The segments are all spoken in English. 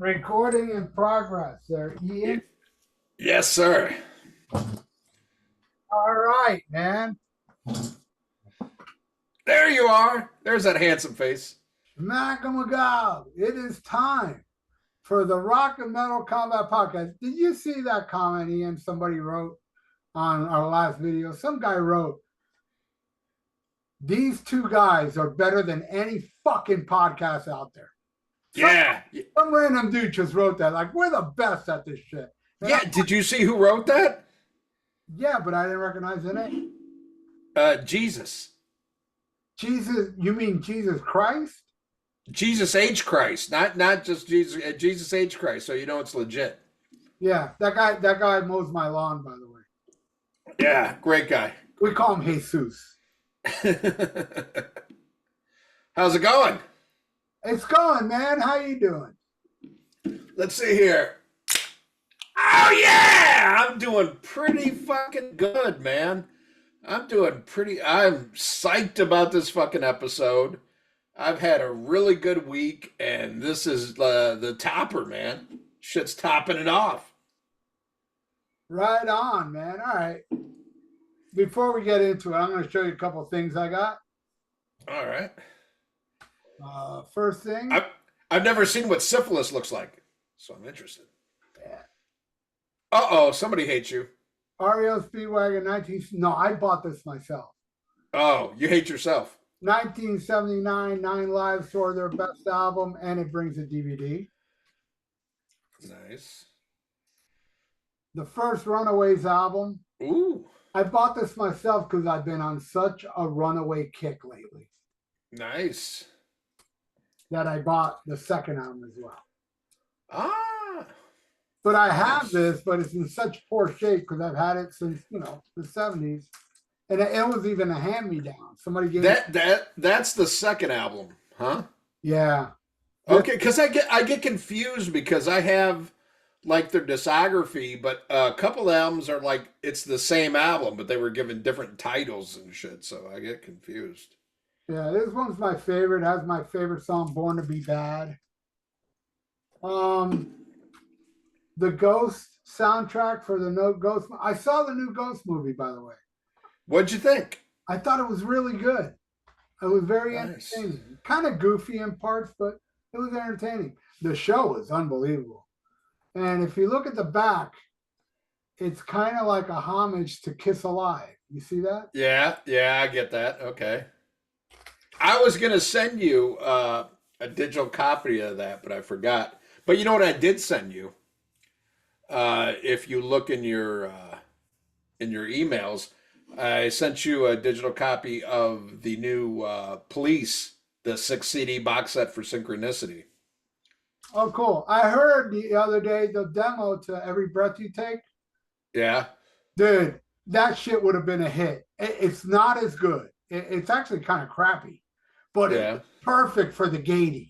Recording in progress there, Y- Ian. Yes, sir. All right, man. There you are. There's that handsome face. Macamagow, it is time for the Rock and Metal Combat Podcast. Did you see that comment, Ian? Somebody wrote on our last video. Some guy wrote, "These two guys are better than any fucking podcast out there." Some, Yeah. some random dude just wrote that. Like, we're the best at this shit. And Yeah. Did you see who wrote that? yeah, but I didn't recognize the name. Jesus. Jesus, you mean Jesus Christ? Jesus H. Christ. Not just Jesus. Jesus H. Christ. So you know it's legit. Yeah, that guy mows my lawn, by the way. Yeah. Great guy. We call him Jesus. How's it going? It's going, man. How you doing? Let's see here. Oh, yeah. I'm doing pretty fucking good, man. I'm psyched about this fucking episode. I've had a really good week, and this is the topper, man. Shit's topping it off. Right on, man. All right. Before we get into it, I'm going to show you a couple of things I got. All right. First thing. I've never seen what syphilis looks like, so I'm interested. Yeah. Uh-oh, somebody hates you. REO Speedwagon 19. No, I bought this myself. Oh, you hate yourself. 1979, Nine Lives for their best album, and it brings a DVD. Nice. The first Runaways album. Ooh. I bought this myself because I've been on such a Runaway kick lately. Nice. That I bought the second album as well. Ah. But I have this, but it's in such poor shape because I've had it since, the 70s. And it was even a hand-me-down. Somebody gave that's the second album, huh? Yeah. Okay, because I get confused because I have like their discography, but a couple albums are like it's the same album, but they were given different titles and shit, so I get confused. Yeah, this one's my favorite. It has my favorite song, Born to Be Bad. The Ghost soundtrack for the No Ghost. I saw the new Ghost movie, by the way. What'd you think? I thought it was really good. It was very Nice. entertaining. Kind of goofy in parts, but it was entertaining. The show was unbelievable. And if you look at the back, it's kind of like a homage to Kiss Alive. You see that? Yeah, I get that. Okay. I was gonna send you a digital copy of that, but I forgot. But you know what I did send you? If you look in your emails, I sent you a digital copy of the new Police, the 6 CD box set for Synchronicity. Oh, cool. I heard the other day the demo to Every Breath You Take. Yeah. Dude, that shit would have been a hit. It's not as good. It's actually kind of crappy, but Yeah. it's perfect for the Gadies.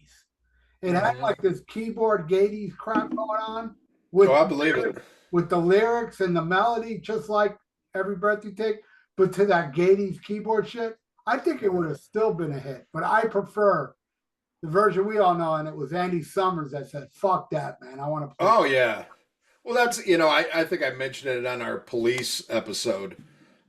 It had like this keyboard Gadies crap going on with, Oh, I believe it. with the lyrics and the melody, just like Every Breath You Take, but to that Gadies keyboard shit. I think it would have still been a hit, but I prefer the version we all know, and it was Andy Summers that said, "Fuck that, man. I want to play." Oh yeah. Well, that's I think I mentioned it on our Police episode.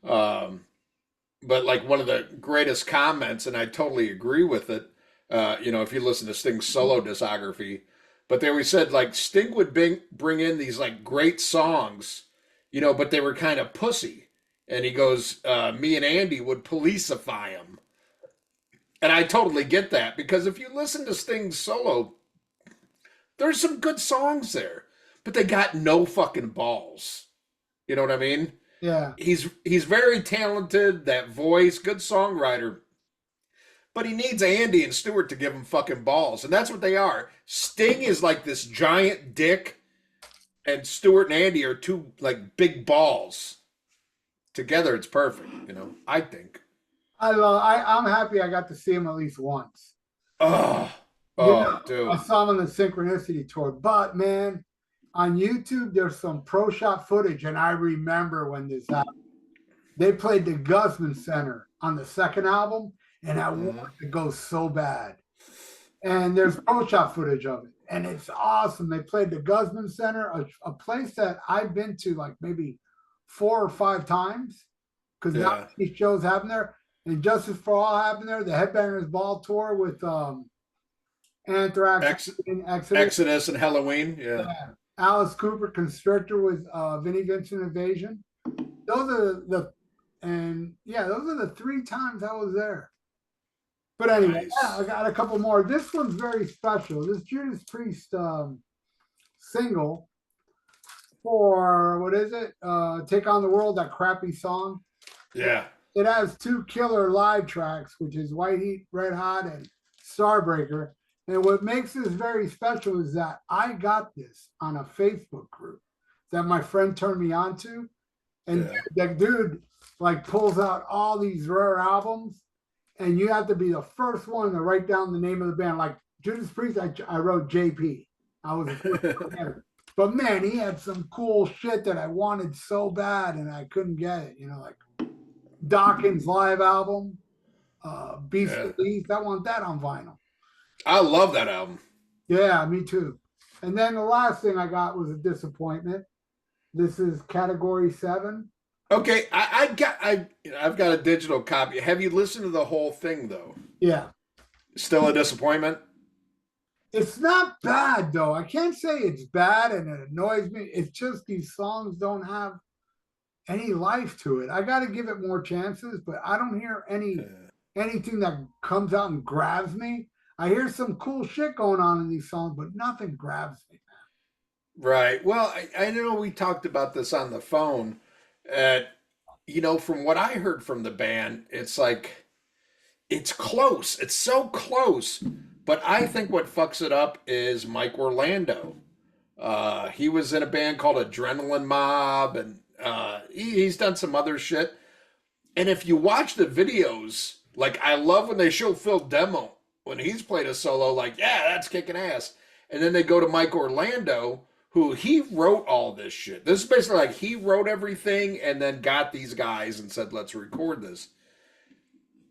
But like one of the greatest comments, and I totally agree with it. If you listen to Sting's solo discography, but they always said like Sting would bring in these like great songs, but they were kind of pussy. And he goes, me and Andy would policify them. And I totally get that because if you listen to Sting's solo, there's some good songs there, but they got no fucking balls. You know what I mean? Yeah. He's very talented, that voice, good songwriter. But he needs Andy and Stewart to give him fucking balls. And that's what they are. Sting is like this giant dick, and Stewart and Andy are two like big balls. Together it's perfect, I think. I'm happy I got to see him at least once. Dude. I saw him on the Synchronicity tour, but man, on YouTube there's some pro shot footage, and I remember when this happened. They played the Guzman Center on the second album, and I wanted to go so bad. And there's pro shot footage of it. and it's awesome. They played the Guzman Center, a place that I've been to like maybe 4 or 5 times because not Yeah. many shows happen there. And Justice for All happened there. The Headbangers Ball tour with Anthrax, Ex- Exodus, Exodus and Halloween. Yeah. Alice Cooper, Constrictor with Vinnie Vincent Invasion. Those are those are the 3 times I was there. But anyway, Nice. I got a couple more. This one's very special. This Judas Priest single for what is it? Take on the World, that crappy song. Yeah. It has 2 killer live tracks, which is White Heat, Red Hot, and Starbreaker. And what makes this very special is that I got this on a Facebook group that my friend turned me on to. And Yeah. that dude like pulls out all these rare albums, and you have to be the first one to write down the name of the band. Like Judas Priest, I wrote JP. I was the first one there. But man, he had some cool shit that I wanted so bad and I couldn't get it. You know, like Dawkins live album, Beast Yeah. of East. I want that on vinyl. I love that album. Yeah, me too. And then the last thing I got was a disappointment. This is Category 7. Okay, I've got a digital copy. Have you listened to the whole thing though? Yeah. Still a disappointment? It's not bad though. I can't say it's bad and it annoys me. It's just these songs don't have any life to it. I got to give it more chances, but I don't hear anything that comes out and grabs me. I hear some cool shit going on in these songs, but nothing grabs me. Right. Well, I know we talked about this on the phone. Uh, from what I heard from the band, it's like it's close. It's so close. But I think what fucks it up is Mike Orlando. He was in a band called Adrenaline Mob, and he's done some other shit. And if you watch the videos, like I love when they show Phil Demo when he's played a solo, like, yeah, that's kicking ass. And then they go to Mike Orlando, who he wrote all this shit. This is basically like he wrote everything and then got these guys and said, let's record this.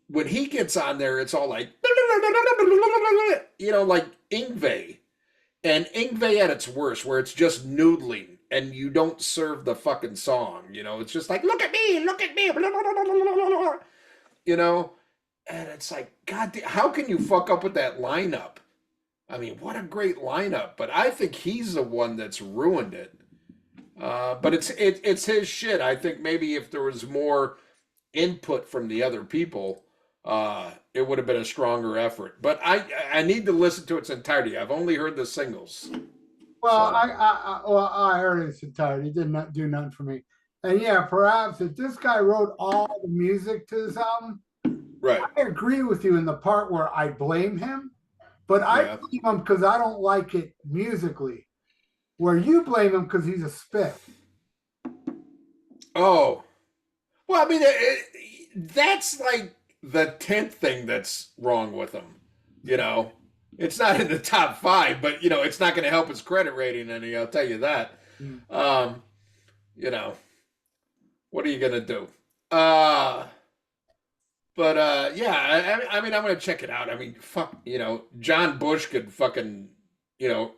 When he gets on there, it's all like, like Yngwie. And Yngwie at its worst, where it's just noodling and you don't serve the fucking song. It's just like, look at me, and it's like, God damn, how can you fuck up with that lineup? I mean, what a great lineup. But I think he's the one that's ruined it. But it's his shit. I think maybe if there was more input from the other people, it would have been a stronger effort. But I need to listen to its entirety. I've only heard the singles. Well, So. I heard it's entirety. It did not do nothing for me. And yeah, perhaps if this guy wrote all the music to this album, Right. I agree with you in the part where I blame him, but I Yeah. blame him because I don't like it musically. Where you blame him because he's a spit. Oh. Well, I mean, that's like the 10th thing that's wrong with him. It's not in the top 5, but, it's not going to help his credit rating any, I'll tell you that. Mm. What are you going to do? Yeah, I mean, I'm going to check it out. I mean, fuck, John Bush could fucking,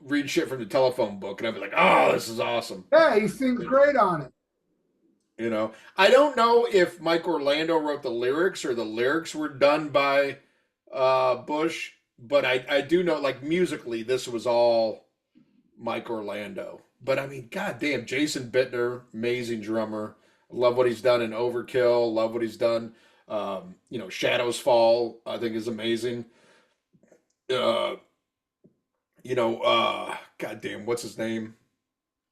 read shit from the telephone book and I'd be like, oh, this is awesome. Yeah, he sings great on it. I don't know if Mike Orlando wrote the lyrics or the lyrics were done by Bush, but I do know, like, musically, this was all Mike Orlando. But I mean, goddamn, Jason Bittner, amazing drummer. Love what he's done in Overkill. Love what he's done. Shadows Fall, I think, is amazing. Goddamn, what's his name?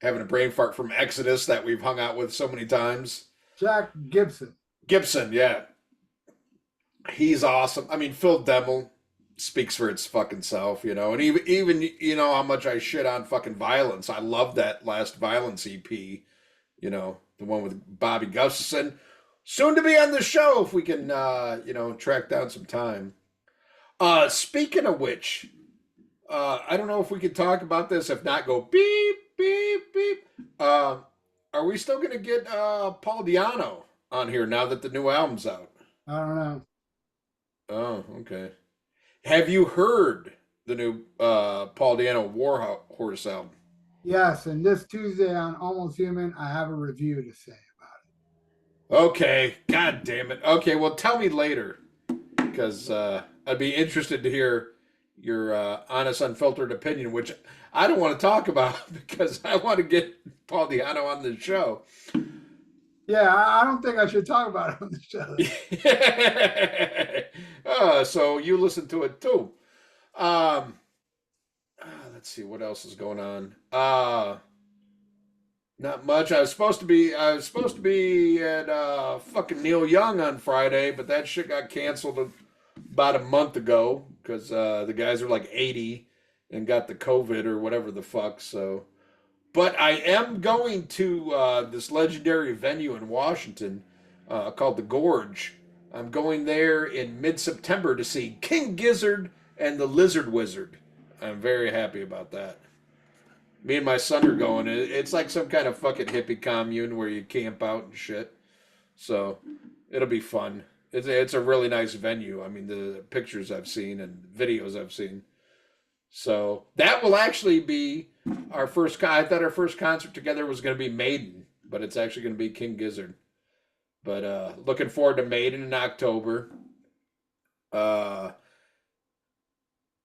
Having a brain fart from Exodus that we've hung out with so many times. Jack Gibson. Gibson, yeah. He's awesome. I mean, Phil Demmel speaks for its fucking self, and even how much I shit on fucking Violence. I love that last Violence EP, the one with Bobby Gustafson. Soon to be on the show if we can, track down some time. Speaking of which, I don't know if we could talk about this. If not, go beep, beep, beep. Are we still going to get Paul Di'Anno on here now that the new album's out? I don't know. Oh, okay. Have you heard Paul Diano War Horse album. Yes, and this Tuesday on Almost Human, I have a review to say Okay, god damn it. Okay, well, tell me later because I'd be interested to hear your honest, unfiltered opinion, which I don't want to talk about because I want to get Paul Diano on the show. Yeah, I don't think I should talk about it on the show. So you listen to it too. Um, let's see what else is going on. Not much. I was supposed to be at fucking Neil Young on Friday, but that shit got canceled about a month ago because the guys are like 80 and got the COVID or whatever the fuck. So, but I am going to this legendary venue in Washington called the Gorge. I'm going there in mid-September to see King Gizzard and the Lizard Wizard. I'm very happy about that. Me and my son are going. It's like some kind of fucking hippie commune where you camp out and shit. So it'll be fun. It's a really nice venue. I mean, the pictures I've seen and videos I've seen. So that will actually be our first. I thought our first concert together was going to be Maiden, but it's actually going to be King Gizzard. But looking forward to Maiden in October. Uh,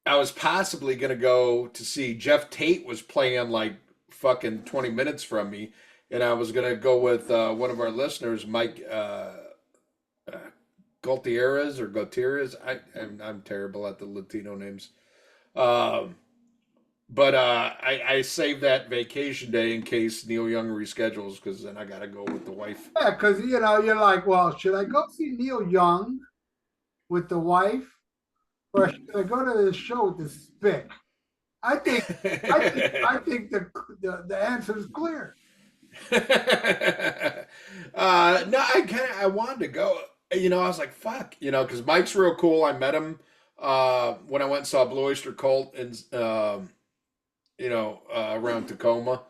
I was possibly gonna go to see Jeff Tate was playing like fucking 20 minutes from me, and I was gonna go with one of our listeners, Mike uh, Gutierrez. I'm terrible at the Latino names. Um, but I saved that vacation day in case Neil Young reschedules because then I gotta go with the wife. Yeah, because you're like, well, should I go see Neil Young with the wife, or should I go to this show with the spick? I think, I think the answer is clear. No, I wanted to go. I was like, fuck, because Mike's real cool. I met him when I went and saw Blue Oyster Cult in around Tacoma.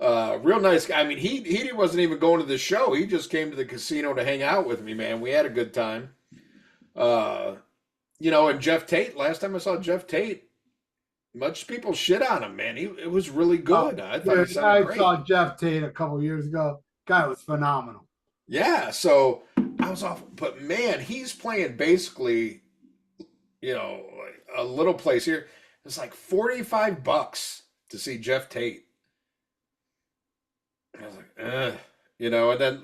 Real nice guy. I mean, he wasn't even going to the show. He just came to the casino to hang out with me, man. We had a good time. Uh, and Jeff Tate. Last time I saw Jeff Tate, much people shit on him, man. It was really good. I thought he sounded I great. saw Jeff Tate a couple years ago. Guy was phenomenal. Yeah, so I was off, but man, he's playing basically, like a little place here. It's like $45 to see Jeff Tate. I was like, and then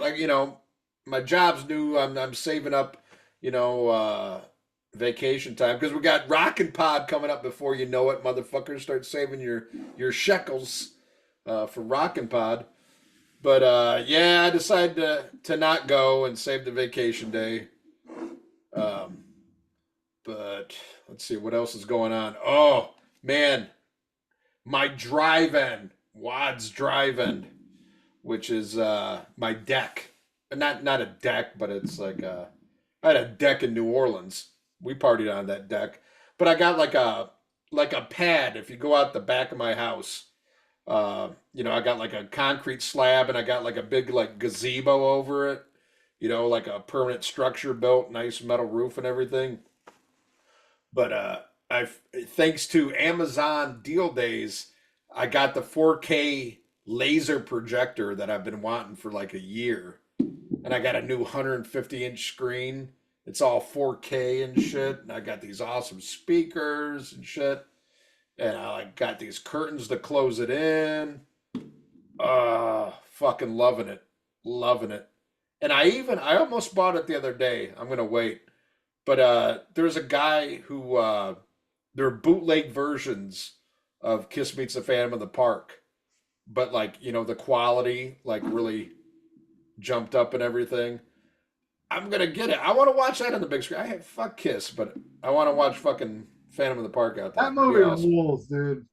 my job's new. I'm saving up, vacation time because we got Rockin' Pod coming up before you know it, motherfuckers. Start saving your shekels for Rockin' Pod. But yeah, I decided to not go and save the vacation day. But let's see what else is going on. Oh man, my drive-in, Wad's Drive-In, which is my deck. Not a deck, but it's like I had a deck in New Orleans. We partied on that deck, but I got like a pad. If you go out the back of my house, I got like a concrete slab, and I got like a big like gazebo over it. Like a permanent structure built, nice metal roof and everything. But I thanks to Amazon Deal Days, I got the 4K laser projector that I've been wanting for like a year, and I got a new 150-inch screen. It's all 4K and shit, and I got these awesome speakers and shit, and I like got these curtains to close it in. Fucking loving it. And I almost bought it the other day. I'm gonna wait, but there's a guy who there are bootleg versions of Kiss Meets the Phantom of the Park, but like the quality like really jumped up and everything. I'm gonna get it. I want to watch that on the big screen. Fuck Kiss, but I want to watch fucking Phantom of the Park out there. That movie rules, dude.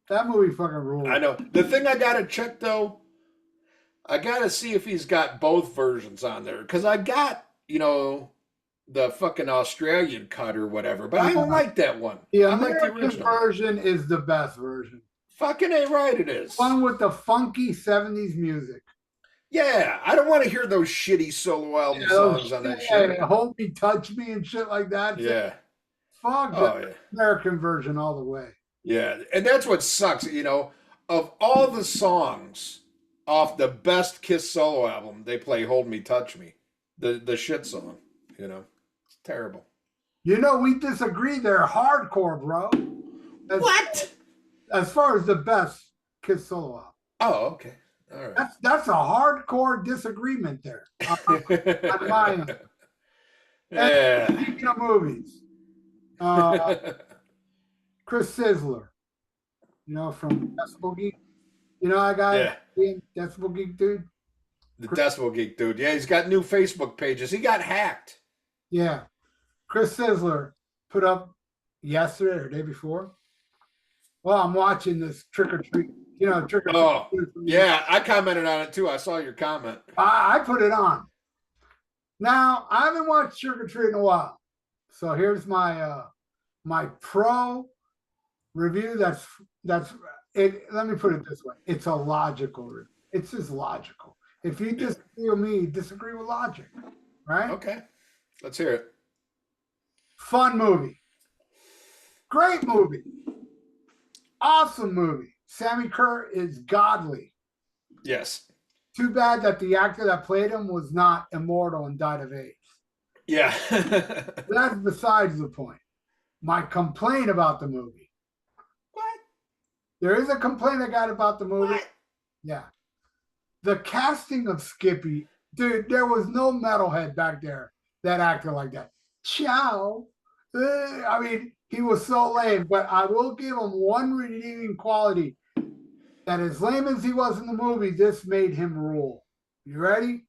That movie fucking rules. I know. The thing I gotta check though, I gotta see if he's got both versions on there because I got the fucking Australian cut or whatever, but I don't like that one. The I like the American original version is the best version. Fucking A right, it is. One with the funky 70s music. Yeah, I don't want to hear those shitty solo album songs on that shit. Hold Me, Touch Me, and shit like that. Yeah. Fuck the Oh yeah. American version all the way. Yeah, and that's what sucks, of all the songs off the best Kiss solo album, they play Hold Me Touch Me. The shit song, It's terrible. We disagree there hardcore, bro. As, What? as far as the best Kiss solo album. Oh, okay. All right. That's a hardcore disagreement there on my end. And Yeah. speaking of movies, uh, Chris Sizzler, from Decibel Geek. You know that guy, Yeah. Decibel Geek dude? The Decibel Geek dude. Yeah, he's got new Facebook pages. He got hacked. Yeah. Chris Sizzler put up yesterday or day before. Well, I'm watching this Trick or Treat. Trick or Treat. Oh, yeah. I commented on it too. I saw your comment. I put it on. Now, I haven't watched Trick or Treat in a while. So here's my my pro review. That's it. Let me put it this way. It's a logical review. It's just logical. If you disagree with me, disagree with logic. Right? Okay. Let's hear it. Fun movie. Great movie. Awesome movie. Sammy Kerr is godly. Yes. Too bad that the actor that played him was not immortal and died of AIDS. Yeah. That's besides the point. My complaint about the movie. What? There is a complaint I got about the movie. What? Yeah. The casting of Skippy, dude, there was no metalhead back there that acted like that. Ciao. I mean, he was so lame, but I will give him one redeeming quality. That as lame as he was in the movie, this made him rule. You ready?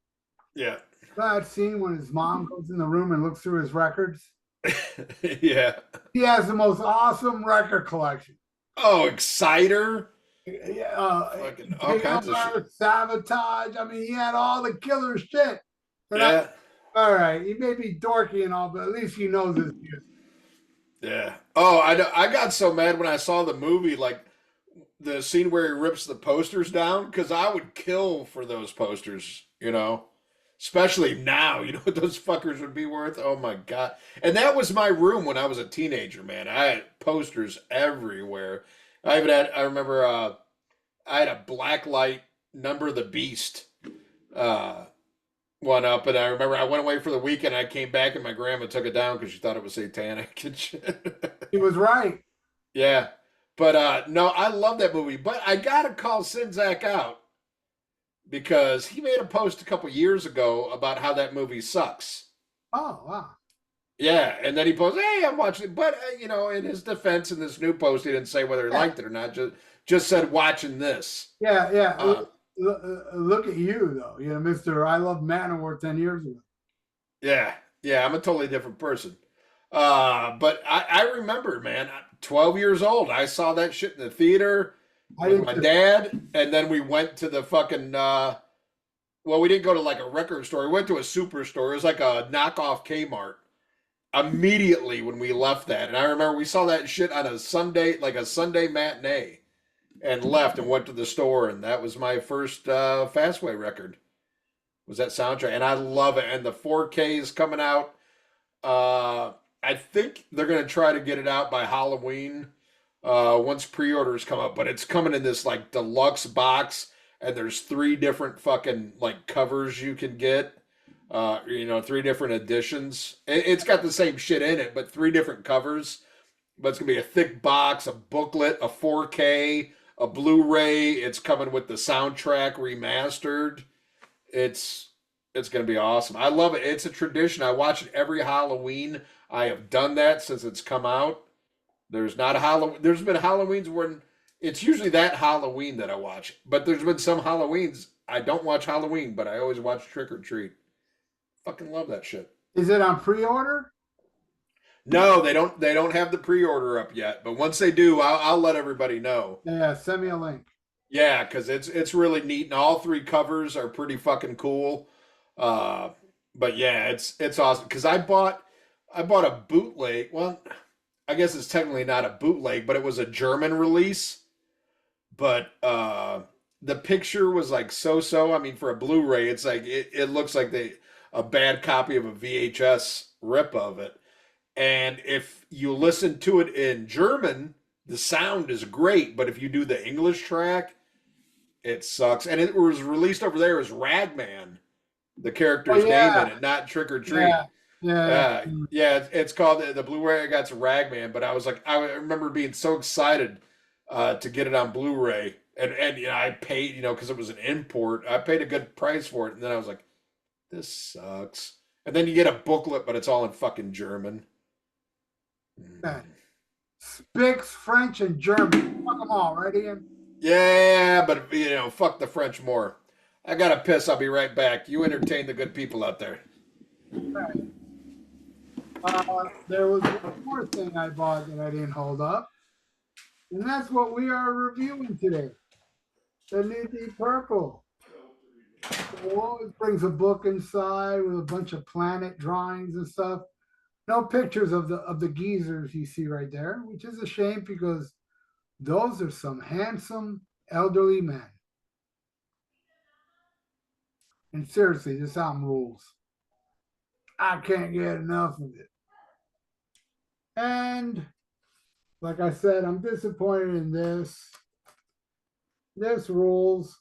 Yeah. That scene when his mom goes in the room and looks through his records. Yeah. He has the most awesome record collection. Oh, Exciter. Fucking all kinds of shit. Sabotage. I mean, he had all the killer shit. Yeah. All right, he may be dorky and all, but at least he knows his music. Yeah. Oh, I got so mad when I saw the movie, like the scene where he rips the posters down, because I would kill for those posters, especially now. You know what those fuckers would be worth? Oh my God. And that was my room when I was a teenager, man. I had posters everywhere. I remember I had a Blacklight Number of the Beast one up, and I remember I went away for the weekend. I came back and my grandma took it down because she thought it was satanic and shit. He was right. Yeah. But no, I love that movie. But I gotta call Sinzak out because he made a post a couple years ago about how that movie sucks. Oh, wow. Yeah, and then he posted, "Hey, I'm watching it." But in his defense, in this new post, he didn't say whether he liked it or not. Just said watching this. Yeah. Look at you, though. Mr. I Love Manowar 10 years ago. Yeah, I'm a totally different person. But I remember, man, 12 years old. I saw that shit in the theater with my dad, and then we went to the fucking. We didn't go to like a record store. We went to a superstore. It was like a knockoff Kmart. Immediately when we left that, and I remember we saw that shit on a Sunday, like a Sunday matinee, and left and went to the store, and that was my first Fastway record. Was that soundtrack, and I love it. And the 4K is coming out. I think they're gonna try to get it out by Halloween, once pre-orders come up. But it's coming in this like deluxe box, and there's 3 different fucking like covers you can get. 3 different editions. It's got the same shit in it, but 3 different covers. But it's gonna be a thick box, a booklet, a 4K, a Blu-ray. It's coming with the soundtrack remastered. It's gonna be awesome. I love it. It's a tradition. I watch it every Halloween. I have done that since it's come out. There's not a Halloween. There's been Halloweens when it's usually that Halloween that I watch. But there's been some Halloweens I don't watch Halloween, but I always watch Trick or Treat. Fucking love that shit. Is it on pre-order? No, they don't have the pre-order up yet. But once they do, I'll let everybody know. Yeah, send me a link. Yeah, because it's really neat, and all 3 covers are pretty fucking cool. But yeah, it's awesome because I bought a bootleg. Well, I guess it's technically not a bootleg, but it was a German release. But the picture was like so. I mean, for a Blu-ray, it's like it looks like a bad copy of a VHS rip of it. And if you listen to it in German, the sound is great, but if you do the English track, it sucks. And it was released over there as Ragman, the Oh character's name in yeah, it, not Trick or yeah, Treat. yeah. Yeah, it's called the Blu-ray. I got to Ragman, but I was like, I remember being so excited to get it on Blu-ray, and you know, I paid, you know, because it was an import. I paid a good price for it, and then I was like, this sucks. And then you get a booklet, but it's all in fucking German. Yeah. Speaks French and German. Fuck them all, right, Ian? Yeah, but you know, fuck the French more. I gotta piss. I'll be right back. You entertain the good people out there. Right. There was one more thing I bought that I didn't hold up, and that's what we are reviewing today. The new Deep Purple. So it brings a book inside with a bunch of planet drawings and stuff. No pictures of the geezers you see right there, which is a shame because those are some handsome elderly men. And seriously, this album rules. I can't get enough of it. And like I said, I'm disappointed in this. This rules.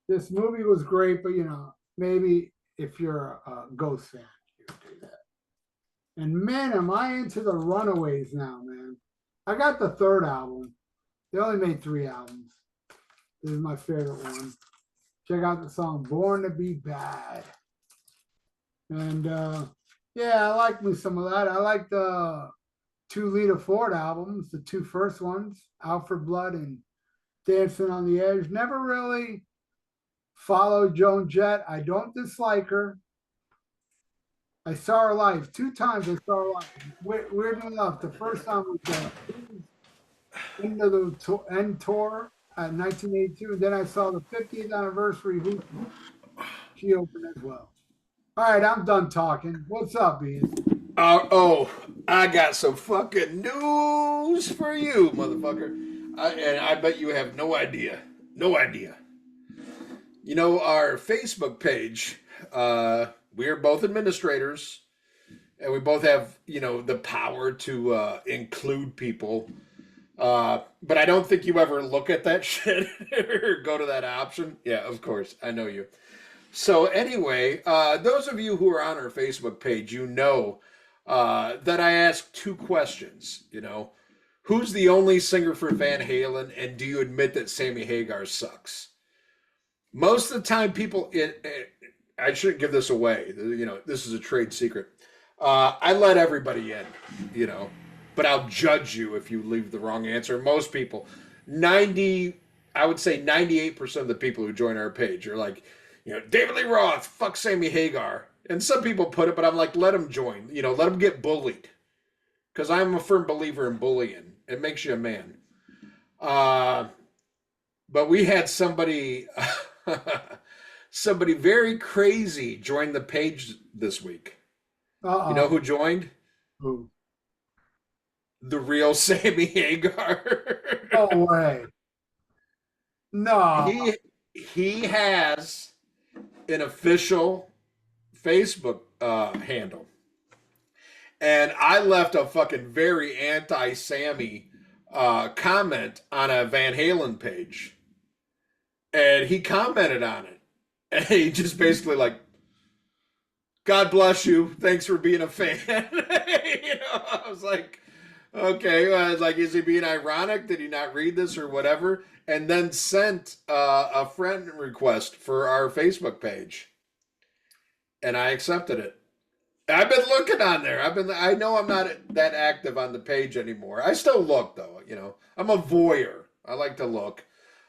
This movie was great, but you know, maybe if you're a Ghost fan, you would do that. And man, am I into the Runaways now, man. I got the third album. They only made 3 albums. This is my favorite one. Check out the song Born to Be Bad. And yeah, I like me some of that. I like the 2 Lita Ford albums, the 2 first ones, Out for Blood and Dancing on the Edge. Never really followed Joan Jett. I don't dislike her. I saw her live 2 times. I saw her live. Weird enough, the first time was the end of the end tour in 1982, and then I saw the 50th anniversary. She opened as well. All right, I'm done talking. What's up, Ian? Oh, I got some fucking news for you, motherfucker. And I bet you have no idea. No idea. You know, our Facebook page, we are both administrators, and we both have, you know, the power to include people. But I don't think you ever look at that shit or go to that option. Yeah, of course. I know you. So anyway, those of you who are on our Facebook page, you know that I ask 2 questions. You know, who's the only singer for Van Halen, and do you admit that Sammy Hagar sucks? Most of the time, people, I shouldn't give this away. You know, this is a trade secret. I let everybody in, you know, but I'll judge you if you leave the wrong answer. Most people, I would say 98% of the people who join our page are like, you know, David Lee Roth, fuck Sammy Hagar. And some people put it, but I'm like, let them join. You know, let them get bullied. Because I'm a firm believer in bullying. It makes you a man. But we had somebody, somebody very crazy join the page this week. You know who joined? Who? The real Sammy Hagar. No way. No. He has an official Facebook handle. And I left a fucking very anti-Sammy comment on a Van Halen page. And he commented on it. And he just basically like, God bless you. Thanks for being a fan. You know, I was like, okay. Like, is he being ironic? Did he not read this or whatever? And then sent a friend request for our Facebook page. And I accepted it. I've been looking on there. I know I'm not that active on the page anymore. I still look though, you know. I'm a voyeur. I like to look.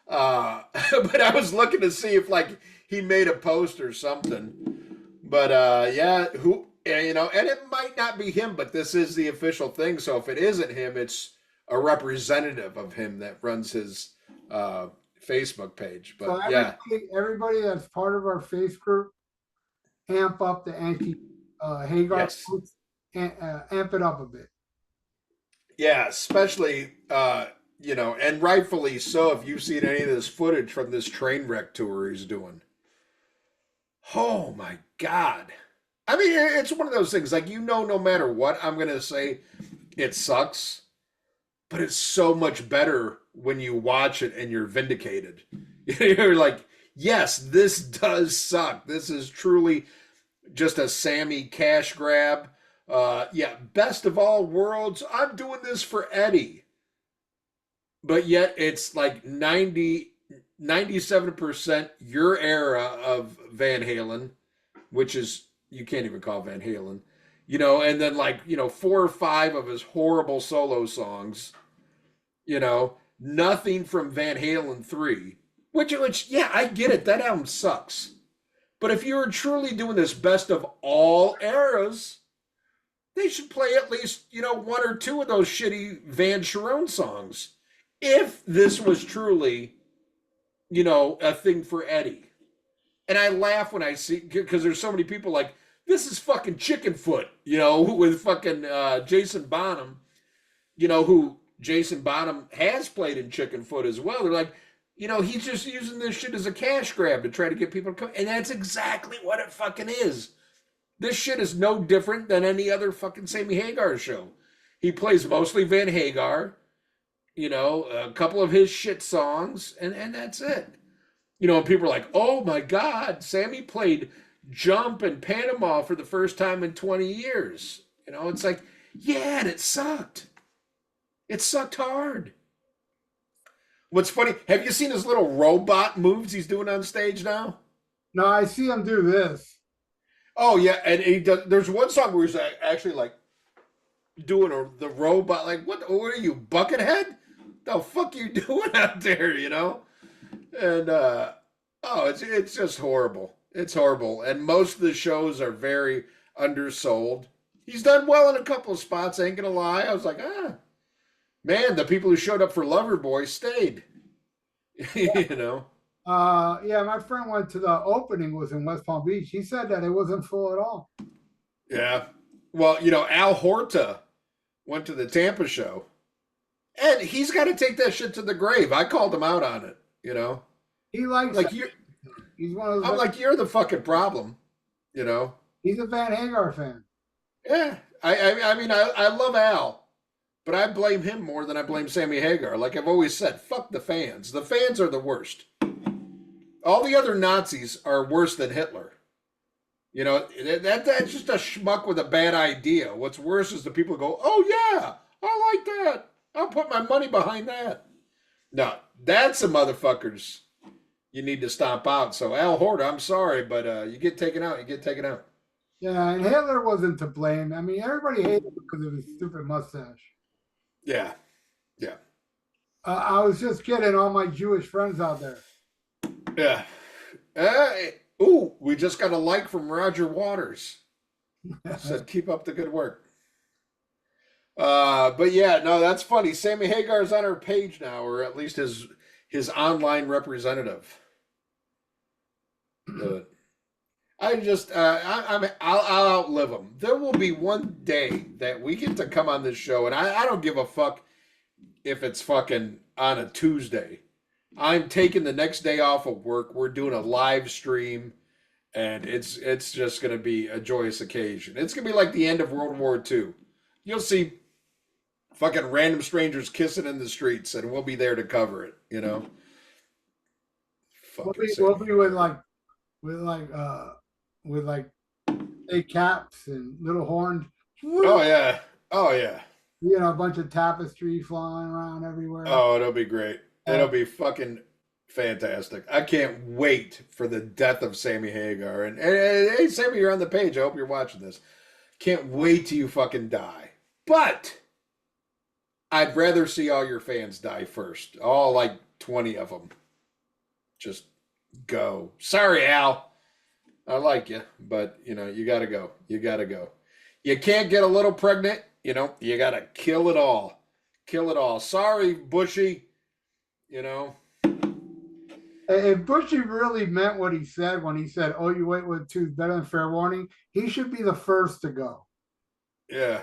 But I was looking to see if like he made a post or something. But yeah, you know, and it might not be him, but this is the official thing. So if it isn't him, it's a representative of him that runs his Facebook page. But So yeah, everybody that's part of our face group, amp up the anti Hagar yes, posts, amp it up a bit. yeah, especially you know, and rightfully so. If you've seen any of this footage from this train wreck tour he's doing, oh my God, I mean, it's one of those things. Like, no matter what, I'm gonna say it sucks, but it's so much better when you watch it and you're vindicated. You're like, yes, this does suck. This is truly just a Sammy cash grab. Yeah, best of all worlds. I'm doing this for Eddie. But yet it's like 97% your era of Van Halen, which is, you can't even call Van Halen, and then like, 4 or 5 of his horrible solo songs, nothing from Van Halen 3, which, yeah, I get it. That album sucks. But if you're truly doing this best of all eras, they should play at least, 1 or 2 of those shitty Van Sharon songs. If this was truly, a thing for Eddie. And I laugh when I see, because there's so many people like, this is fucking Chicken Foot, with fucking Jason Bonham, who Jason Bonham has played in Chicken Foot as well. They're like, he's just using this shit as a cash grab to try to get people to come. And that's exactly what it fucking is. This shit is no different than any other fucking Sammy Hagar show. He plays mostly Van Hagar, a couple of his shit songs, and that's it. And people are like, oh my God, Sammy played Jump in Panama for the first time in 20 years. It's like, yeah, and it sucked. It sucked hard. What's funny, have you seen his little robot moves he's doing on stage now? No, I see him do this. Oh, yeah, and he does, there's one song where he's actually like doing the robot, like, what are you, Buckethead? The fuck you doing out there, And it's just horrible. It's horrible. And most of the shows are very undersold. He's done well in a couple of spots, ain't gonna lie. I was like, man, the people who showed up for Loverboy stayed. Yeah, my friend went to the opening, was in West Palm Beach. He said that it wasn't full at all. Yeah. Well, Al Horta went to the Tampa show. And he's got to take that shit to the grave. I called him out on it, He likes like you. He's one of those. I'm like, you're the fucking problem, He's a Van Hagar fan. Yeah, I mean, I love Al, but I blame him more than I blame Sammy Hagar. Like I've always said, fuck the fans. The fans are the worst. All the other Nazis are worse than Hitler. That's just a schmuck with a bad idea. What's worse is the people who go, oh yeah, I like that. I'll put my money behind that. No, that's the motherfuckers you need to stomp out. So Al Horta, I'm sorry, but you get taken out. You get taken out. Yeah, and Hitler wasn't to blame. I mean, everybody hated him because of his stupid mustache. Yeah, yeah, I was just kidding all my Jewish friends out there. yeah. We just got a like from Roger Waters. Said, keep up the good work. But yeah, no, that's funny. Sammy Hagar is on our page now, or at least his online representative. I'll outlive him. There will be one day that we get to come on this show, and I don't give a fuck if it's fucking on a Tuesday. I'm taking the next day off of work. We're doing a live stream, and it's just gonna be a joyous occasion. It's gonna be like the end of World War II. You'll see fucking random strangers kissing in the streets, and we'll be there to cover it. We'll be with big caps and little horns. Oh yeah, oh yeah. A bunch of tapestry flying around everywhere. Oh, it'll be great. It'll be fucking fantastic. I can't wait for the death of Sammy Hagar. And hey, Sammy, you're on the page. I hope you're watching this. Can't wait till you fucking die. But I'd rather see all your fans die first. All like 20 of them. Just go. Sorry, Al. I like you, but you gotta go. You gotta go. You can't get a little pregnant. You gotta kill it all. Kill it all. Sorry, Bushy. If Bushy really meant what he said when he said, "Oh, you wait with two is better than fair warning," he should be the first to go. Yeah.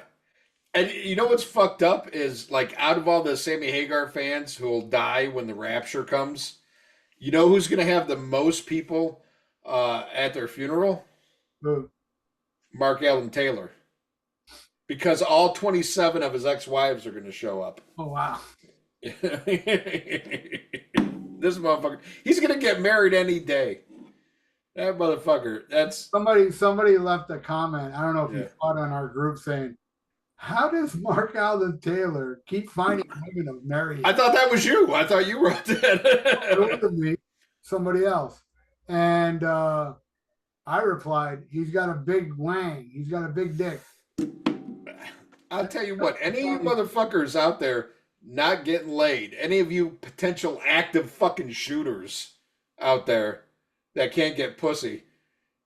And what's fucked up is, like, out of all the Sammy Hagar fans who will die when the rapture comes, who's going to have the most people at their funeral? Who? Mark Allen Taylor, because all 27 of his ex-wives are going to show up. Oh wow. This motherfucker, he's going to get married any day. That motherfucker, that's Somebody left a comment. I don't know if yeah. you saw it on our group saying, "How does Mark Alden Taylor keep finding women to marry?" I thought that was you. I thought you wrote It that. wasn't me, somebody else. And I replied, "He's got a big wang. He's got a big dick." I'll tell you what, any of you motherfuckers out there not getting laid, any of you potential active fucking shooters out there that can't get pussy,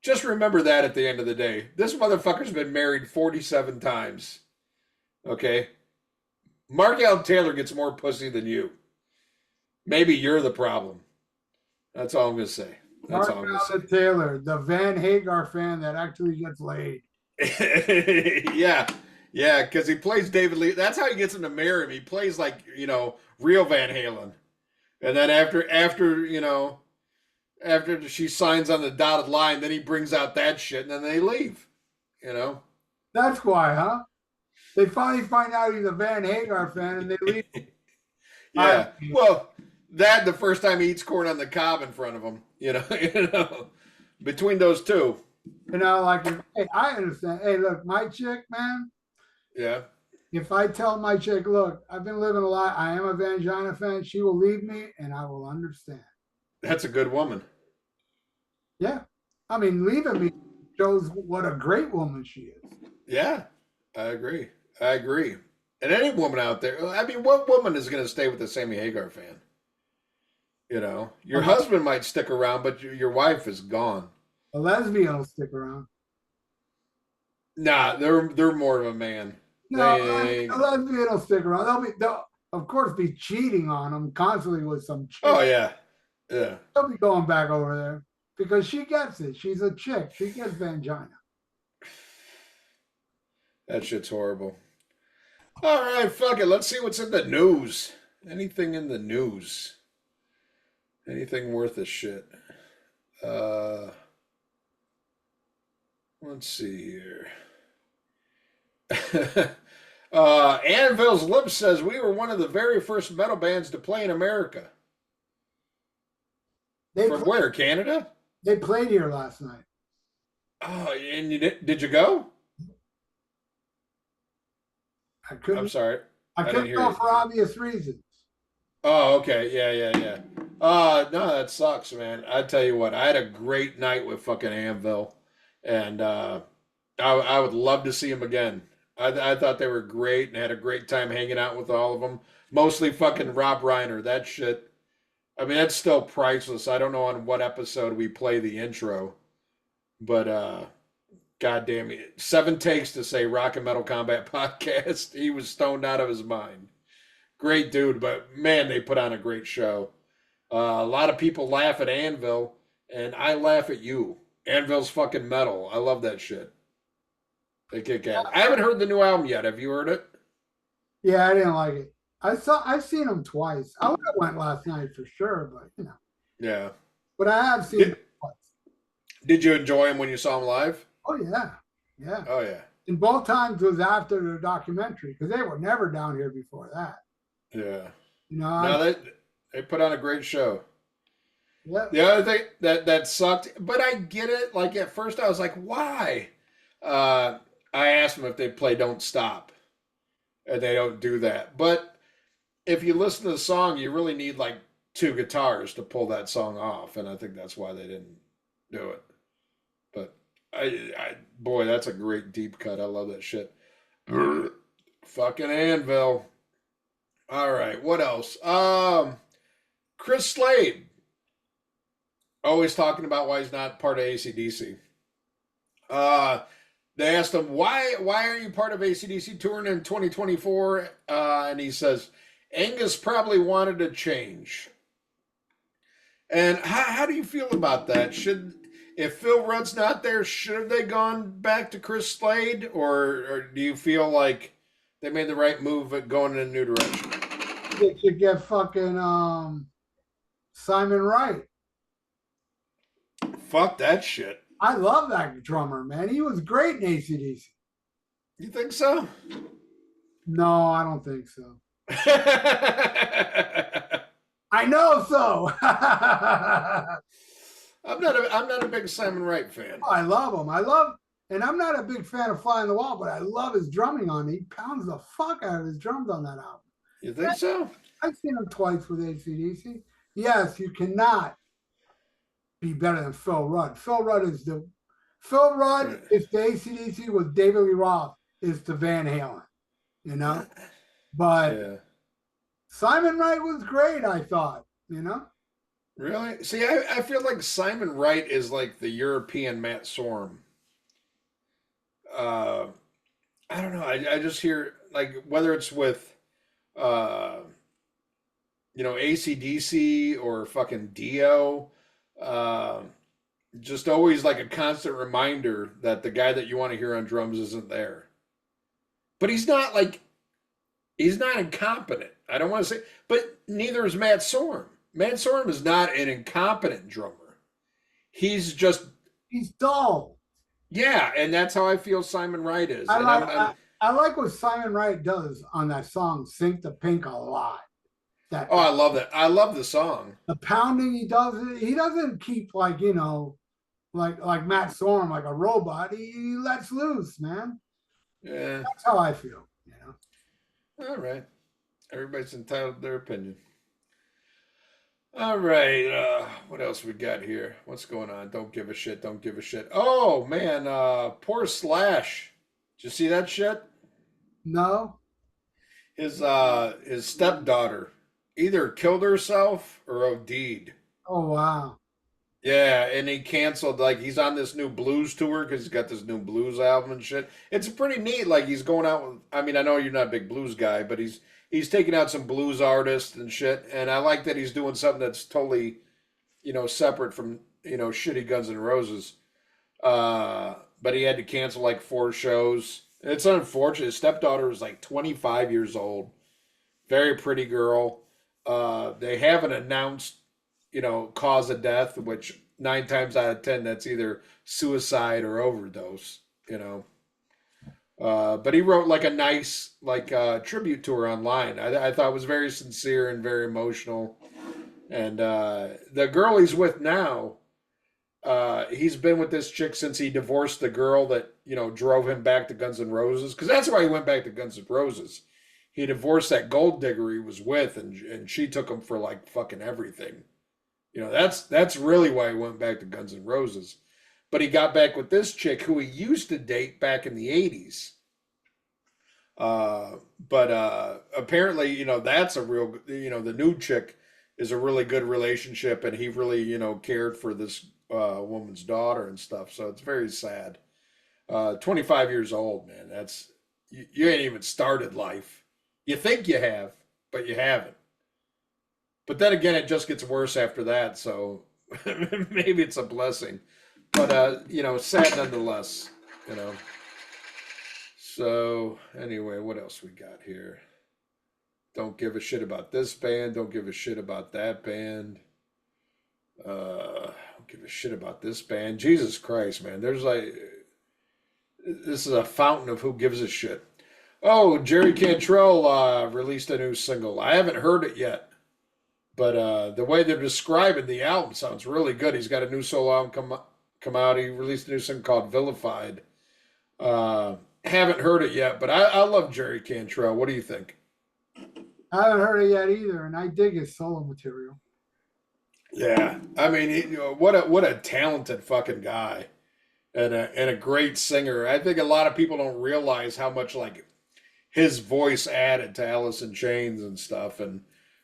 just remember that at the end of the day. This motherfucker's been married 47 times. Okay? Mark Allen Taylor gets more pussy than you. Maybe you're the problem. That's all I'm going to say. That's Mark all I'm going to Alden Taylor, the Van Hagar fan that actually gets laid. say. Yeah. Yeah, because he plays David Lee. That's how he gets him to marry him. He plays like, real Van Halen. And then after she signs on the dotted line, then he brings out that shit and then they leave. That's why, huh? They finally find out he's a Van Hagar fan and they leave. Yeah. Well, that the first time he eats corn on the cob in front of him, between those two. Like, hey, I understand. Hey, look, my chick, man. Yeah. If I tell my chick, look, I've been living a lot. I am a Vangina fan. She will leave me, and I will understand. That's a good woman. Yeah, I mean, leaving me shows what a great woman she is. Yeah, I agree. And any woman out there, I mean, what woman is going to stay with the Sammy Hagar fan? Your husband might stick around, but your wife is gone. A lesbian will stick around. Nah, they're more of a man. No, a lesbian will stick around. They'll of course be cheating on them constantly with some chick. Oh yeah, yeah. They'll be going back over there because she gets it. She's a chick. She gets Vangina. That shit's horrible. All right, fuck it. Let's see what's in the news. Anything in the news? Anything worth a shit? Let's see here. Anvil's Lip says we were one of the very first metal bands to play in America. From where? Canada? They played here last night. Oh, and did you go? I couldn't. I'm sorry. I couldn't go for obvious reasons. Oh, okay. Yeah. No, that sucks, man. I tell you what, I had a great night with fucking Anvil, and I would love to see them again. I thought they were great and had a great time hanging out with all of them. Mostly fucking Rob Reiner. That shit. I mean, that's still priceless. I don't know on what episode we play the intro, but God damn it. 7 takes to say Rock and Metal Combat Podcast. He was stoned out of his mind. Great dude, but man, they put on a great show. A lot of people laugh at Anvil, and I laugh at you. Anvil's fucking metal. I love that shit. They kick ass. I haven't heard the new album yet. Have you heard it? Yeah, I didn't like it. I've seen them twice. I would have went last night for sure, but Yeah. But I have seen them twice. Did you enjoy them when you saw them live? Oh yeah. Oh yeah. And both times was after the documentary because they were never down here before that. Yeah. No, they put on a great show. Yeah. The other thing that sucked, but I get it. Like at first I was like, why? I asked them if they play Don't Stop. And they don't do that. But if you listen to the song, you really need like 2 guitars to pull that song off. And I think that's why they didn't do it. But boy, that's a great deep cut. I love that shit. Fucking Anvil. All right, what else? Chris Slade. Always talking about why he's not part of AC/DC. They asked him, why aren't you part of AC/DC touring in 2024? And he says, Angus probably wanted to change. And how do you feel about that? If Phil Rudd's not there, should have they gone back to Chris Slade? Or do you feel like they made the right move at going in a new direction? They should get fucking Simon Wright. Fuck that shit. I love that drummer, man. He was great in AC/DC. You think so? No, I don't think so. I know so. I'm not a big Simon Wright fan. I love him. And I'm not a big fan of Fly on the Wall, but I love his drumming on it. He pounds the fuck out of his drums on that album. You think so? I've seen him twice with AC/DC. Yes, you cannot be better than Phil Rudd. Phil Rudd is the AC/DC with David Lee Roth is the Van Halen, you know. But Yeah. Simon Wright was great, I thought, you know. Really? See, I feel like Simon Wright is like the European Matt Sorum. Uh, I don't know. I just hear like whether it's with uh AC/DC or fucking Dio, uh, just always like a constant reminder that the guy that you want to hear on drums isn't there. But he's not incompetent. I don't want to say, but neither is Matt Sorum. Matt Sorum is not an incompetent drummer. He's just He's dull. yeah, and that's how I feel Simon Wright is. I And like I like what Simon Wright does on that song "Sink the Pink" a lot. That oh, I love that. I love the song. the pounding he does, he doesn't keep like like Matt Sorum like a robot. He lets loose, man. Yeah. That's how I feel. All right. Everybody's entitled to their opinion. All right. What else we got here? What's going on? Don't give a shit. Don't give a shit. Oh man, poor Slash. Did you see that shit? No, His stepdaughter either killed herself or OD'd. oh wow, Yeah, and he canceled. Like he's on this new blues tour because he's got this new blues album and shit. It's pretty neat. Like he's going out with. I mean, I know you're not a big blues guy, but he's taking out some blues artists and shit. And I like that he's doing something that's totally, separate from shitty Guns N' Roses. But he had to cancel like 4 shows. It's unfortunate. His stepdaughter is like 25 years old, very pretty girl. They haven't announced cause of death, which 9 times out of 10, that's either suicide or overdose, But he wrote like a nice, tribute to her online. I thought it was very sincere and very emotional. And the girl he's with now, he's been with this chick since he divorced the girl that, drove him back to Guns N' Roses. Because that's why he went back to Guns N' Roses. He divorced that gold digger he was with, and she took him for like fucking everything. That's really why he went back to Guns N' Roses. But he got back with this chick who he used to date back in the 80s. But apparently, that's a real, the new chick is a really good relationship, and he really, cared for this woman's daughter and stuff. So it's very sad. 25 years old, man. You ain't even started life. You think you have, but you haven't. But then again, it just gets worse after that. So maybe it's a blessing. But sad nonetheless. So anyway, what else we got here? Don't give a shit about this band. Don't give a shit about that band. Don't give a shit about this band. Jesus Christ, man. This is a fountain of who gives a shit. Oh, Jerry Cantrell released a new single. I haven't heard it yet. But the way they're describing the album sounds really good. He's got a new solo album come out. He released a new single called Vilified. Haven't heard it yet, but I love Jerry Cantrell. What do you think? I haven't heard it yet either, and I dig his solo material. Yeah, I mean, what a talented fucking guy, and a great singer. I think a lot of people don't realize how much like his voice added to Alice in Chains and stuff, and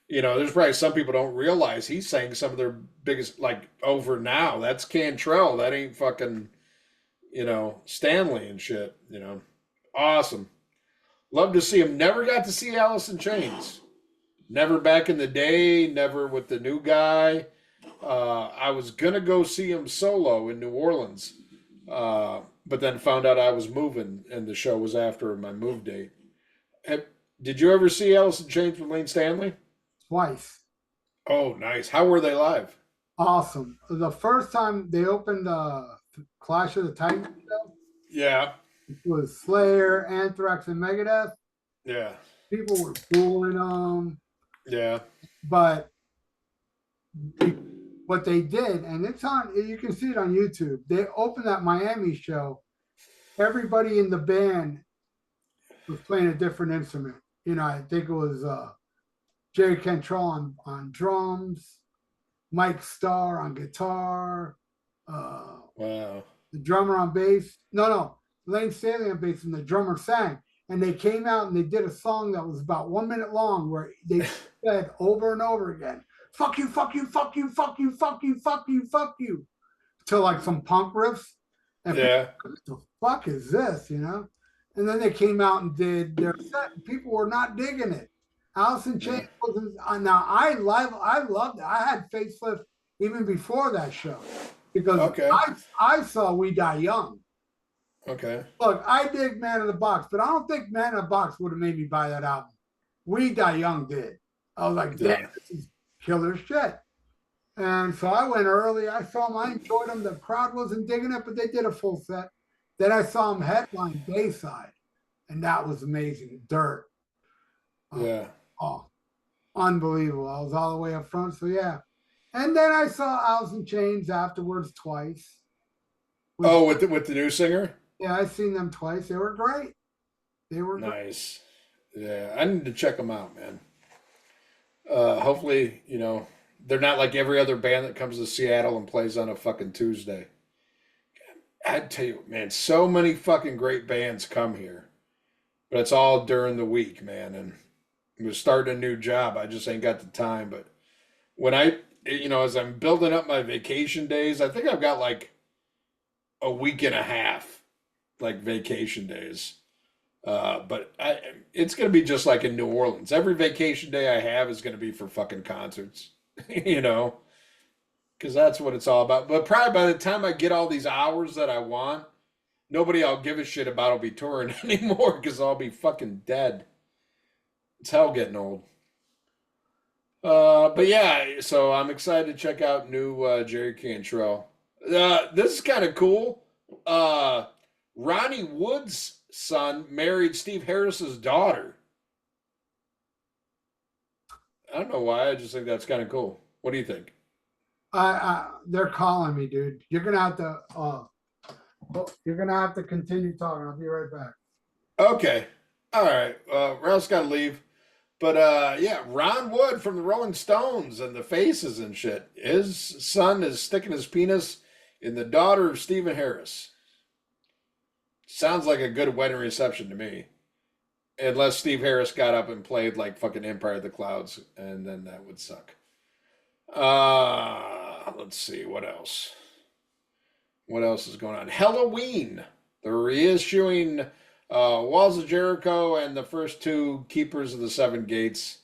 there's probably some people don't realize he sang some of their biggest, like, Over Now. That's Cantrell. That ain't fucking, Stanley and shit, Awesome. Love to see him. Never got to see Alice in Chains. Never back in the day. Never with the new guy. I was going to go see him solo in New Orleans. But then found out I was moving and the show was after my move date. Did you ever see Alice in Chains with Lane Stanley? Twice. Oh, nice. How were they live? Awesome. The first time they opened Clash of the Titans show. Yeah. It was Slayer, Anthrax, and Megadeth. Yeah. People were booing them, Yeah. but what they did, and it's on, you can see it on YouTube. They opened that Miami show. Everybody in the band was playing a different instrument. I think it was Jerry Cantrell on drums, Mike Starr on guitar, Wow. the drummer on bass. No, Lane Staley on bass, and the drummer sang. And they came out and they did a song that was about 1 minute long where they said over and over again, fuck you, fuck you, fuck you, fuck you, fuck you, fuck you, fuck you, to like some punk riffs. And Yeah. what the fuck is this, And then they came out and did their set, and people were not digging it. Alice in Chains wasn't. Now I loved it. I had Facelift even before that show because I saw We Die Young. Okay. Look, I dig Man in the Box, but I don't think Man in the Box would have made me buy that album. We Die Young did. I was like, damn, this is killer shit. And so I went early. I saw them. I enjoyed them. The crowd wasn't digging it, but they did a full set. Then I saw them headline Bayside, and that was amazing. Dirt. Yeah. Oh, unbelievable. I was all the way up front. So, yeah. And then I saw Alice in Chains afterwards twice. With the new singer? Yeah, I seen them twice. They were great. They were nice. Great. Yeah, I need to check them out, man. Hopefully, they're not like every other band that comes to Seattle and plays on a fucking Tuesday. I'd tell you, man, so many fucking great bands come here, but it's all during the week, man. And we're starting a new job. I just ain't got the time. But when as I'm building up my vacation days, I think I've got like a week and a half, like vacation days. But it's going to be just like in New Orleans. Every vacation day I have is going to be for fucking concerts, because that's what it's all about. But probably by the time I get all these hours that I want, nobody I'll give a shit about will be touring anymore because I'll be fucking dead. It's hell getting old. But yeah, so I'm excited to check out new Jerry Cantrell. This is kind of cool. Ronnie Wood's son married Steve Harris's daughter. I don't know why. I just think that's kind of cool. What do you think? They're calling me, dude. You're gonna have to continue talking. I'll be right back. Okay. All right. Ralph's got to leave. But yeah, Ron Wood from the Rolling Stones and the Faces and shit. His son is sticking his penis in the daughter of Stephen Harris. Sounds like a good wedding reception to me. Unless Steve Harris got up and played like fucking Empire of the Clouds, and then that would suck. Let's see, what else? What else is going on? Halloween. They're reissuing Walls of Jericho and the first two Keepers of the Seven Gates.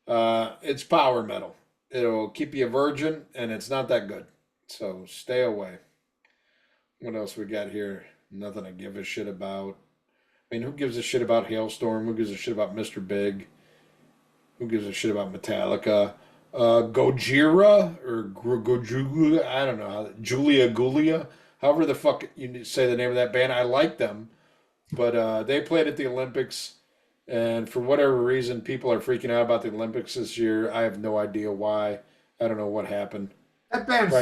It's power metal. It'll keep you a virgin, and it's not that good. So stay away. What else we got here? Nothing I give a shit about. I mean, who gives a shit about Hailstorm? Who gives a shit about Mr. Big? Who gives a shit about Metallica? Gojira or Gojula, I don't know. Julia Gulia, however the fuck you say the name of that band. I like them, but they played at the Olympics, and for whatever reason, people are freaking out about the Olympics this year. I have no idea why. I don't know what happened. That band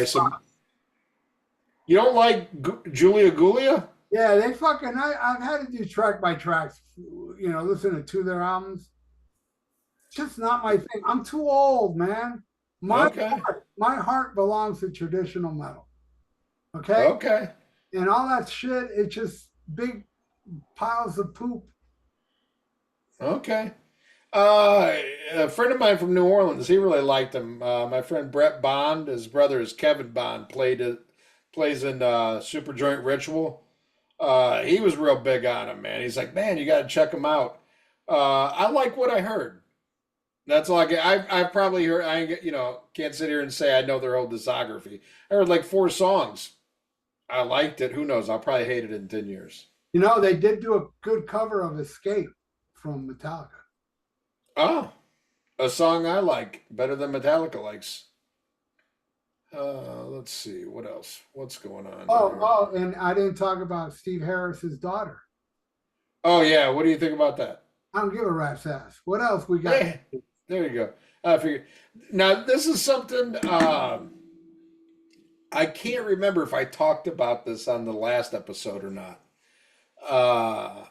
You don't like Julia Gulia? Yeah, they fucking. I've had to do track by tracks. Listen to their albums. It's just not my thing. I'm too old, man. My heart belongs to traditional metal. Okay. Okay. And all that shit, it's just big piles of poop. Okay. A friend of mine from New Orleans, he really liked him. My friend Brett Bond, his brother is Kevin Bond, plays in Superjoint Ritual. He was real big on him, man. He's like, man, you got to check him out. I like what I heard. That's all I've probably heard. I can't sit here and say I know their whole discography. I heard like 4 songs. I liked it. Who knows? I'll probably hate it in 10 years. They did do a good cover of Escape from Metallica. Oh, a song I like better than Metallica likes. Let's see what else. What's going on Oh, here? oh, and I didn't talk about Steve Harris's daughter. Oh yeah, what do you think about that? I don't give a rat's ass. What else we got? Hey, there you go. I figure. Now this is something. I can't remember if I talked about this on the last episode or not. Uh,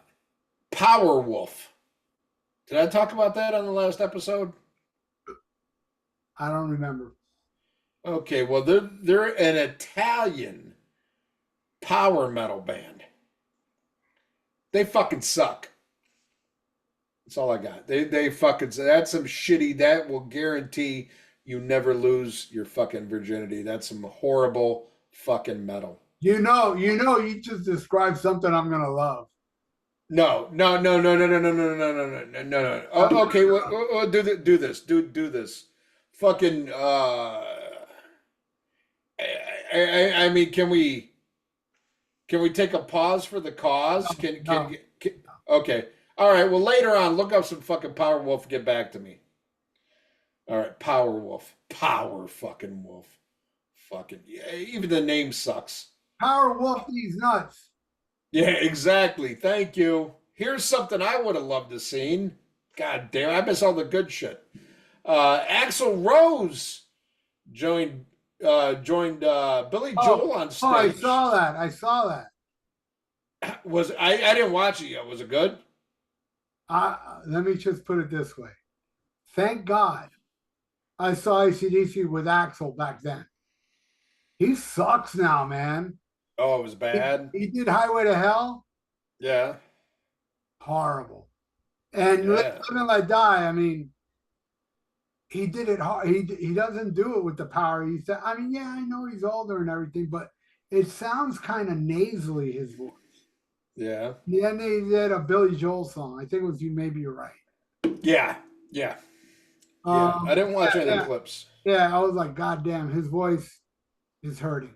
Power Wolf. Did I talk about that on the last episode? I don't remember. Okay, well they're an Italian power metal band. They fucking suck. That's all I got. They fucking that's some shitty that will guarantee you never lose your fucking virginity. That's some horrible fucking metal. You just described something I'm gonna love. No, no, no, no, no, no, no, no, no, no, no, no, no, no. I'm Oh, okay, gonna well, do this, do this. Fucking. I mean, can we take a pause for the cause? no. Okay. All right. Well, later on, look up some fucking Power Wolf. Get back to me. All right, Power Wolf, Power fucking Wolf, fucking yeah. Even the name sucks. Power Wolf these nuts. Yeah, exactly. Thank you. Here's something I would have loved to seen. God damn, I miss all the good shit. Axl Rose joined Billy Joel on Oh, I stage. saw that. I saw that. I didn't watch it yet. Was it good? Let me just put it this way. Thank God I saw ACDC with Axel back then. He sucks now, man. Oh, it was He, bad. he did Highway to Hell. Yeah, Horrible. And Live yeah, and Let Die, I mean, he did it hard. He doesn't do it with the power. He said, I mean, yeah, I know he's older and everything, but it sounds kind of nasally, his voice. yeah, Then they did a Billy Joel song. I think it was You Maybe You're Right. yeah, yeah, yeah. I didn't watch any of the Yeah, clips. yeah. I was like, God damn, his voice is hurting.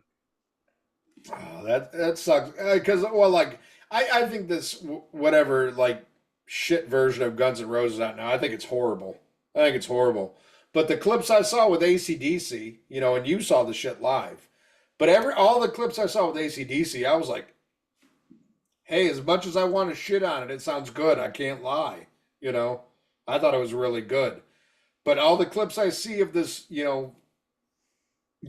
Oh, that sucks. Because well, like I think this whatever like shit version of Guns N' Roses out now. I think it's horrible. I think it's horrible. But the clips I saw with ACDC, and you saw the shit live. But all the clips I saw with ACDC, I was like, hey, as much as I want to shit on it, it sounds good. I can't lie. I thought it was really good. But all the clips I see of this,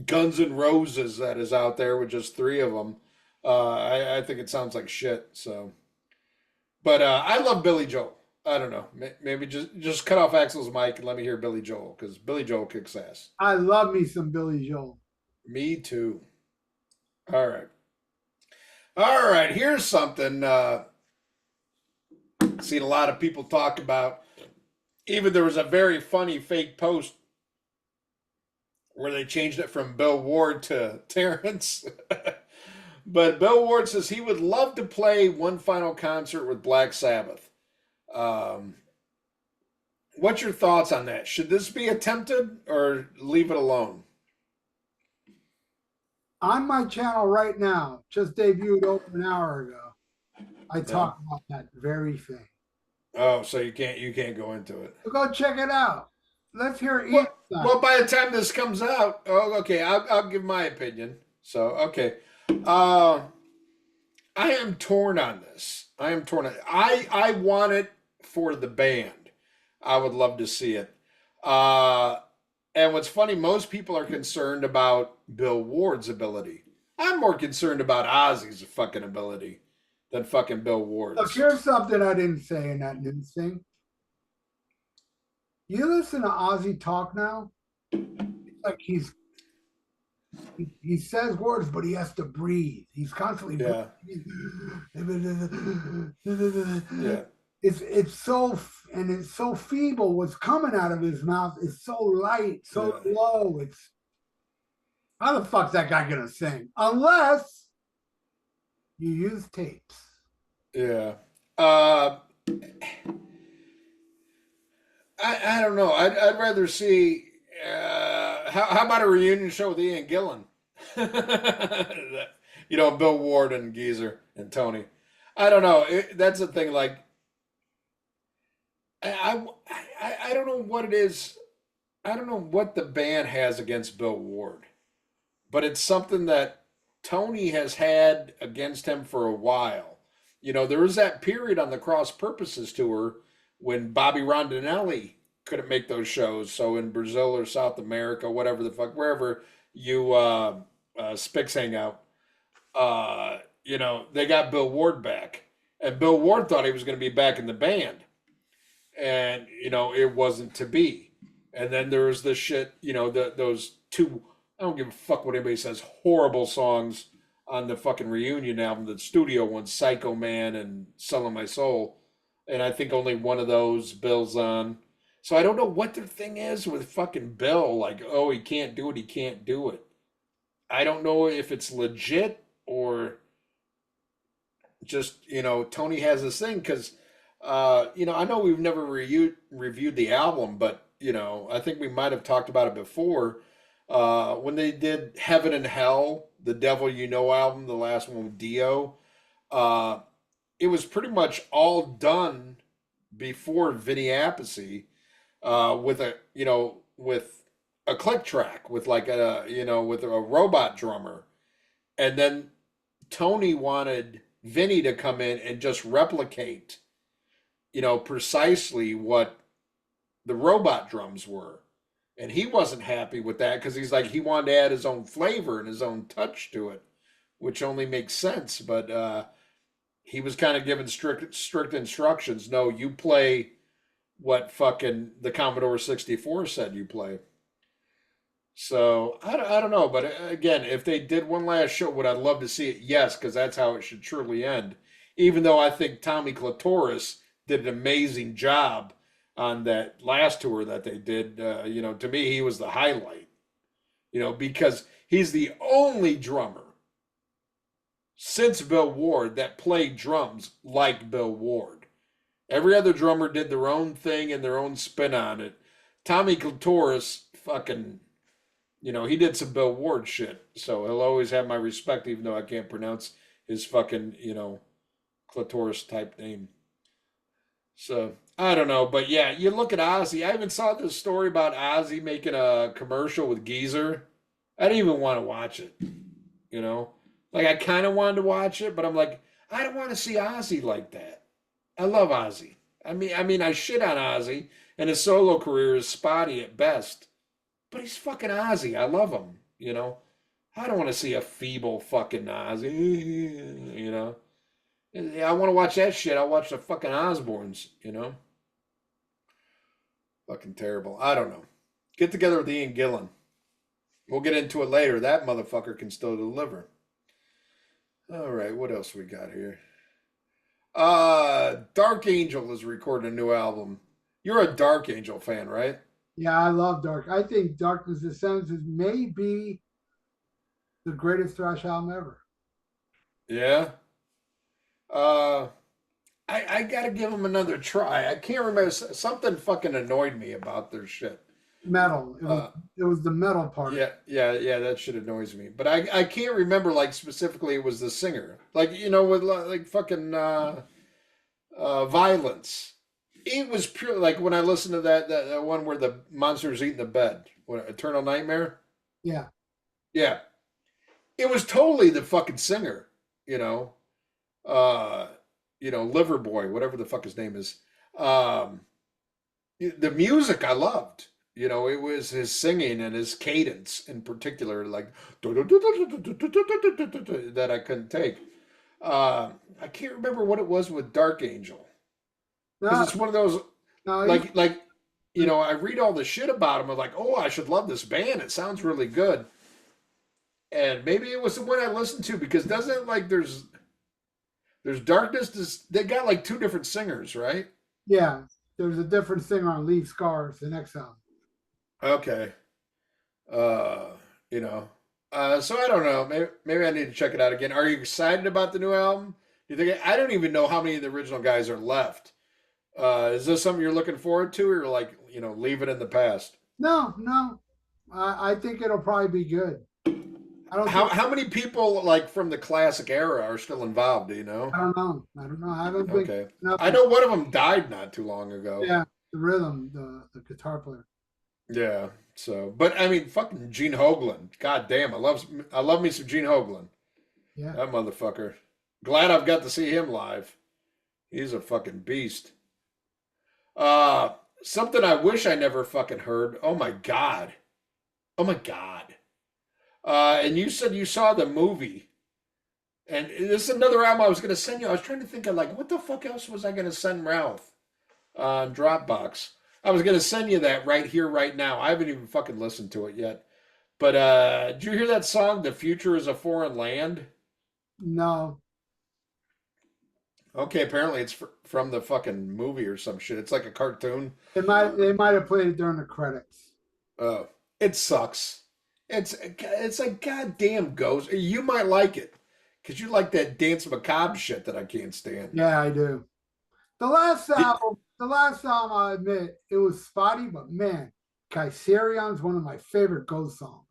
Guns N' Roses that is out there with just three of them. I think it sounds like shit. So, but I love Billy Joel. I don't know. Maybe just cut off Axel's mic and let me hear Billy Joel because Billy Joel kicks ass. I love me some Billy Joel. Me too. All right. All right. Here's something. Seen a lot of people talk about. Even there was a very funny fake post where they changed it from Bill Ward to Terrence. But Bill Ward says he would love to play one final concert with Black Sabbath. Um, what's your thoughts on that? Should this be attempted or leave it alone? On my channel right now, just debuted over an hour ago. I Yeah. talk about that very thing. Oh, so you can't go into it. So go check it out. Let's hear Ian's Well, side. well, by the time this comes out, oh, okay, I'll give my opinion. So, okay, uh, I am torn on this. I am torn. I want it for the band. I would love to see it. Uh, and what's funny, most people are concerned about Bill Ward's ability. I'm more concerned about Ozzy's fucking ability than fucking Bill Look, Ward's. here's something I didn't say in that news thing. You listen to Ozzy talk now, like he says words, but he has to breathe. He's constantly Yeah, breathing. yeah, It's so and it's so feeble. What's coming out of his mouth is so light, so yeah. low. It's how the fuck's that guy gonna sing? Unless you use tapes. Yeah. Uh, I don't know. I'd rather see. How about a reunion show with Ian Gillan? Bill Ward and Geezer and Tony. I don't know. That's the thing. Like, I don't know what it is. I don't know what the band has against Bill Ward. but it's something that Tony has had against him for a while. You know, there was that period on the Cross Purposes tour when Bobby Rondinelli couldn't make those shows. So in Brazil or South America, whatever the fuck, wherever you Spicks hang out, you know, they got Bill Ward back, and Bill Ward thought he was going to be back in the band, and you know, it wasn't to be. And then there was this shit, you know, those two. I don't give a fuck what anybody says. Horrible songs on the fucking reunion album, the studio one, Psycho Man and Selling My Soul. And I think only one of those Bill's on. So I don't know what their thing is with fucking Bill. Like, oh, he can't do it, he can't do it. I don't know if it's legit or just, you know, Tony has this thing because, you know, I know we've never reviewed the album, but, you know, I think we might have talked about it before. When they did Heaven and Hell, the Devil You Know album, the last one with Dio, uh, it was pretty much all done before Vinny Appice, with a, you know, with a click track, with like a, you know, with a robot drummer. And then Tony wanted Vinny to come in and just replicate, you know, precisely what the robot drums were. And he wasn't happy with that because he's like, he wanted to add his own flavor and his own touch to it, which only makes sense. But he was kind of given strict instructions. No, you play what fucking the Commodore 64 said you play. So I don't know. But again, if they did one last show, would I love to see it? Yes, because that's how it should truly end. Even though I think Tommy Clitoris did an amazing job on that last tour that they did. You know, to me, he was the highlight, you know, because he's the only drummer since Bill Ward that played drums like Bill Ward. Every other drummer did their own thing and their own spin on it. Tommy Clitoris fucking, you know, he did some Bill Ward shit. So he'll always have my respect, even though I can't pronounce his fucking, you know, Clitoris type name. So I don't know, but yeah, you look at Ozzy. I even saw this story about Ozzy making a commercial with Geezer. I didn't even want to watch it. You know, like I kind of wanted to watch it, but I'm like, I don't want to see Ozzy like that. I love Ozzy. I mean, I shit on Ozzy, and his solo career is spotty at best. But he's fucking Ozzy. I love him. You know, I don't want to see a feeble fucking Ozzy. You know. Yeah, I want to watch that shit. I'll watch the fucking Osbournes, you know? Fucking terrible. I don't know. Get together with Ian Gillan. We'll get into it later. That motherfucker can still deliver. All right, what else we got here? Dark Angel is recording a new album. You're a Dark Angel fan, right? Yeah, I love Dark. I think Darkness Descends is maybe the greatest thrash album ever. Yeah. Uh, I gotta give them another try. I can't remember. Something fucking annoyed me about their shit. Metal. Uh, It was the metal part. yeah. That shit annoys me. But I can't remember like specifically it was the singer. Like you know with like fucking violence. It was pure like when I listened to that one where the monster's eating the bed. What Eternal Nightmare? Yeah. Yeah, it was totally the fucking singer. You know. Uh, you know, Liverboy, whatever the fuck his name is. Um, the music I loved. You know, it was his singing and his cadence in particular, like that I couldn't take. I can't remember what it was with Dark Angel because No, it's one of those no, like you know I read all the shit about him. I'm like, oh, I should love this band. It sounds really good. And maybe it was the one I listened to because doesn't it like there's Darkness. They got like two different singers, right? yeah. There's a different singer on Leave Scars, the next album. Okay. Uh, you know. So I don't know. Maybe I need to check it out again. Are you excited about the new album? You think I don't even know how many of the original guys are left. Is this something you're looking forward to, or like you know, leave it in the past? No, no. I think it'll probably be good. I don't think, How many people like from the classic era are still involved? Do you know? I don't know. I don't know. I haven't been Okay. enough. I know one of them died not too long ago. Yeah, the rhythm, the guitar player. Yeah. So, but I mean, fucking Gene Hoglan. God damn, I love me some Gene Hoglan. Yeah. That motherfucker. Glad I've got to see him live. He's a fucking beast. Uh, Something I wish I never fucking heard. Oh my god. Oh my god. And you said you saw the movie. And this is another album I was going to send you. I was trying to think of like, what the fuck else was I going to send Ralph on Dropbox? I was going to send you that right here, right now. I haven't even fucking listened to it yet. But did you hear that song, The Future is a Foreign Land? No. Okay, apparently it's from the fucking movie or some shit. It's like a cartoon. They might have played it during the credits. Oh, it sucks. It's like goddamn Ghost. You might like it because you like that Dance Macabre shit that I can't stand. Yeah, I do. The last album, I admit, it was spotty, but man, Kaiserion's one of my favorite Ghost songs.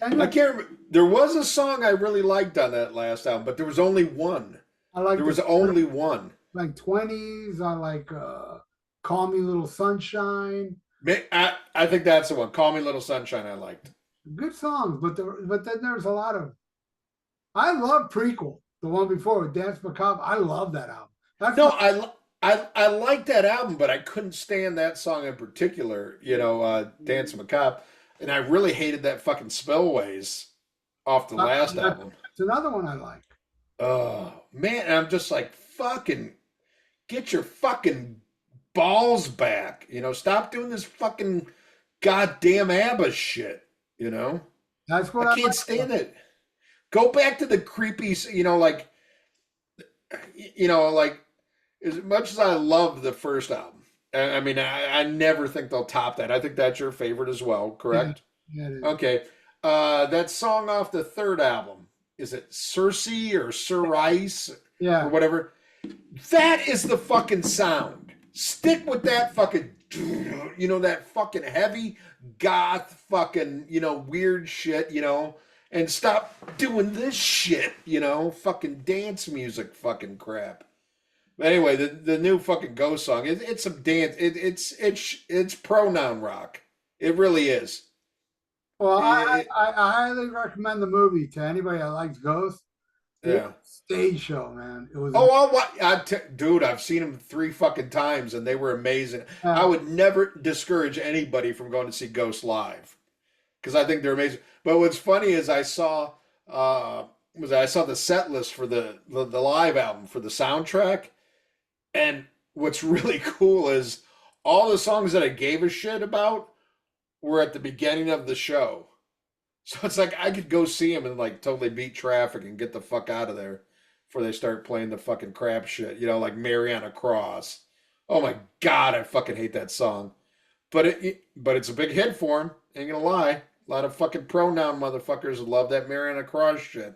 And I can't remember. There was a song I really liked on that last album, but there was only one. I like There was only one. like 20s. I like Call Me Little Sunshine. I think that's the one. Call Me Little Sunshine. I liked. Good songs, but then there's a lot of. I love Prequel, the one before with Dance Macabre. I love that album. That's No, my- I liked that album, but I couldn't stand that song in particular. Dance Macabre, and I really hated that fucking Spillways off the last album. It's another one I like. Oh man, and I'm just like fucking get your fucking balls back. Stop doing this fucking goddamn ABBA shit. That's what I I can't like. stand it. Go back to the creepy, like as much as I love the first album. I mean, I never think they'll top that. I think that's your favorite as well, correct? Yeah, it is. Okay. That song off the third album, is it Circe or Cerice or Yeah, whatever? That is the fucking sound. Stick with that fucking, that fucking heavy goth fucking, weird shit, and stop doing this shit, fucking dance music fucking crap. But anyway, the new fucking Ghost song, it's some dance, it's pronoun rock. It really is. well, It- I highly recommend the movie to anybody that likes Ghost. yeah. Stage show, man. It was. Oh, dude, I've seen them 3 fucking times and they were amazing. I would never discourage anybody from going to see Ghost live because I think they're amazing. But what's funny is I saw the set list for the live album for the soundtrack, and what's really cool is all the songs that I gave a shit about were at the beginning of the show. So it's like I could go see them and like totally beat traffic and get the fuck out of there before they start playing the fucking crap shit, like Mariana Cross. Oh my god, I fucking hate that song. But it's a big hit for him. Ain't gonna lie. A lot of fucking pronoun motherfuckers love that Mariana Cross shit.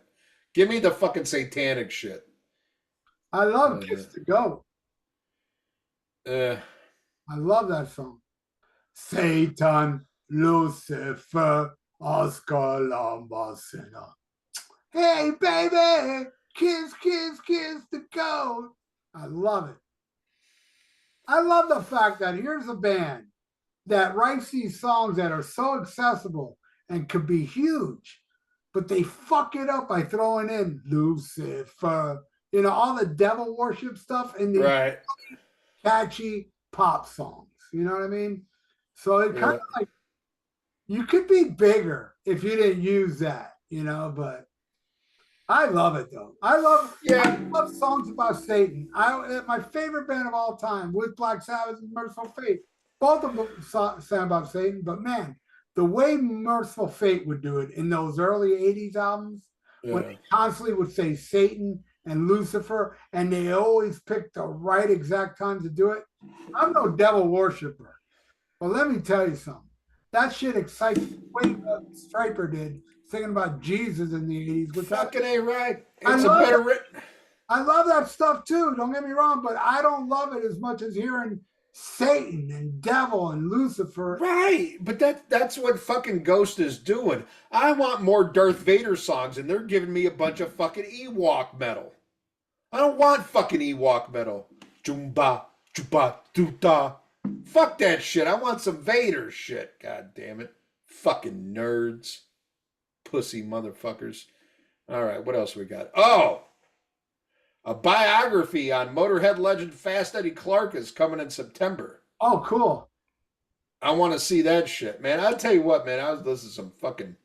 Give me the fucking satanic shit. I love Kiss to Go. Uh, I love that song. Satan, Lucifer, Oscar Lambasina. Hey, baby, kiss, kiss, kiss the go. I love it. I love the fact that here's a band that writes these songs that are so accessible and could be huge, but they fuck it up by throwing in Lucifer, all the devil worship stuff in the right. catchy pop songs. You know what I mean? So it kind Yeah. of like you could be bigger if you didn't use that, but I love it though. I love songs about Satan. My favorite band of all time with Black Sabbath and Merciful Fate. Both of them sang about Satan, but man, the way Merciful Fate would do it in those early 80s albums, when Yeah. they constantly would say Satan and Lucifer, and they always picked the right exact time to do it. I'm no devil worshiper, but let me tell you something. That shit excites me way more than Striper did, singing about Jesus in the 80s. Which Fucking A right. I It's a love better it. written. I love that stuff too, don't get me wrong, but I don't love it as much as hearing Satan and devil and Lucifer. Right, but that's what fucking Ghost is doing. I want more Darth Vader songs, and they're giving me a bunch of fucking Ewok metal. I don't want fucking Ewok metal. Jumba, juba, duta. Fuck that shit. I want some Vader shit. God damn it. Fucking nerds. Pussy motherfuckers. All right, what else we got? Oh, a biography on Motorhead legend Fast Eddie Clark is coming in September. Oh, cool. I want to see that shit, man. I'll tell you what, man. I was listening to some fucking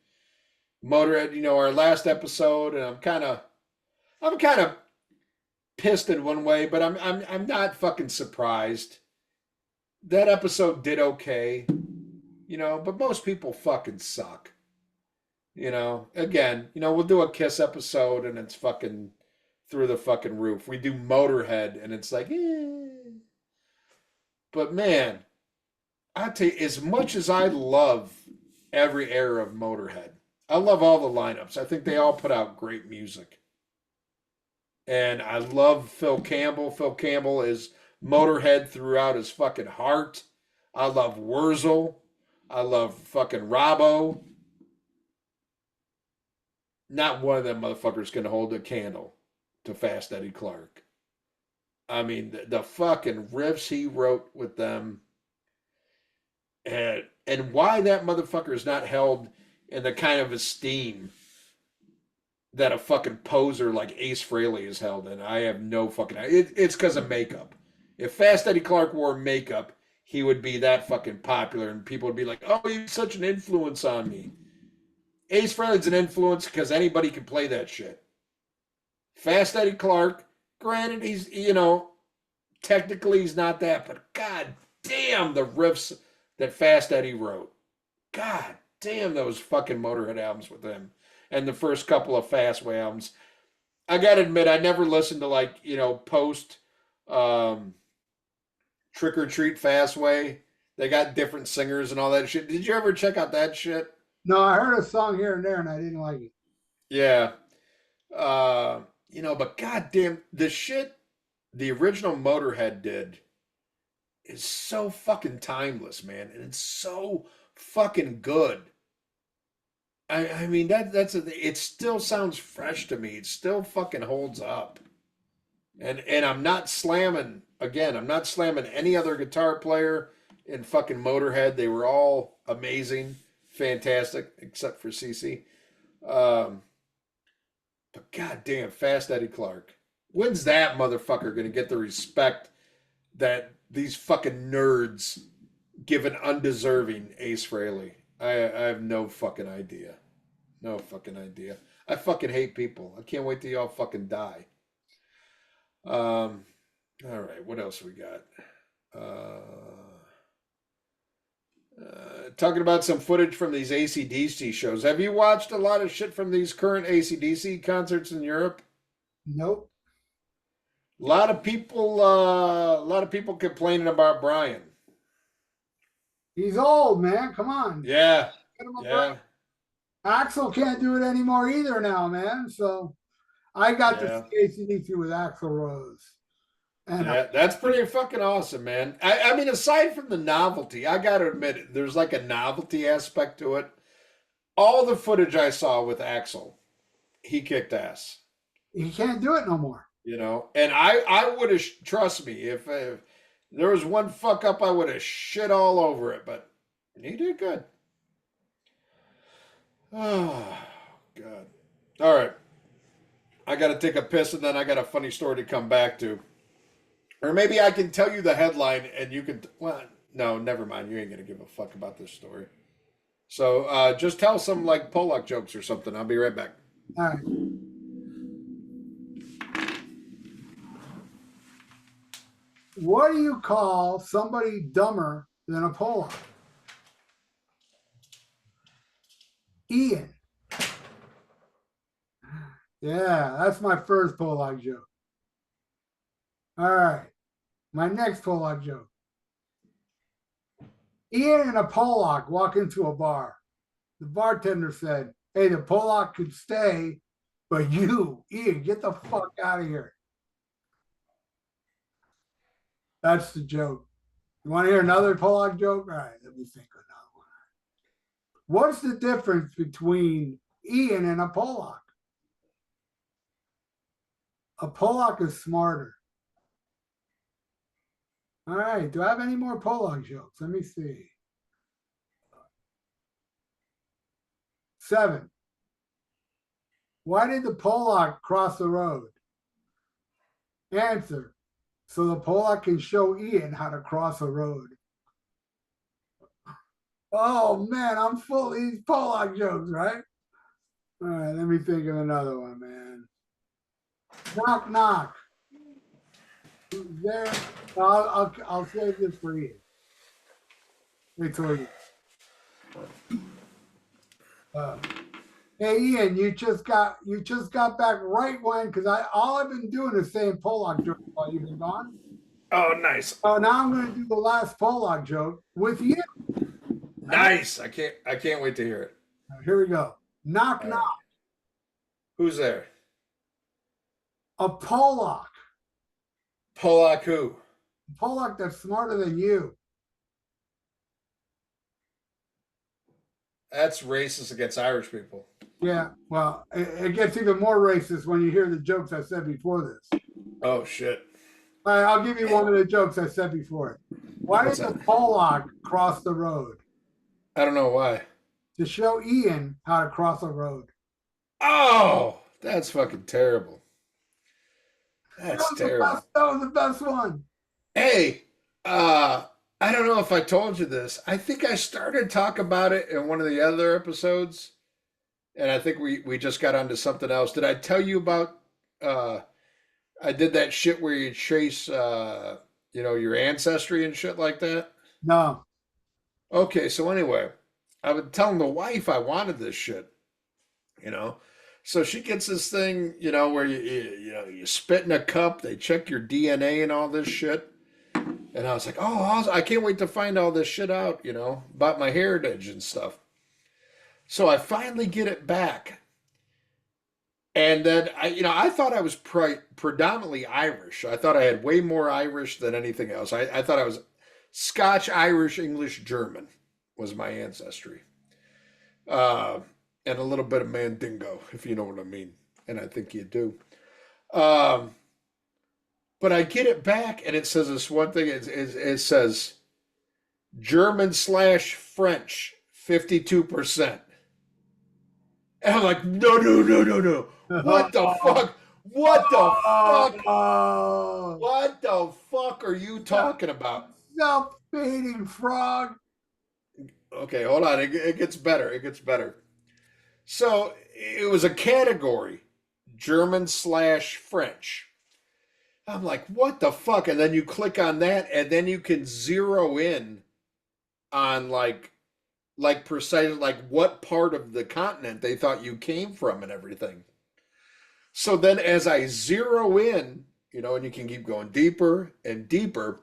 Motorhead, our last episode, and I'm kind of pissed in one way, but I'm not fucking surprised. That episode did okay, but most people fucking suck. Again, we'll do a Kiss episode and it's fucking through the fucking roof. We do Motorhead and it's like, eh. But man, I tell you, as much as I love every era of Motorhead, I love all the lineups. I think they all put out great music. And I love Phil Campbell. Phil Campbell is Motorhead throughout his fucking heart. I love Wurzel. I love fucking Robbo. Not one of them motherfuckers can hold a candle to Fast Eddie Clark. I mean, the fucking riffs he wrote with them, and why that motherfucker is not held in the kind of esteem that a fucking poser like Ace Frehley is held in, I have no fucking idea. It's because of makeup. If Fast Eddie Clark wore makeup, he would be that fucking popular, and people would be like, "Oh, he's such an influence on me." Ace Frehley's an influence because anybody can play that shit. Fast Eddie Clark, granted, he's, technically he's not that, but god damn the riffs that Fast Eddie wrote. God damn those fucking Motorhead albums with him. And the first couple of Fastway albums. I gotta admit, I never listened to post Trick or Treat Fastway. They got different singers and all that shit. Did you ever check out that shit? No, I heard a song here and there and I didn't like it. Yeah. But goddamn, the shit the original Motorhead did is so fucking timeless, man. And it's so fucking good. I mean, it still sounds fresh to me. It still fucking holds up. And I'm not slamming, again, I'm not slamming any other guitar player in fucking Motorhead. They were all amazing. Fantastic, except for CC. But goddamn, Fast Eddie Clark. When's that motherfucker gonna get the respect that these fucking nerds give an undeserving Ace Frehley? I have no fucking idea. No fucking idea. I fucking hate people. I can't wait till y'all fucking die. All right, what else we got? Talking about some footage from these AC/DC shows. Have you watched a lot of shit from these current AC/DC concerts in Europe? Nope. A lot of people complaining about Brian. He's old, man. Come on. Yeah, Get him a yeah, break. Axel can't do it anymore either now, man. So I got to see AC/DC with Axl Rose. And yeah. That's pretty fucking awesome, man. I mean, aside from the novelty, I got to admit, there's like a novelty aspect to it. All the footage I saw with Axl, he kicked ass. he can't do it no more. And I would have, trust me, if there was one fuck up, I would have shit all over it, but he did good. Oh, God. All right. I got to take a piss and then I got a funny story to come back to. Or maybe I can tell you the headline and you can, well, no, never mind. You ain't going to give a fuck about this story. So just tell some like Pollock jokes or something. I'll be right back. All right. What do you call somebody dumber than a Pollock? Ian. Yeah, that's my first Pollock joke. All right. My next Pollock joke. Ian and a Pollock walk into a bar. The bartender said, "Hey, the Pollock could stay, but you, Ian, get the fuck out of here." That's the joke. You want to hear another Pollock joke? All right, let me think of another one. What's the difference between Ian and a Pollock? A Pollock is smarter. All right, do I have any more Pollock jokes? Let me see. 7. Why did the Pollock cross the road? Answer. So the Pollock can show Ian how to cross a road. Oh man, I'm full of these Pollock jokes, right? All right, let me think of another one, man. Knock, knock. Who's there? I'll save this for you. Wait till you. Uh, hey Ian, you just got back right when, because all I've been doing is saying Pollock jokes while you've been gone. Oh, nice. Oh, now I'm going to do the last Pollock joke with you. Nice. I can't wait to hear it. Here we go. Knock, All knock. right. Who's there? A Pollock. Pollock who? Pollock that's smarter than you. That's racist against Irish people. Yeah, well, it gets even more racist when you hear the jokes I said before this. Oh, shit. All right, I'll give you one of the jokes I said before. Why did the Pollock cross the road? I don't know why. To show Ian how to cross a road. Oh, that's fucking terrible. That's terrible. That was the best one. Hey, I don't know if I told you this. I think I started talking about it in one of the other episodes, and I think we just got onto something else. Did I tell you about I did that shit where you trace your ancestry and shit like that? No. Okay, so anyway, I was telling the wife I wanted this shit, you know. So she gets this thing, where you spit in a cup, they check your DNA and all this shit. And I was like, oh, I can't wait to find all this shit out, about my heritage and stuff. So I finally get it back. And then I thought I was predominantly Irish. I thought I had way more Irish than anything else. I thought I was Scotch, Irish, English, German was my ancestry. And a little bit of Mandingo, if you know what I mean. And I think you do. But I get it back, and it says this one thing. It says German/French, 52%. And I'm like, no. What the fuck? What the fuck? What the fuck are you talking about? Self-feeding frog. Okay, hold on. It gets better. It gets better. So it was a category, German/French. I'm like, what the fuck? And then you click on that, and then you can zero in on like precise, like what part of the continent they thought you came from and everything. So then as I zero in, and you can keep going deeper and deeper,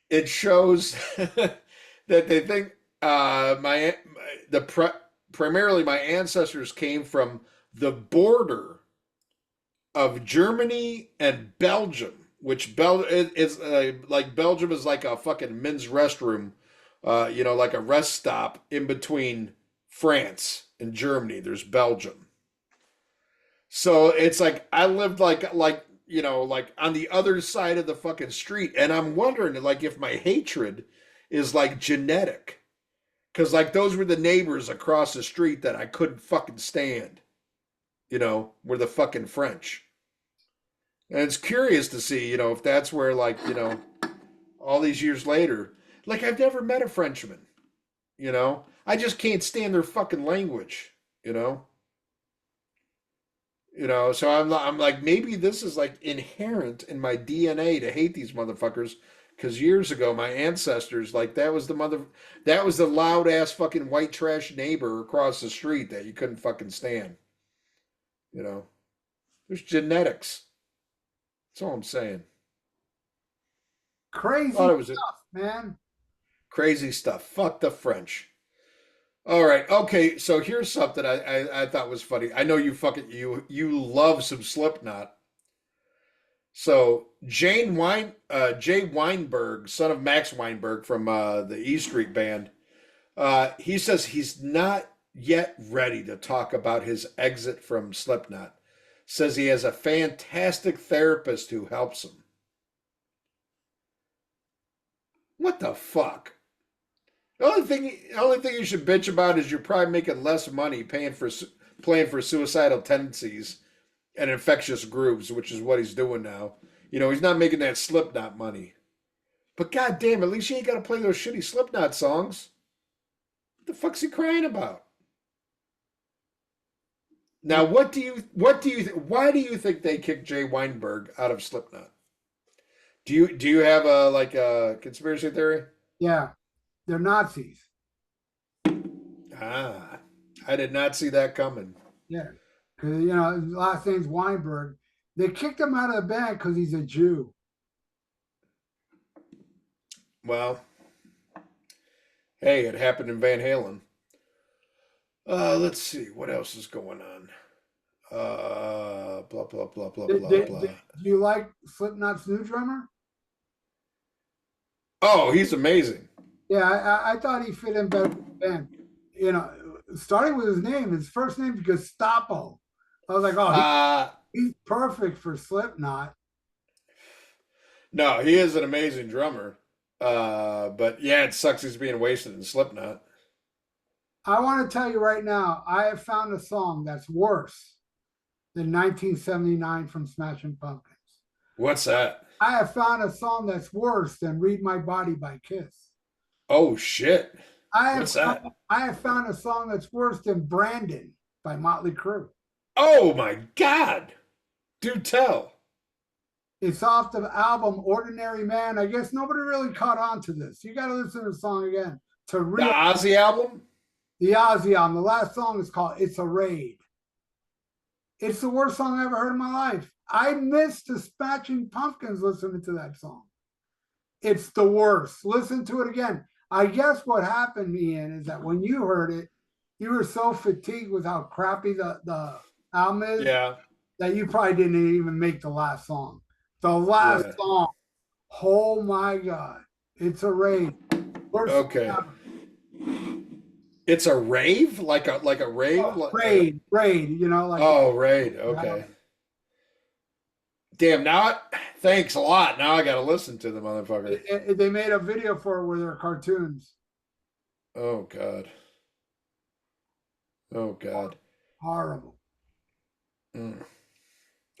it shows that they think primarily my ancestors came from the border of Germany and Belgium, which is like Belgium is like a fucking men's restroom, like a rest stop in between France and Germany. There's Belgium. So it's like I lived like on the other side of the fucking street, and I'm wondering like if my hatred is like genetic, because like those were the neighbors across the street that I couldn't fucking stand. Were the fucking French. And it's curious to see, if that's where, like, all these years later, like, I've never met a Frenchman, I just can't stand their fucking language, so I'm like, maybe this is, like, inherent in my DNA to hate these motherfuckers, because years ago, my ancestors, like, that was the loud-ass fucking white trash neighbor across the street that you couldn't fucking stand, There's genetics. That's all I'm saying. Crazy stuff, man. Crazy stuff. Fuck the French. All right. Okay. So here's something I thought was funny. I know you love some Slipknot. So Jay Weinberg, son of Max Weinberg from the E Street Band, he says he's not yet ready to talk about his exit from Slipknot. Says he has a fantastic therapist who helps him. What the fuck? The only thing you should bitch about is you're probably making less money playing for suicidal tendencies and infectious grooves, which is what he's doing now. He's not making that Slipknot money. But goddamn, at least you ain't got to play those shitty Slipknot songs. What the fuck's he crying about? Now, why do you think they kicked Jay Weinberg out of Slipknot? Do you have a conspiracy theory? Yeah, they're Nazis. Ah, I did not see that coming. Yeah, because his last name's Weinberg. They kicked him out of the band because he's a Jew. Well, hey, it happened in Van Halen. Let's see what else is going on. Blah blah blah blah blah blah. Do you like Slipknot's new drummer? Oh, he's amazing. Yeah, I thought he fit in better with the band. Starting with his name, his first name is Gestapo. I was like, oh, he's perfect for Slipknot. No, he is an amazing drummer. But yeah, it sucks he's being wasted in Slipknot. I want to tell you right now, I have found a song that's worse than 1979 from Smashing Pumpkins. What's that? I have found a song that's worse than Read My Body by Kiss. Oh shit. What's that? I have found a song that's worse than Brandon by Motley Crue. Oh my God. Do tell. It's off the album Ordinary Man. I guess nobody really caught on to this. You got to listen to the song again. The Ozzy album? The Ozzy album. The last song is called It's a Raid. It's the worst song I ever heard in my life. I missed the Smashing Pumpkins listening to that song. It's the worst. Listen to it again. I guess what happened, Ian, is that when you heard it, you were so fatigued with how crappy the album is that you probably didn't even make the last song. The last song, oh my God, It's a Raid. Okay. It's a rave? Like a rave? Oh, raid, like oh, raid. Okay. Damn, thanks a lot. Now I gotta listen to the motherfucker. They made a video for it with their cartoons. Oh God. Oh God. Horrible.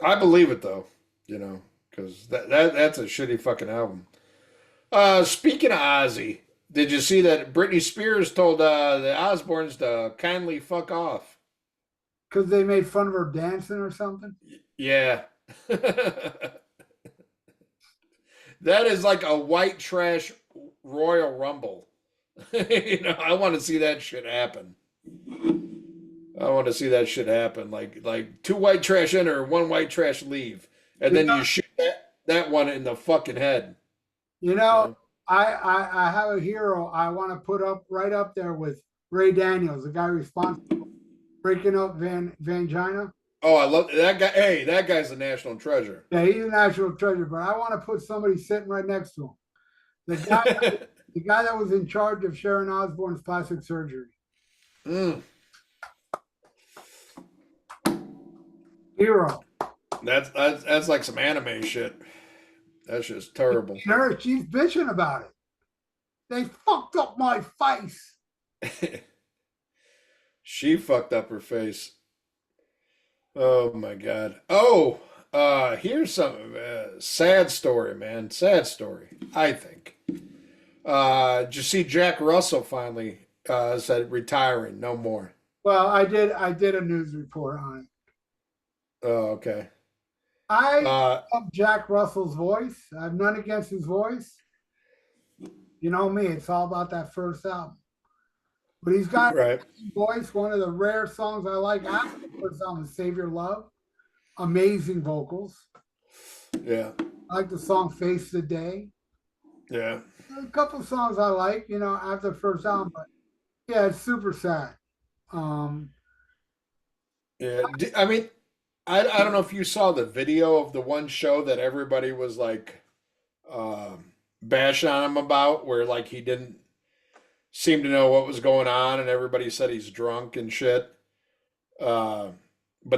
I believe it though, because that's a shitty fucking album. Speaking of Ozzy, did you see that Britney Spears told the Osbournes to kindly fuck off? Because they made fun of her dancing or something? Yeah. That is like a white trash Royal Rumble. I want to see that shit happen. Like two white trash enter, one white trash leave, and then you shoot that one in the fucking head. I have a hero I want to put up right up there with Ray Daniels, the guy responsible for breaking up Vangina. Oh, I love that guy. Hey, that guy's a national treasure. Yeah, he's a national treasure, but I want to put somebody sitting right next to him. The guy that was in charge of Sharon Osbourne's plastic surgery. Hero. That's like some anime shit. That's just terrible. She's bitching about it. They fucked up my face. She fucked up her face. Oh my God. Oh, here's some sad story, man. Sad story, I think. Did you see Jack Russell finally said retiring, no more? Well, I did a news report on it. Oh, okay. I love Jack Russell's voice. I have none against his voice. You know me, it's all about that first album. But he's got a voice. One of the rare songs I like after the first album is Save Your Love. Amazing vocals. Yeah. I like the song Face the Day. Yeah. A couple of songs I like, after the first album, but yeah, it's super sad. Yeah, I mean, I don't know if you saw the video of the one show that everybody was like bashing on him about, where like he didn't seem to know what was going on, and everybody said he's drunk and shit. But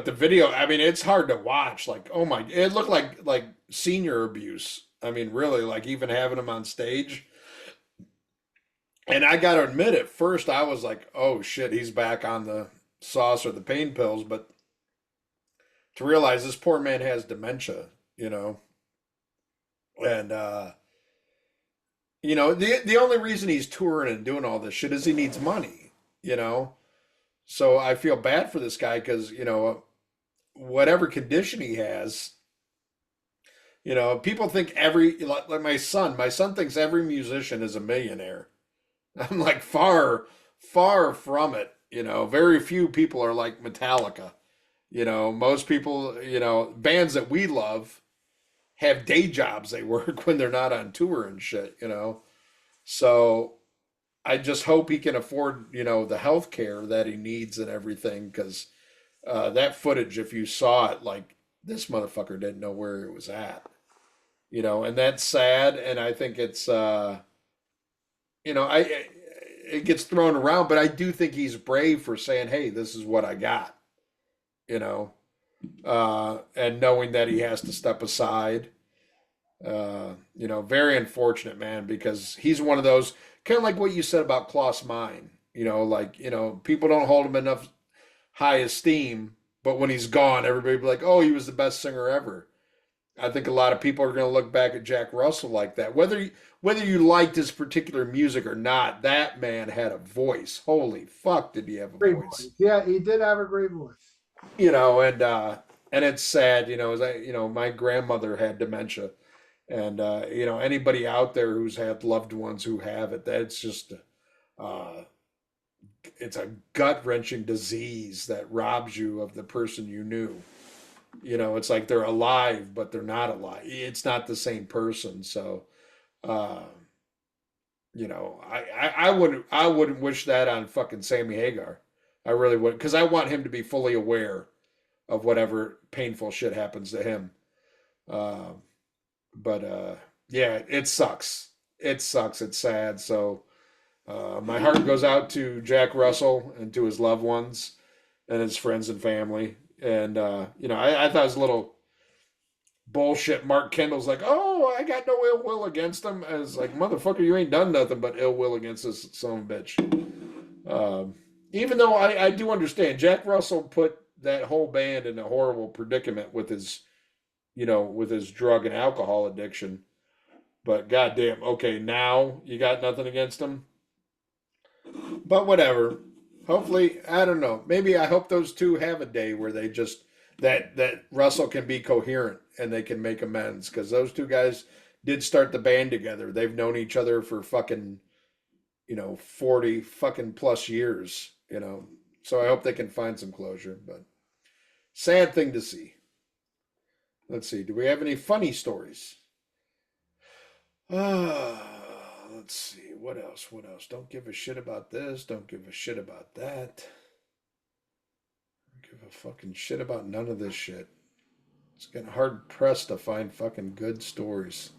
the video, I mean, it's hard to watch. Like, oh my, it looked like senior abuse. I mean, really, like even having him on stage. And I got to admit, at first I was like, "Oh shit, he's back on the sauce or the pain pills." But to realize this poor man has dementia, you know, and the only reason he's touring and doing all this shit is he needs money, you know. So I feel bad for this guy because whatever condition he has, people think like my son thinks every musician is a millionaire. I'm like far, far from it. Very few people are like Metallica. Most people, bands that we love have day jobs they work when they're not on tour and shit. So I just hope he can afford, the health care that he needs and everything. Because that footage, if you saw it, like this motherfucker didn't know where it was at, and that's sad. And I think it's, it gets thrown around, but I do think he's brave for saying, "Hey, this is what I got," you know, and knowing that he has to step aside. Very unfortunate, man, because he's one of those kind of like what you said about Klaus Meine. People don't hold him enough high esteem, but when he's gone, everybody be like, "Oh, he was the best singer ever." I think a lot of people are going to look back at Jack Russell like that. Whether you liked his particular music or not, that man had a voice. Holy fuck, did he have a Great voice? voice. Yeah, he did have a great voice. And it's sad, as my grandmother had dementia, and anybody out there who's had loved ones who have it, that's just uh, it's a gut wrenching disease that robs you of the person you knew. It's like they're alive, but they're not alive. It's not the same person. So, uh, I wouldn't wish that on fucking Sammy Hagar. I really would, because I want him to be fully aware of whatever painful shit happens to him. Uh, but yeah, it sucks. It sucks. It's sad. So my heart goes out to Jack Russell and to his loved ones and his friends and family. And I thought it was a little bullshit. Mark Kendall's like, "Oh, I got no ill will against him." And it's like, motherfucker, you ain't done nothing but ill will against this son of a bitch. Even though I do understand, Jack Russell put that whole band in a horrible predicament with his drug and alcohol addiction. But goddamn, okay, now you got nothing against him. But whatever. Hopefully, I don't know. Maybe I hope those two have a day where they just that Russell can be coherent and they can make amends, because those two guys did start the band together. They've known each other for fucking 40 fucking plus years. So I hope they can find some closure, but sad thing to see. Let's see. Do we have any funny stories? Let's see. What else? What else? Don't give a shit about this. Don't give a shit about that. Don't give a fucking shit about none of this shit. It's getting hard pressed to find fucking good stories.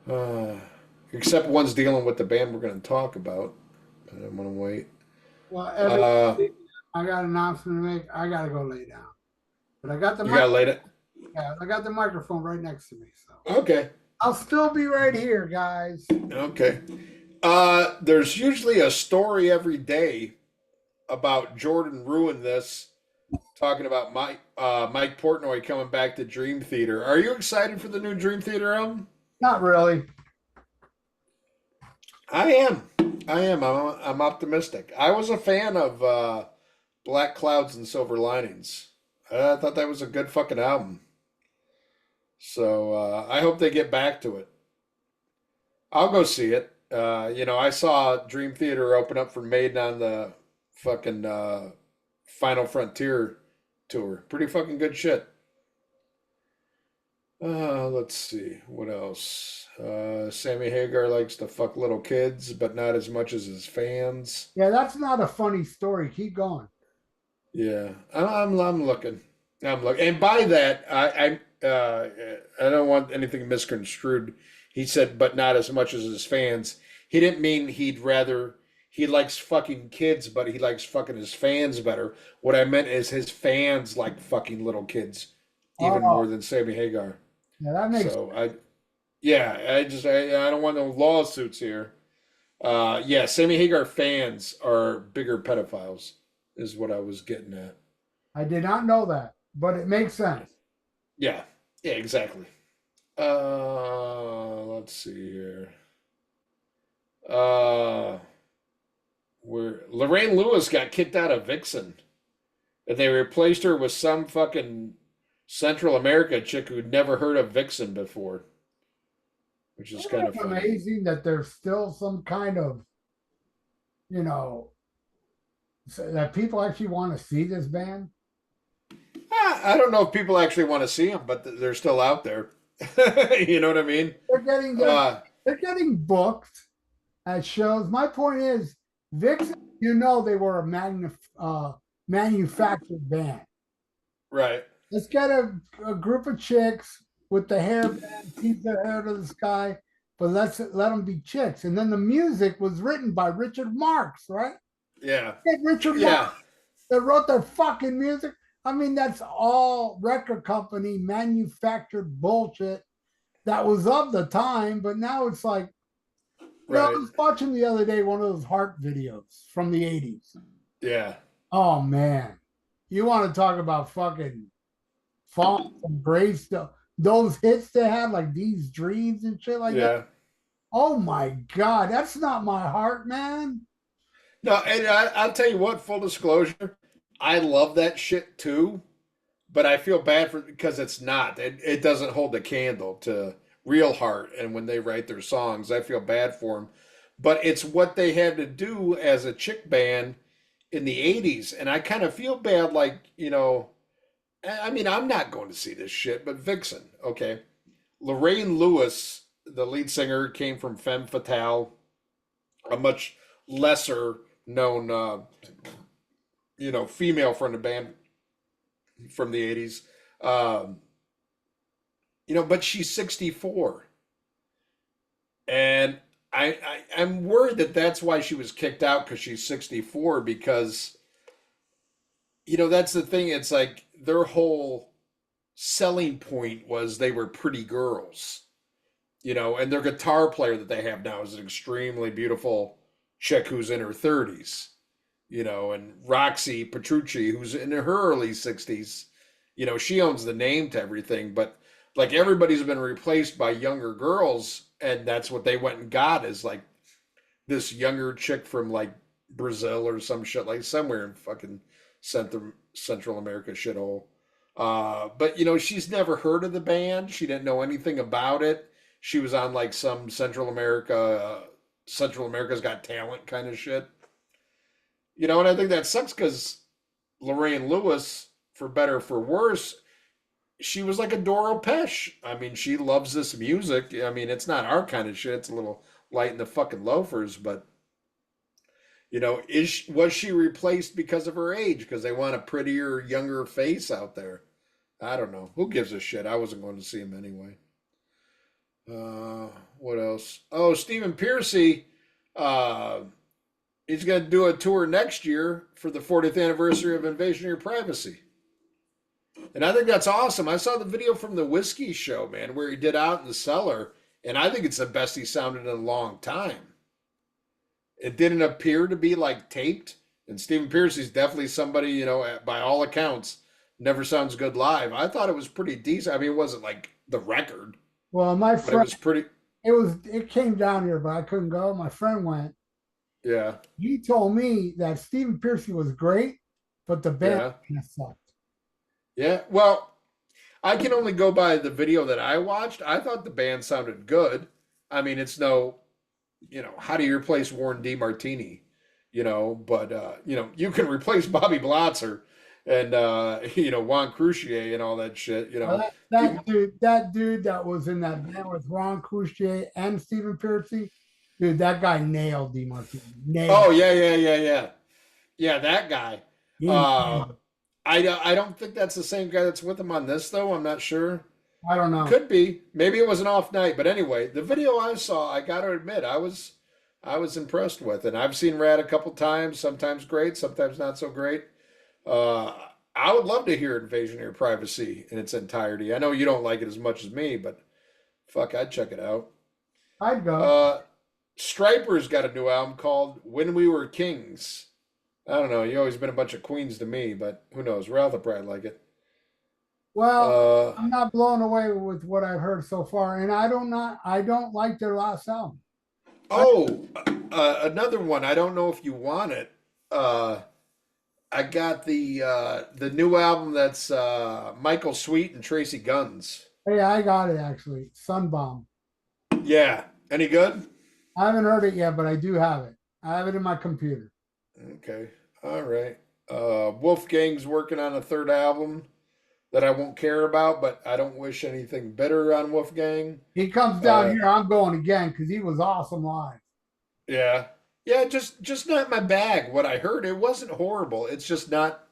Uh, Except ones dealing with the band we're going to talk about. I don't want to wait. Well, Uh, I got an announcement to make. I gotta go lay down. But I got the you got to mic. lay it. Yeah, I got the microphone right next to me. So Okay. I'll still be right here, guys. Okay. There's usually a story every day about Jordan Ruin This, talking about Mike Portnoy coming back to Dream Theater. Are you excited for the new Dream Theater album? Not really. I am. I am. I'm optimistic. I was a fan of Black Clouds and Silver Linings. I thought that was a good fucking album. So I hope they get back to it. I'll go see it. I saw Dream Theater open up for Maiden on the fucking Final Frontier tour. Pretty fucking good shit. Let's see. What else? Sammy Hagar likes to fuck little kids, but not as much as his fans. Yeah, that's not a funny story. Keep going. Yeah, I'm looking. I'm looking. And by that, I don't want anything misconstrued. He said, but not as much as his fans. He didn't mean he likes fucking kids, but he likes fucking his fans better. What I meant is his fans like fucking little kids even more Oh, than Sammy Hagar. yeah, that makes So yeah, I don't want no lawsuits here. Yeah, Sammy Hagar fans are bigger pedophiles, is what I was getting at. I did not know that, but it makes sense. Yeah, yeah, exactly. Let's see here. Uh, where Lorraine Lewis got kicked out of Vixen, and they replaced her with some fucking Central America chick who'd never heard of Vixen before, which is Isn't kind it of funny. amazing that there's still some kind of, you know, that people actually want to see this band? I don't know if people actually want to see them, but they're still out there. You know what I mean? They're getting they're, Uh, they're getting booked at shows. My point is, Vixen, they were a manufactured band. right. Let's get a group of chicks with the hair band, keep their hair to the sky, but let them be chicks. And then the music was written by Richard Marx, right? Yeah. Get Richard Yeah. Marx that wrote their fucking music. I mean, that's all record company manufactured bullshit that was of the time, but now it's like, I Right. was watching the other day one of those Heart videos from the 80s. Yeah. Oh man. You want to talk about fucking fall from grace stuff. Those hits they had, like These Dreams and shit like that. Yeah. Oh my god, that's not my heart, man. No, and I'll tell you what, full disclosure, I love that shit too, but I feel bad for because it's not. It doesn't hold a candle to Real Heart, and when they write their songs, I feel bad for them. But it's what they had to do as a chick band in the 80s, and I kind of feel bad, like, I mean, I'm not going to see this shit, but Vixen, okay. Lorraine Lewis, the lead singer, came from Femme Fatale, a much lesser known, female from the band from the 80s. Um, but she's 64. And I'm worried that that's why she was kicked out because she's 64 because, that's the thing. It's like their whole selling point was they were pretty girls, and their guitar player that they have now is an extremely beautiful chick who's in her 30s, and Roxy Petrucci, who's in her early 60s, she owns the name to everything, but like everybody's been replaced by younger girls, and that's what they went and got is like this younger chick from like Brazil or some shit, like somewhere in fucking Central America shithole. But she's never heard of the band. She didn't know anything about it. She was on like some Central America's Got Talent kind of shit. And I think that sucks because Lorraine Lewis, for better or for worse, she was like a Doro Pesh. I mean, she loves this music. I mean, it's not our kind of shit. It's a little light in the fucking loafers, but was she replaced because of her age? Because they want a prettier, younger face out there. I don't know. Who gives a shit? I wasn't going to see him anyway. What else? Oh, Stephen Piercy. Uh, he's going to do a tour next year for the 40th anniversary of Invasion of Your Privacy. And I think that's awesome. I saw the video from the Whiskey Show, man, where he did Out in the Cellar, and I think it's the best he sounded in a long time. It didn't appear to be like taped, and Stephen Piercy's definitely somebody, by all accounts, never sounds good live. I thought it was pretty decent. I mean, it wasn't like the record, Well, my but it friend, was pretty. it came down here, but I couldn't go. My friend went. Yeah, He told me that Stephen Piercy was great, but the band yeah, kind of sucked. yeah. Well, I can only go by the video that I watched. I thought the band sounded good. I mean, it's no, how do you replace Warren DeMartini? But you can replace Bobby Blotzer and Juan Croucier and all that shit. Well, that dude that was in that band with Ron Couchier and Stephen Piercy, dude, that guy nailed DeMartini. Oh Nailed. yeah, yeah, yeah, yeah, yeah. That guy. He Uh, nailed. I don't think that's the same guy that's with him on this though. I'm not sure. I don't know. Could be. Maybe it was an off night. But anyway, the video I saw, I got to admit, I was impressed with, and I've seen Rad a couple times. Sometimes great, sometimes not so great. Uh, I would love to hear Invasion of Your Privacy in its entirety. I know you don't like it as much as me, but fuck, I'd check it out. I'd go. Uh, Striper's got a new album called When We Were Kings. I don't know. You always been a bunch of queens to me, but who knows? Ralph will probably like it. Well, Uh, I'm not blown away with what I've heard so far, and I don't like their last album. I, oh, another one. I don't know if you want it. Uh, I got the new album that's Michael Sweet and Tracy Guns. hey, I got it actually. Sunbomb. Yeah. Any good? I haven't heard it yet, but I do have it. I have it in my computer. Okay. All right. Wolfgang's working on a third album that I won't care about, but I don't wish anything better on Wolfgang. He comes down Uh, here, I'm going again because he was awesome live. yeah. Yeah, just not my bag. What I heard, it wasn't horrible. It's just not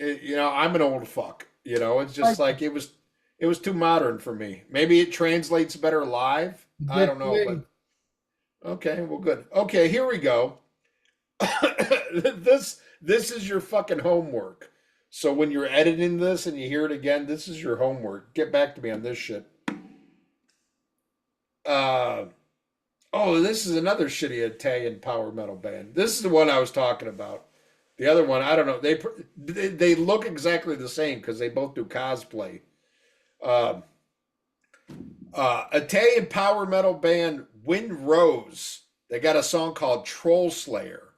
I'm an old fuck. It's just Like like it was too modern for me. Maybe it translates better live. I Dick don't know, but Lee. okay, well good. Okay, here we go. This is your fucking homework. So when you're editing this and you hear it again, this is your homework. Get back to me on this shit. Uh oh, this is another shitty Italian power metal band. This is the one I was talking about. The other one, I don't know. They look exactly the same because they both do cosplay. Um Italian power metal band Wind Rose. They got a song called Troll Slayer.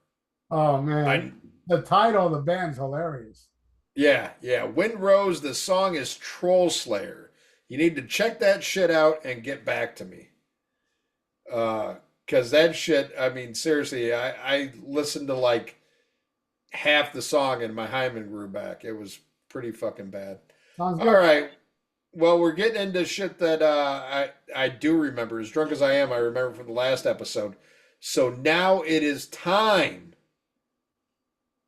Oh man, I the title of the band's hilarious. Yeah. Wind Rose, the song is Troll Slayer. You need to check that shit out and get back to me. Cause that shit, I mean, seriously, I listened to like half the song and my hymen grew back. It was pretty fucking bad. Sounds All good. right. Well, we're getting into shit that I do remember. As drunk as I am, I remember from the last episode. So now it is time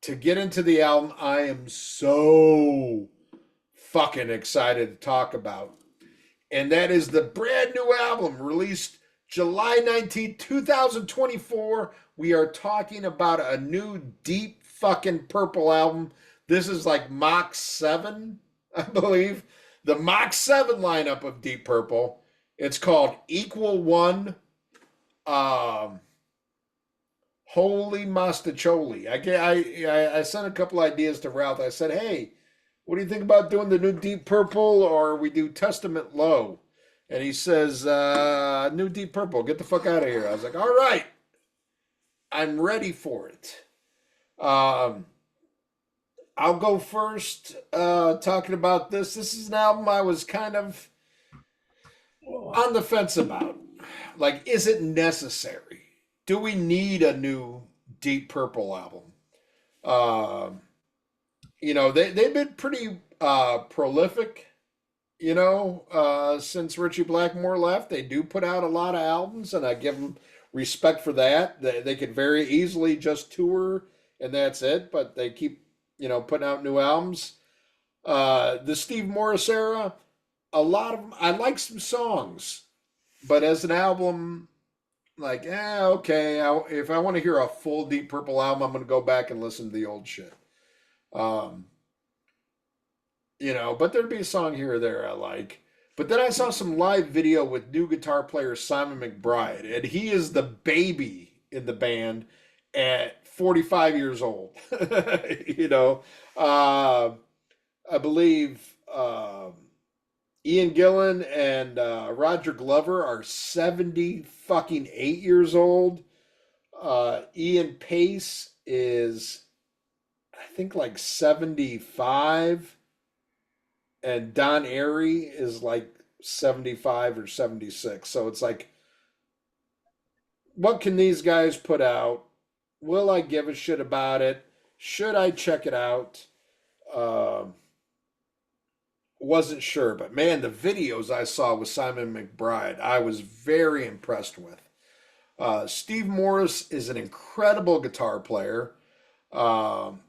to get into the album I am so fucking excited to talk about. And that is the brand new album released July 19th, 2024. We are talking about a new Deep fucking Purple album. This is like Mach 7, I believe. The Mach 7 lineup of Deep Purple. It's called Equal One. Um, Holy Mastacholi. I sent a couple ideas to Ralph. I said, hey, what do you think about doing the new Deep Purple or we do Testament Low? And he says, new Deep Purple, get the fuck out of here. I was like, all right, I'm ready for it. I'll go first talking about this. This is an album I was kind of on the fence about. Like, is it necessary? Do we need a new Deep Purple album? They've been pretty prolific, since Richie Blackmore left. They do put out a lot of albums, and I give them respect for that. They could very easily just tour and that's it, but they keep, putting out new albums. The Steve Morris era, a lot of them, I like some songs, but as an album, like, okay. If I want to hear a full Deep Purple album, I'm going to go back and listen to the old shit. Um, but there'd be a song here or there I like. But then I saw some live video with new guitar player Simon McBride, and he is the baby in the band at 45 years old. you know, uh, I believe Ian Gillan and Roger Glover are 70 fucking 8 years old. Ian Pace is, I think, like 75. And Don Airy is like 75 or 76. So it's like, what can these guys put out? Will I give a shit about it? Should I check it out? Um, wasn't sure, but man, the videos I saw with Simon McBride, I was very impressed with. Steve Morris is an incredible guitar player. Um,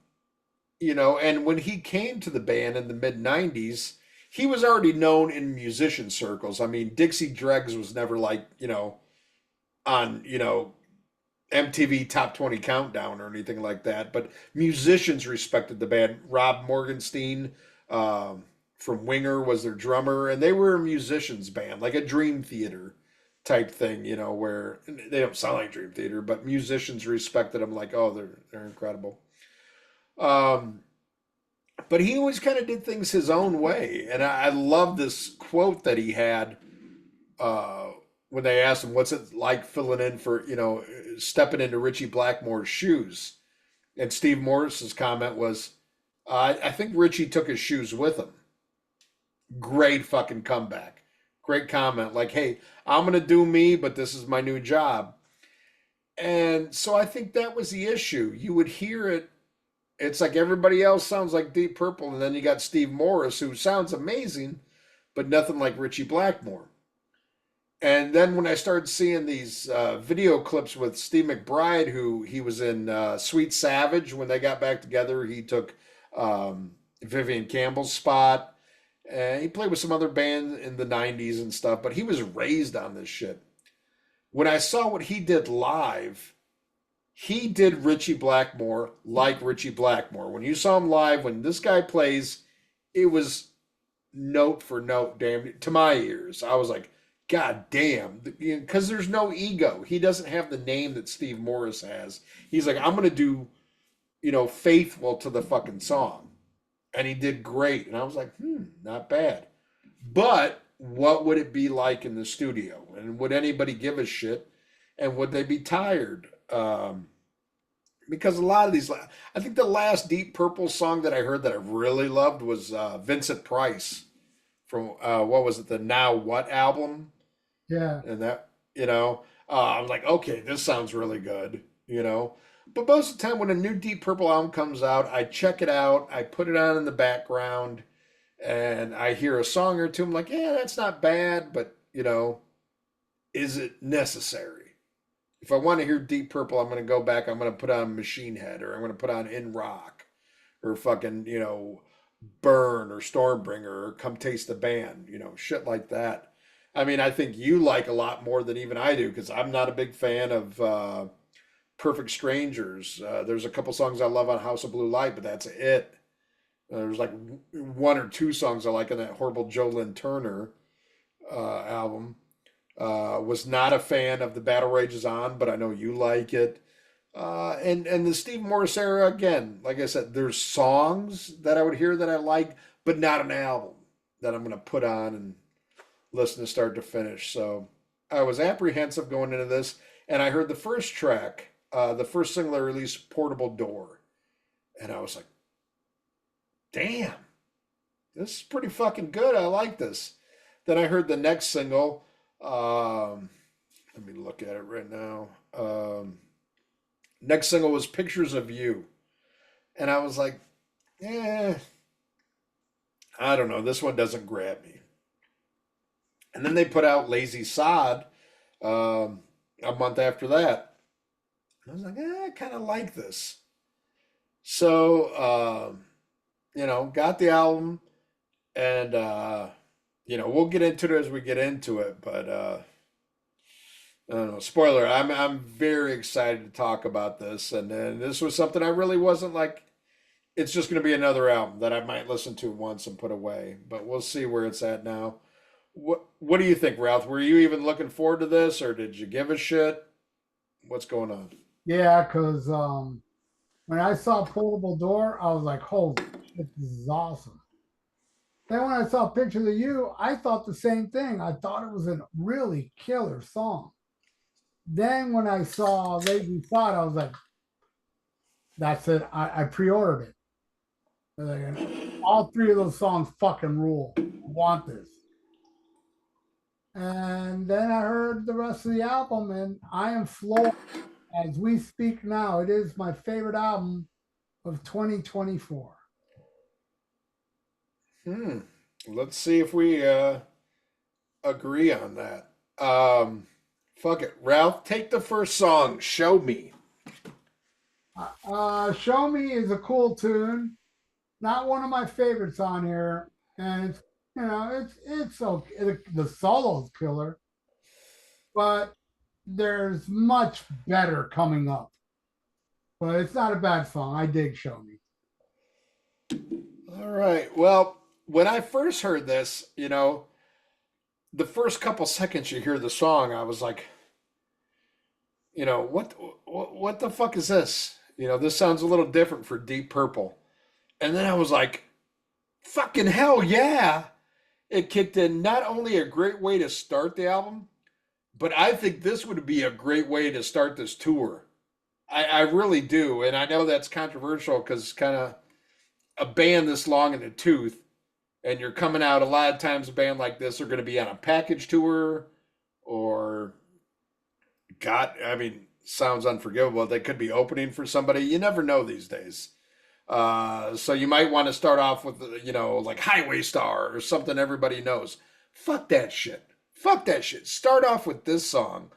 and when he came to the band in the mid 90s, he was already known in musician circles. I mean, Dixie Dregs was never like, on, MTV Top 20 Countdown or anything like that, but musicians respected the band. Rob Morgenstein from Winger was their drummer, and they were a musicians band, like a Dream Theater type thing, you know, where they don't sound like Dream Theater, but musicians respected them like, oh, they're incredible. Um, but he always kind of did things his own way, and I love this quote that he had uh, when they asked him, "What's it like filling in for stepping into Richie Blackmore's shoes?" And Steve Morris's comment was, "I think Richie took his shoes with him." Great fucking comeback. Great comment. Like, hey, I'm gonna do me, but this is my new job. And so I think that was the issue. You would hear it. It's like everybody else sounds like Deep Purple, and then you got Steve Morris, who sounds amazing, but nothing like Richie Blackmore. And then when I started seeing these video clips with Steve McBride, who he was in Sweet Savage when they got back together, he took Vivian Campbell's spot. And he played with some other bands in the 90s and stuff, but he was raised on this shit. When I saw what he did live, he did Richie Blackmore like Richie Blackmore. When you saw him live, when this guy plays, it was note for note, damn, to my ears. I was like, God damn, because there's no ego. He doesn't have the name that Steve Morris has. He's like, I'm gonna do, faithful to the fucking song, and he did great. And I was like, not bad. But what would it be like in the studio? And would anybody give a shit? And would they be tired? Because a lot of these, I think the last Deep Purple song that I heard that I really loved was Vincent Price from what was it, the Now What album? Yeah. And that, I'm like, okay, this sounds really good. But most of the time when a new Deep Purple album comes out, I check it out, I put it on in the background, and I hear a song or two. I'm like, yeah, that's not bad, but, is it necessary? If I want to hear Deep Purple, I'm going to go back, I'm going to put on Machine Head, or I'm going to put on In Rock, or fucking, Burn, or Stormbringer, or Come Taste the Band, shit like that. I mean, I think you like a lot more than even I do, because I'm not a big fan of Perfect Strangers. There's a couple songs I love on House of Blue Light, but that's it. There's like one or two songs I like on that horrible Joe Lynn Turner album. Was not a fan of The Battle Rages On, but I know you like it. And the Steve Morris era, again, like I said, there's songs that I would hear that I like, but not an album that I'm going to put on and listen to start to finish. So I was apprehensive going into this, and I heard the first track, the first single I released, Portable Door, and I was like, damn, this is pretty fucking good. I like this. Then I heard the next single. Let me look at it right now. Next single was Pictures of You. And I was like, I don't know. This one doesn't grab me. And then they put out Lazy Sod a month after that. I was like, I kind of like this. So, got the album, and, we'll get into it as we get into it, but I don't know. Spoiler, I'm very excited to talk about this, and then this was something I really wasn't like, it's just going to be another album that I might listen to once and put away, but we'll see where it's at now. What do you think, Ralph? Were you even looking forward to this, or did you give a shit? What's going on? Yeah, because when I saw Portable Door, I was like, holy shit, this is awesome. Then when I saw Pictures of You, I thought the same thing. I thought it was a really killer song. Then when I saw Lazy Sod, I was like, that's it. I pre-ordered it. All three of those songs fucking rule. I want this. And then I heard the rest of the album, and I am floored as we speak now. It is my favorite album of 2024. Let's see if we agree on that. Fuck it. Ralph, take the first song, Show Me. Show Me is a cool tune. Not one of my favorites on here. And it's okay. The solo's killer. But there's much better coming up. But it's not a bad song. I dig Show Me. All right. Well, when I first heard this, the first couple seconds you hear the song, I was like, what the fuck is this? This sounds a little different for Deep Purple. And then I was like, fucking hell yeah. It kicked in not only a great way to start the album, but I think this would be a great way to start this tour. I really do. And I know that's controversial because kind of a band this long in the tooth, and you're coming out a lot of times, a band like this are going to be on a package tour or, God, I mean, sounds unforgivable. They could be opening for somebody. You never know these days. So you might want to start off with, like Highway Star or something everybody knows. Fuck that shit. Fuck that shit. Start off with this song.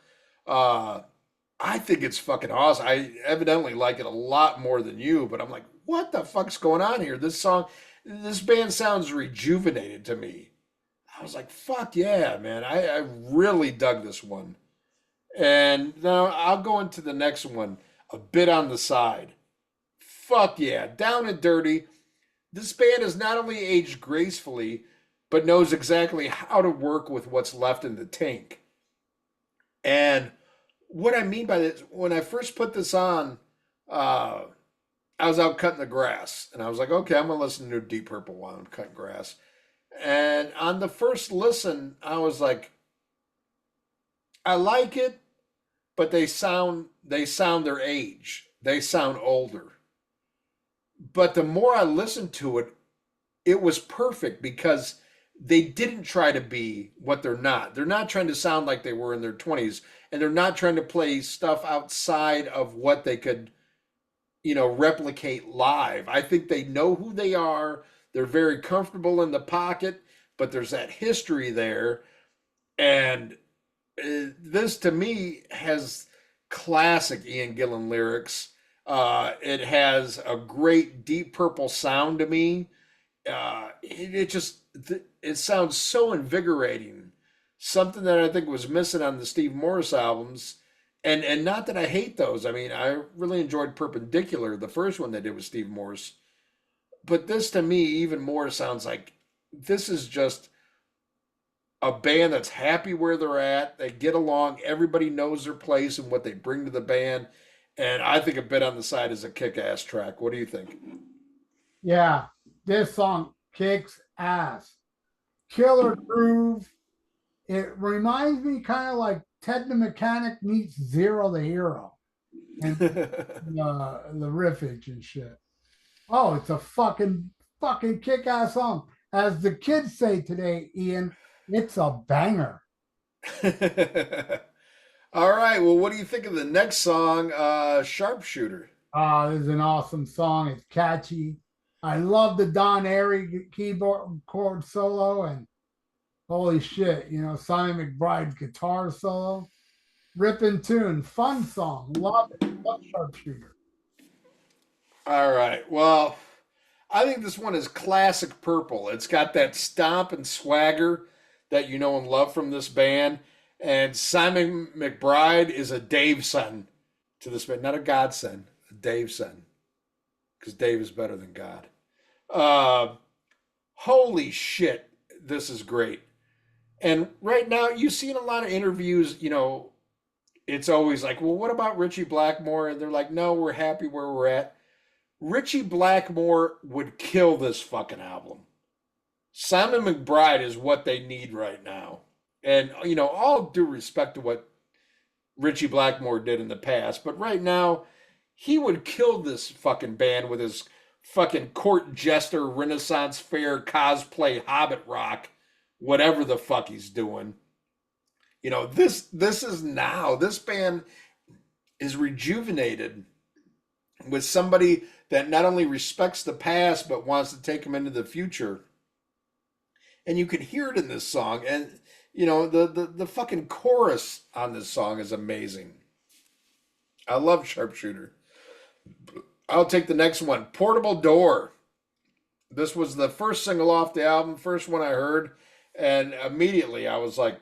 I think it's fucking awesome. I evidently like it a lot more than you, but I'm like, what the fuck's going on here? This band sounds rejuvenated to me. I was like, fuck yeah, man. I really dug this one. And now I'll go into the next one a bit on the side. Fuck yeah, Down and Dirty. This band has not only aged gracefully, but knows exactly how to work with what's left in the tank. And what I mean by this, when I first put this on, I was out cutting the grass, and I was like, okay, I'm gonna listen to Deep Purple while I'm cutting grass. And on the first listen, I was like, I like it, but they sound their age. They sound older. But the more I listened to it, it was perfect because they didn't try to be what they're not. They're not trying to sound like they were in their 20s, and they're not trying to play stuff outside of what they could, replicate live. I think they know who they are. They're very comfortable in the pocket, but there's that history there. And this to me has classic Ian Gillan lyrics. It has a great Deep Purple sound to me. It sounds so invigorating. Something that I think was missing on the Steve Morris albums. And not that I hate those. I mean, I really enjoyed Perpendicular, the first one they did with Steve Morris. But this to me even more sounds like this is just a band that's happy where they're at. They get along. Everybody knows their place and what they bring to the band. And I think A Bit on the Side is a kick-ass track. What do you think? Yeah, this song kicks ass. Killer groove. It reminds me kind of like Ted the Mechanic meets Zero the Hero. And the riffage and shit. Oh, it's a fucking kick-ass song. As the kids say today, Ian, it's a banger. All right. Well, what do you think of the next song, Sharpshooter? This is an awesome song. It's catchy. I love the Don Airy keyboard chord solo, and holy shit, Simon McBride's guitar solo. Ripping tune, fun song. Love it. Love Sharpshooter. All right. Well, I think this one is classic Purple. It's got that stomp and swagger that you know and love from this band. And Simon McBride is a Dave son to this band, not a God son, a Dave son, because Dave is better than God. Holy shit, this is great. And right now, you see in a lot of interviews, it's always like, well, what about Richie Blackmore? And they're like, no, we're happy where we're at. Richie Blackmore would kill this fucking album. Simon McBride is what they need right now. And, all due respect to what Richie Blackmore did in the past, but right now, he would kill this fucking band with his fucking court jester, Renaissance fair, cosplay, Hobbit rock, whatever the fuck he's doing. This is now. This band is rejuvenated with somebody that not only respects the past, but wants to take them into the future. And you can hear it in this song. And the fucking chorus on this song is amazing. I love Sharpshooter. I'll take the next one, Portable Door. This was the first single off the album, first one I heard, and immediately I was like,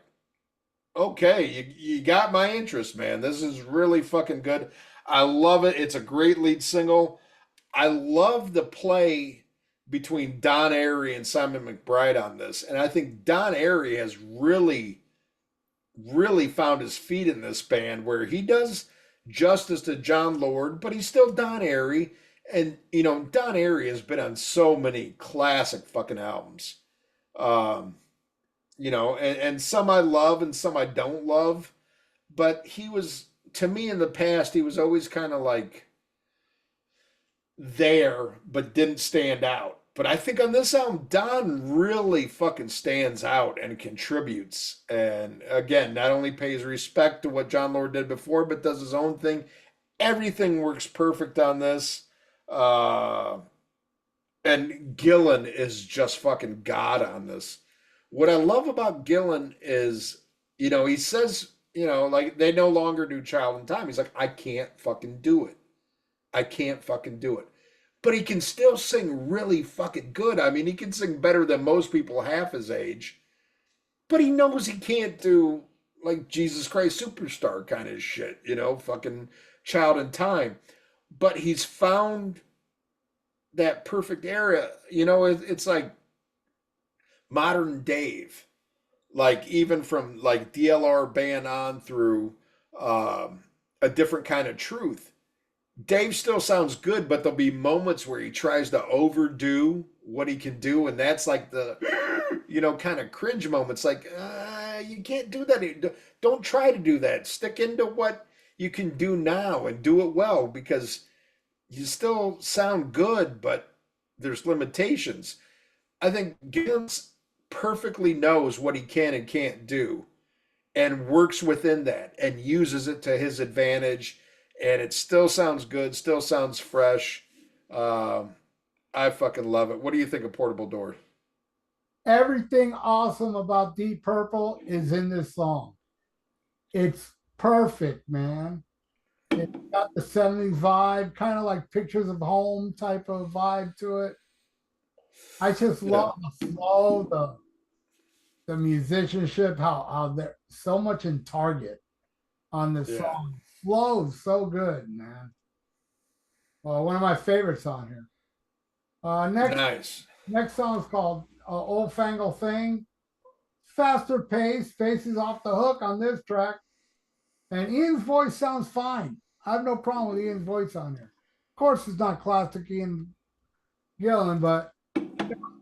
okay, you got my interest, man. This is really fucking good. I love it. It's a great lead single. I love the play between Don Airey and Simon McBride on this. And I think Don Airey has really found his feet in this band where he does justice to John Lord, but he's still Don Airey. And, Don Airey has been on so many classic fucking albums. Um, and some I love and some I don't love. But he was, to me in the past, he was always kind of like there, but didn't stand out. But I think on this album, Don really fucking stands out and contributes. And again, not only pays respect to what John Lord did before, but does his own thing. Everything works perfect on this. Uh, and Gillan is just fucking God on this. What I love about Gillan is, he says, like they no longer do Child in Time. He's like, I can't fucking do it. I can't fucking do it. But he can still sing really fucking good. I mean, he can sing better than most people half his age. But he knows he can't do like Jesus Christ Superstar kind of shit, fucking Child in Time. But he's found that perfect era. It's like modern Dave. Like even from like DLR Band on through A Different Kind of Truth. Dave still sounds good, but there'll be moments where he tries to overdo what he can do, and that's like the, kind of cringe moments. Like, you can't do that. Don't try to do that. Stick into what you can do now and do it well, because you still sound good, but there's limitations. I think Gibbons perfectly knows what he can and can't do, and works within that and uses it to his advantage, and it still sounds good, still sounds fresh. I fucking love it. What do you think of Portable Door? Everything awesome about Deep Purple is in this song. It's perfect, man. It's got the 70s vibe, kind of like Pictures of Home type of vibe to it. I just love the flow, the musicianship, how they're so much in target on this song. Flows so good, man. Well, one of my favorites on here. Next song is called Old Fangle Thing. Faster pace, faces off the hook on this track. And Ian's voice sounds fine. I have no problem with Ian's voice on here. Of course, it's not classic Ian Gillan, but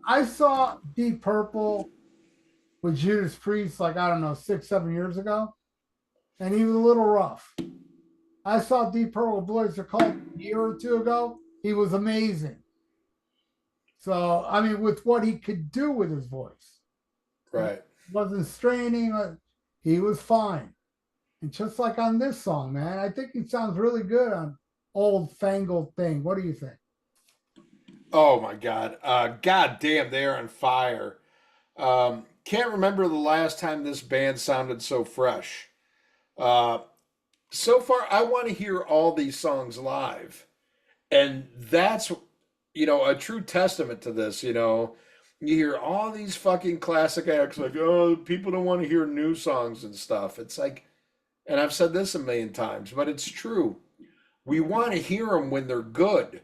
I saw Deep Purple with Judas Priest like, I don't know, 6-7 years ago. And he was a little rough. I saw Deep Purple Blizzard Cult a year or two ago. He was amazing. So, I mean, with what he could do with his voice. Right. Wasn't straining. He was fine. And just like on this song, man, I think he sounds really good on Old Fangled Thing. What do you think? Oh my God. God damn, they are on fire. Can't remember the last time this band sounded so fresh. So far, I want to hear all these songs live. And that's, a true testament to this. You hear all these fucking classic acts like, oh, people don't want to hear new songs and stuff. It's like, and I've said this a million times, but it's true. We want to hear them when they're good,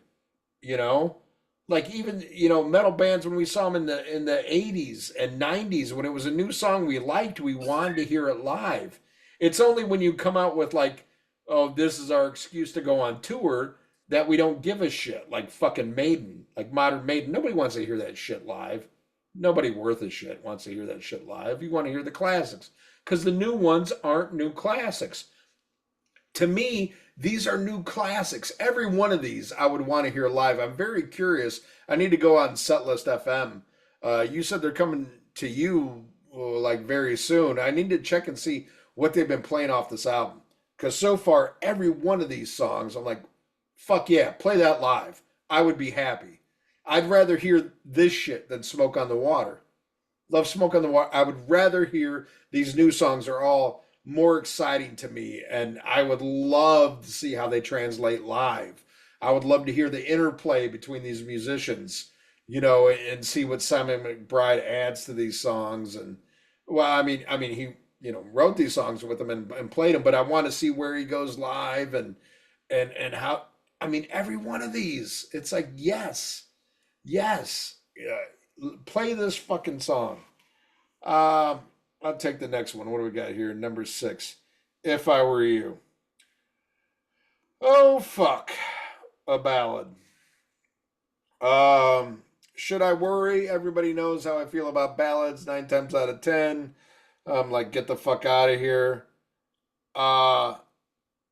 like even, metal bands, when we saw them in the 80s and 90s, when it was a new song we liked, we wanted to hear it live. It's only when you come out with like, oh, this is our excuse to go on tour, that we don't give a shit. Like fucking Maiden, like modern Maiden. Nobody wants to hear that shit live. Nobody worth a shit wants to hear that shit live. You want to hear the classics, because the new ones aren't new classics. To me, these are new classics. Every one of these I would want to hear live. I'm very curious. I need to go on Setlist FM. You said they're coming to you like very soon. I need to check and see what they've been playing off this album. Because so far, every one of these songs, I'm like, fuck yeah, play that live. I would be happy. I'd rather hear this shit than Smoke on the Water. Love Smoke on the Water. I would rather hear these new songs are all more exciting to me. And I would love to see how they translate live. I would love to hear the interplay between these musicians, and see what Simon McBride adds to these songs. And well, I mean, he, wrote these songs with them and played them, but I want to see where he goes live and how, every one of these, it's like, yes, Yes. Play this fucking song. Uh, I'll take the next one. What do we got here? Number 6. If I Were You. Oh, fuck. A ballad. Should I worry? Everybody knows how I feel about ballads 9 times out of 10. I'm like, get the fuck out of here. Uh,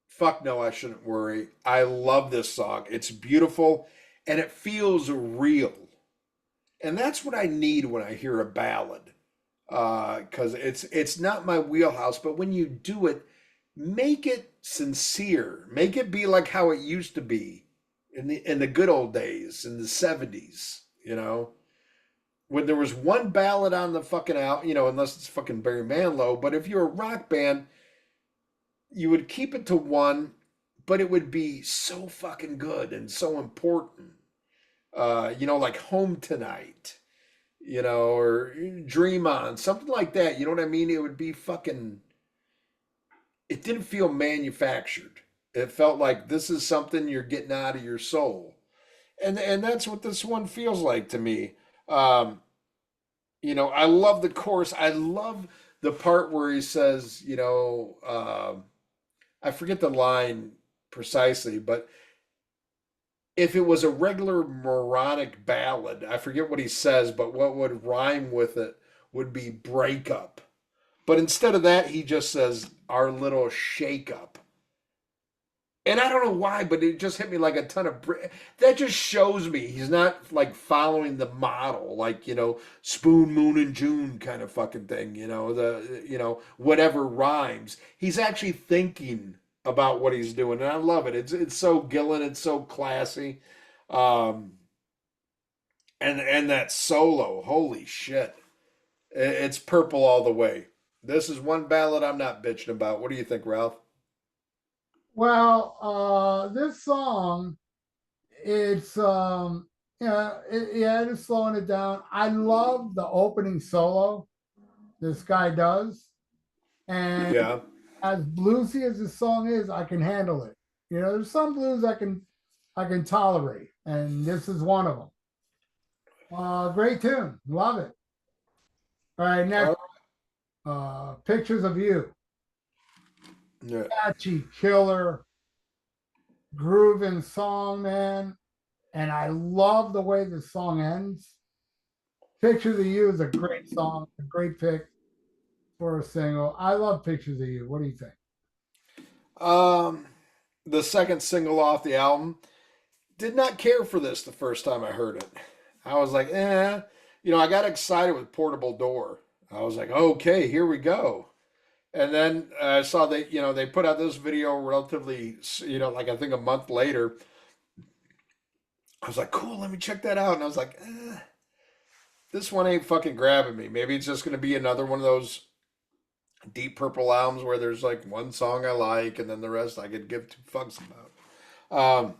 Fuck no, I shouldn't worry. I love this song. It's beautiful and it feels real. And that's what I need when I hear a ballad. Because it's not my wheelhouse, but when you do it, make it sincere. Make it be like how it used to be in the good old days, in the 70s, you know? When there was one ballad on the fucking out, unless it's fucking Barry Manilow, but if you're a rock band, you would keep it to one, but it would be so fucking good and so important. Like Home Tonight, or Dream On, something like that. You know what I mean? It would be fucking, it didn't feel manufactured. It felt like this is something you're getting out of your soul. And that's what this one feels like to me. Um, I love the chorus. I love the part where he says, I forget the line precisely, but if it was a regular moronic ballad, I forget what he says, but what would rhyme with it would be breakup. But instead of that, he just says our little shake up. And I don't know why, but it just hit me like a ton of that just shows me he's not like following the model, like, spoon, moon, and June kind of fucking thing, whatever rhymes. He's actually thinking about what he's doing, and I love it. It's so Gillan, it's so classy. Um, and that solo, holy shit. It's purple all the way. This is one ballad I'm not bitching about. What do you think, Ralph? Well, this song, it's yeah, it is slowing it down. I love the opening solo this guy does, and Yeah. as bluesy as the song is, I can handle it. There's some blues I can tolerate, and this is one of them. Great tune, love it. All right, next, Uh, Pictures of You, yeah. catchy, killer, grooving song, man, and I love the way the song ends. Pictures of You is a great song, a great pick for a single. I love Pictures of You. What do you think? Um, the second single off the album, did not care for this the first time I heard it. I was like, eh. I got excited with Portable Door. I was like, okay, here we go. And then I saw they put out this video relatively, like I think a month later. I was like, cool, let me check that out. And I was like, this one ain't fucking grabbing me. Maybe it's just going to be another one of those Deep Purple albums where there's like one song I like and then the rest I could give two fucks about.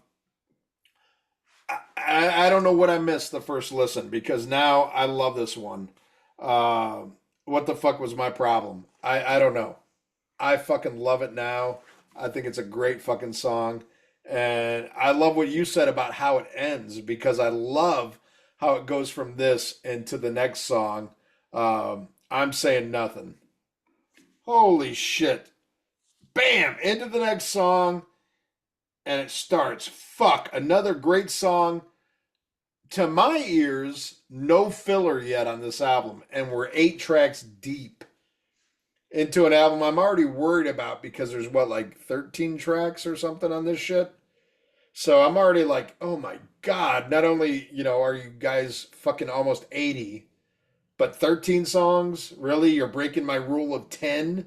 I don't know what I missed the first listen because now I love this one. What the fuck was my problem? I don't know. I fucking love it now. I think it's a great fucking song. And I love what you said about how it ends because I love how it goes from this into the next song. I'm saying nothing. Holy shit. Bam! Into the next song. And it starts. Fuck. Another great song. To my ears, no filler yet on this album. And we're 8 tracks deep into an album I'm already worried about because there's like 13 tracks or something on this shit. So I'm already like, oh my God, not only, are you guys fucking almost 80, but 13 songs? Really? You're breaking my rule of 10?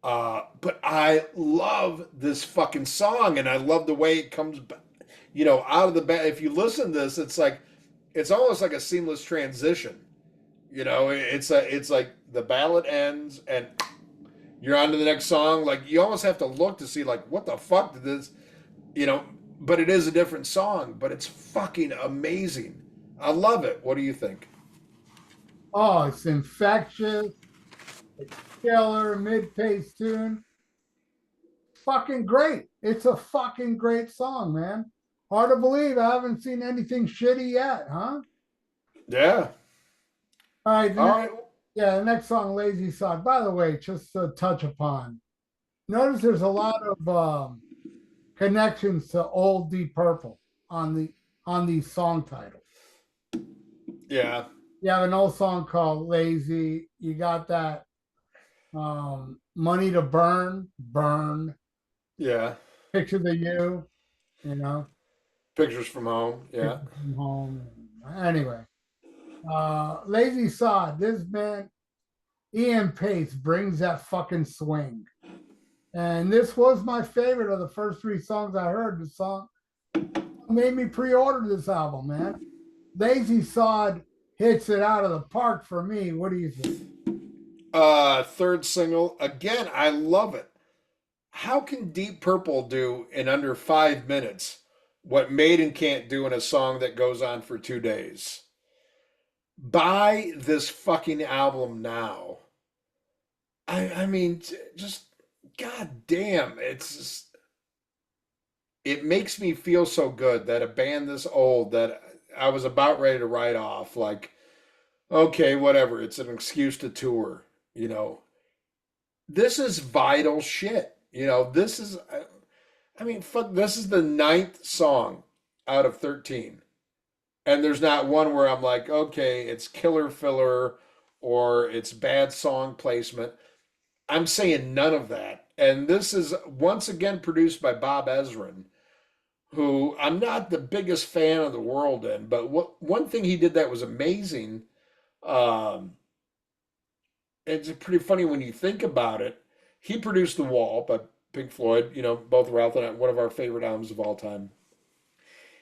But I love this fucking song and I love the way it comes, out of the back. If you listen to this, it's almost like a seamless transition. It's like the ballad ends and you're on to the next song. Like you almost have to look to see like what the fuck did this, you know, but it is a different song, but it's fucking amazing. I love it. What do you think? Oh, it's infectious. It's killer, mid-pace tune. Fucking great. It's a fucking great song, man. Hard to believe I haven't seen anything shitty yet, huh? Yeah. All right, All right. yeah, the next song, Lazy Side. By the way, just to touch upon, notice there's a lot of connections to old Deep Purple on these song titles. Yeah. You have an old song called Lazy. You got that Money to Burn, Burn, Yeah. Pictures of You, you know, Pictures from home. Yeah. Pictures from Home. Anyway, Lazy Sod, this man, Ian Pace brings that fucking swing. And this was my favorite of the first three songs I heard. The song made me pre-order this album, man. Lazy Sod hits it out of the park for me. What do you think? Third single. Again, I love it. How can Deep Purple do in under 5 minutes what Maiden can't do in a song that goes on for 2 days? Buy this fucking album now. I mean, just god damn, it's just, it makes me feel so good that a band this old that I was about ready to write off, like, okay, whatever, it's an excuse to tour, you know. This is vital shit. You know, this is I mean, fuck, this is the ninth song out of 13. And there's not one where I'm like, okay, it's killer filler or it's bad song placement. I'm saying none of that. And this is once again produced by Bob Ezrin, who I'm not the biggest fan of the world in, but one thing he did that was amazing. Um, it's pretty funny when you think about it. He produced The Wall by Pink Floyd, you know, both Ralph and I, one of our favorite albums of all time.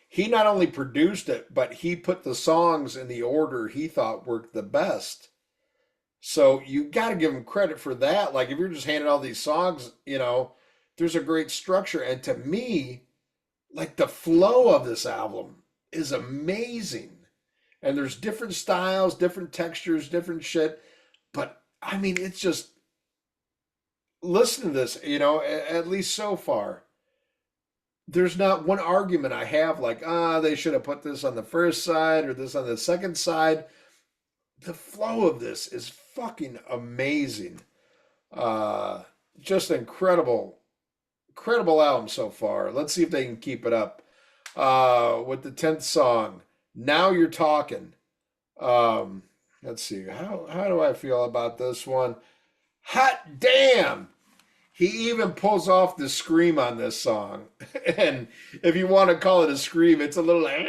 He not only produced it, but he put the songs in the order he thought worked the best. So you got to give him credit for that. Like if you're just handing all these songs, you know, there's a great structure. And to me, like the flow of this album is amazing. And there's different styles, different textures, different shit. But I mean, it's just listen to this, you know, at least so far. There's not one argument I have like, they should have put this on the first side or this on the second side. The flow of this is fucking amazing. Uh, just incredible, incredible album so far. Let's see if they can keep it up. With the 10th song, Now You're Talking. Um, let's see. How do I feel about this one? Hot damn! He even pulls off the scream on this song. And if you want to call it a scream, it's a little like,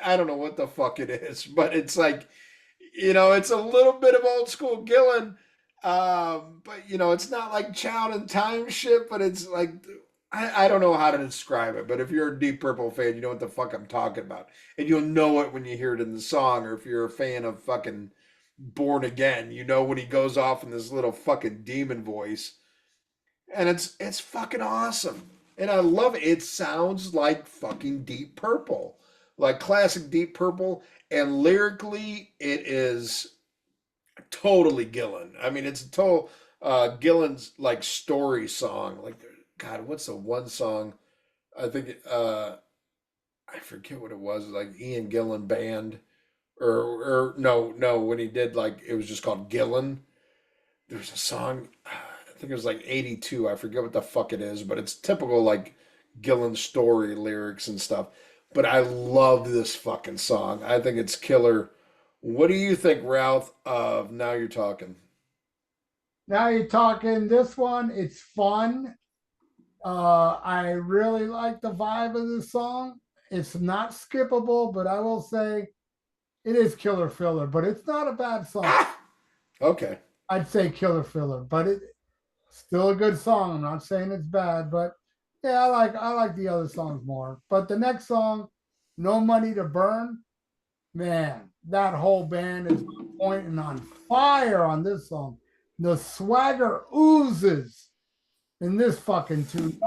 I don't know what the fuck it is, but it's like, you know, it's a little bit of old school Gillan. But, you know, it's not like Child in Time shit, but it's like, I don't know how to describe it, but if you're a Deep Purple fan, you know what the fuck I'm talking about. And you'll know it when you hear it in the song, or if you're a fan of fucking Born Again, you know when he goes off in this little fucking demon voice. And it's fucking awesome. And I love it. It sounds like fucking Deep Purple. Like classic Deep Purple. And lyrically, it is totally Gillan. I mean, it's a total Gillan's like story song. Like, God, what's the one song? I think I forget what it was. Like Ian Gillan Band, or no, when he did like it was just called Gillan. There's a song. I think it was like '82. I forget what the fuck it is, but it's typical like Gillan story lyrics and stuff. But I love this fucking song. I think it's killer. What do you think, Ralph, of Now You're Talking? Now you're talking this one. It's fun. I really like the vibe of the song. It's not skippable, but I will say it is killer filler, but it's not a bad song. Ah! Okay. I'd say killer filler, but it's still a good song. I'm not saying it's bad, but yeah, I like the other songs more. But the next song, No Money to Burn, man, that whole band is on point and on fire on this song. The swagger oozes in this fucking tune.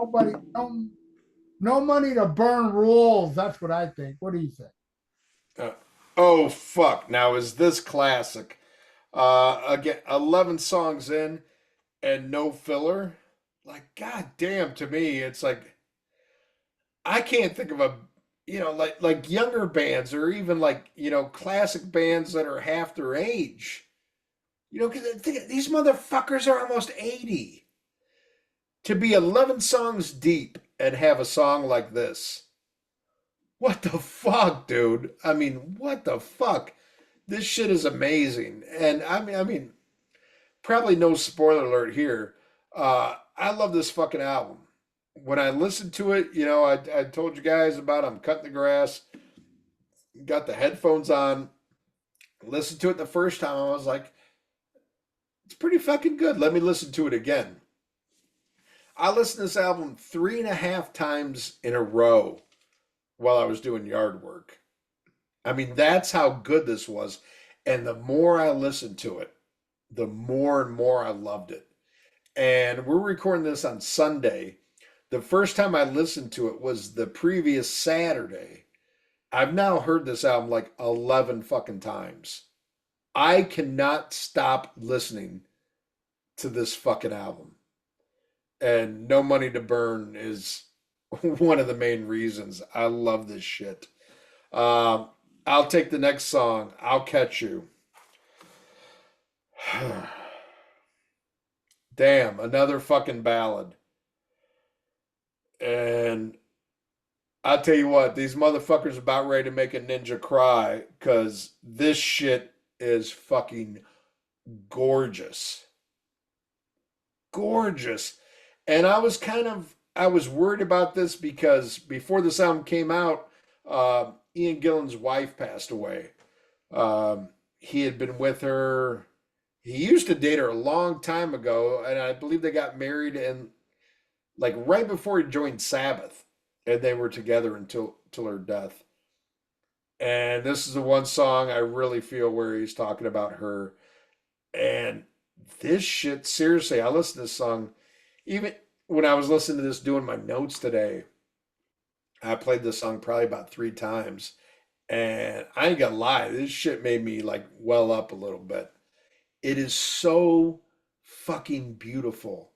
No money to burn rules. That's what I think. What do you think? Uh, oh fuck! Now is this classic? Again, 11 songs in and no filler. Like, god damn, to me, it's like I can't think of a you know, like younger bands or even like, you know, classic bands that are half their age. You know, because these motherfuckers are almost 80. To be 11 songs deep and have a song like this. What the fuck, dude? I mean, what the fuck? This shit is amazing. And I mean, probably no spoiler alert here. I love this fucking album. When I listened to it, you know, I told you guys about I'm cutting the grass, got the headphones on, listened to it the first time. I was like, it's pretty fucking good. Let me listen to it again. I listened to this album 3.5 times in a row while I was doing yard work. I mean, that's how good this was. And the more I listened to it, the more and more I loved it. And we're recording this on Sunday. The first time I listened to it was the previous Saturday. I've now heard this album like 11 fucking times. I cannot stop listening to this fucking album. And No Money to Burn is one of the main reasons. I love this shit. Um, I'll take the next song. I'll Catch You. Damn, another fucking ballad. And I'll tell you what, these motherfuckers about ready to make a ninja cry because this shit is fucking gorgeous. Gorgeous. And I was worried about this because before this album came out, Ian Gillan's wife passed away. He had been with her. He used to date her a long time ago, and I believe they got married and like right before he joined Sabbath, and they were together until her death. And this is the one song I really feel where he's talking about her. And this shit, seriously, I listened to this song even when I was listening to this doing my notes today. I played this song probably about 3 times. And I ain't gonna lie, this shit made me like well up a little bit. It is so fucking beautiful.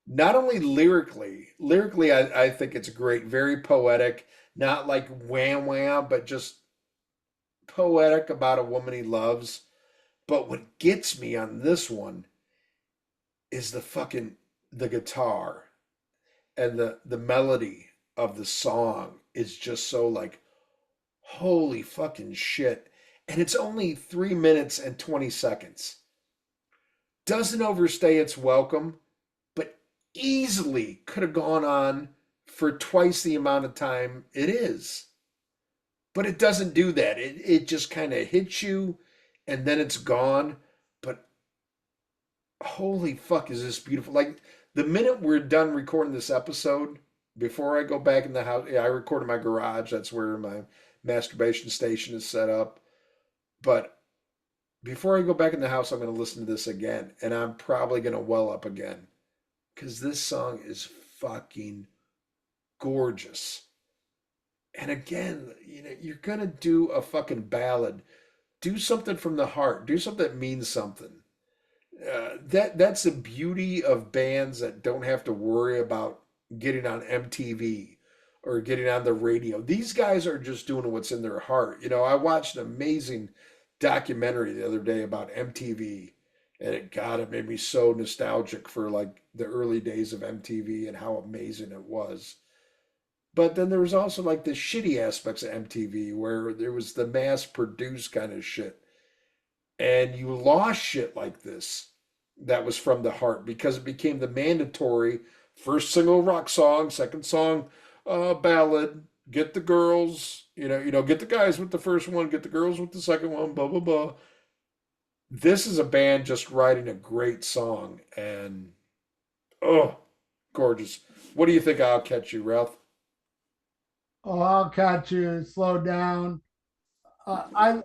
Not only lyrically, I think it's great, very poetic, not like wham wham, but just poetic about a woman he loves. But what gets me on this one is the guitar and the melody of the song is just so like holy fucking shit. And it's only 3 minutes and 20 seconds. Doesn't overstay its welcome, but easily could have gone on for twice the amount of time it is. But it doesn't do that. It just kind of hits you and then it's gone. But holy fuck, is this beautiful. Like the minute we're done recording this episode, before I go back in the house, yeah, I record in my garage. That's where my masturbation station is set up. But before I go back in the house, I'm going to listen to this again. And I'm probably going to well up again. Because this song is fucking gorgeous. And again, you know, you're going to do a fucking ballad. Do something from the heart. Do something that means something. That's the beauty of bands that don't have to worry about getting on MTV or getting on the radio. These guys are just doing what's in their heart. You know, I watched an amazing documentary the other day about MTV, and it made me so nostalgic for like the early days of MTV and how amazing it was. But then there was also like the shitty aspects of MTV where there was the mass produced kind of shit. And you lost shit like this that was from the heart because it became the mandatory first single rock song, second song ballad, get the girls, get the guys with the first one, get the girls with the second one, blah blah blah. This is a band just writing a great song and oh, gorgeous. What do you think? I'll Catch You, Ralph? Oh, I'll catch you. Slow down. I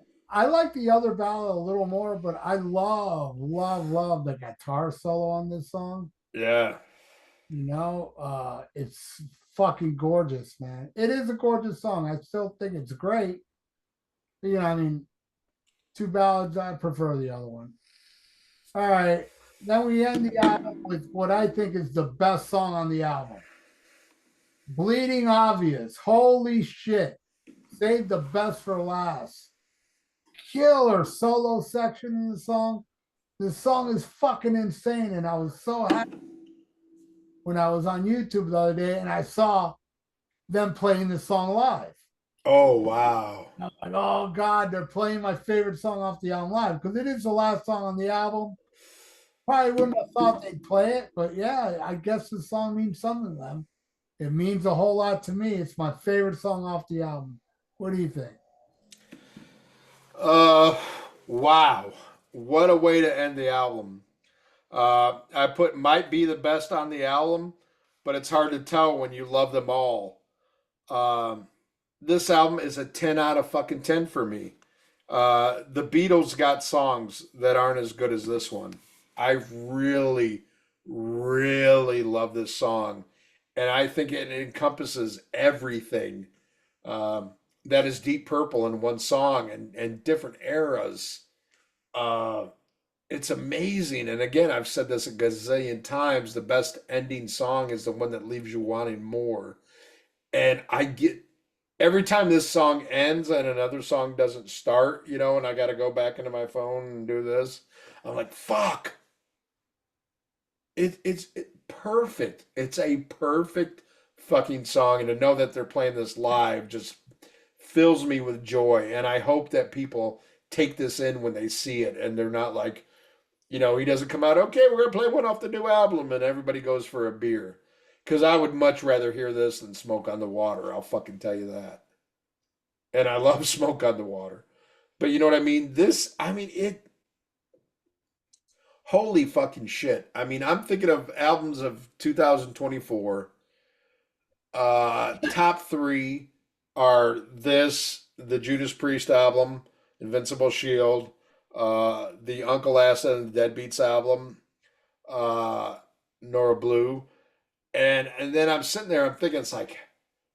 like the other ballad a little more, but I love the guitar solo on this song. Yeah. It's fucking gorgeous, man. It is a gorgeous song. I still think it's great. I mean, two ballads. I prefer the other one. All right. Then we end the album with what I think is the best song on the album. Bleeding Obvious. Holy shit. Save the best for last. Killer solo section in the song. This song is fucking insane, and I was so happy when I was on YouTube the other day and I saw them playing the song live. Oh wow. I'm like, oh God, they're playing my favorite song off the album live because it is the last song on the album. Probably wouldn't have thought they'd play it, but yeah, I guess the song means something to them. It means a whole lot to me. It's my favorite song off the album. What do you think? Uh, wow. What a way to end the album. I put might be the best on the album, but it's hard to tell when you love them all. Um, this album is a 10 out of fucking 10 for me. The Beatles got songs that aren't as good as this one. I really, really love this song. And I think it encompasses everything that is Deep Purple in one song and different eras. Uh, it's amazing. And again, I've said this a gazillion times. The best ending song is the one that leaves you wanting more. And I get every time this song ends and another song doesn't start, and I got to go back into my phone and do this, I'm like, fuck. It's perfect. It's a perfect fucking song. And to know that they're playing this live just fills me with joy. And I hope that people take this in when they see it and they're not like, he doesn't come out, okay, we're going to play one off the new album and everybody goes for a beer. Because I would much rather hear this than Smoke on the Water. I'll fucking tell you that. And I love Smoke on the Water. But you know what I mean? Holy fucking shit. I mean, I'm thinking of albums of 2024. Top three are this, the Judas Priest album, Invincible Shield, the Uncle Acid and the Deadbeats album, Nora Blue. And then I'm sitting there, I'm thinking it's like,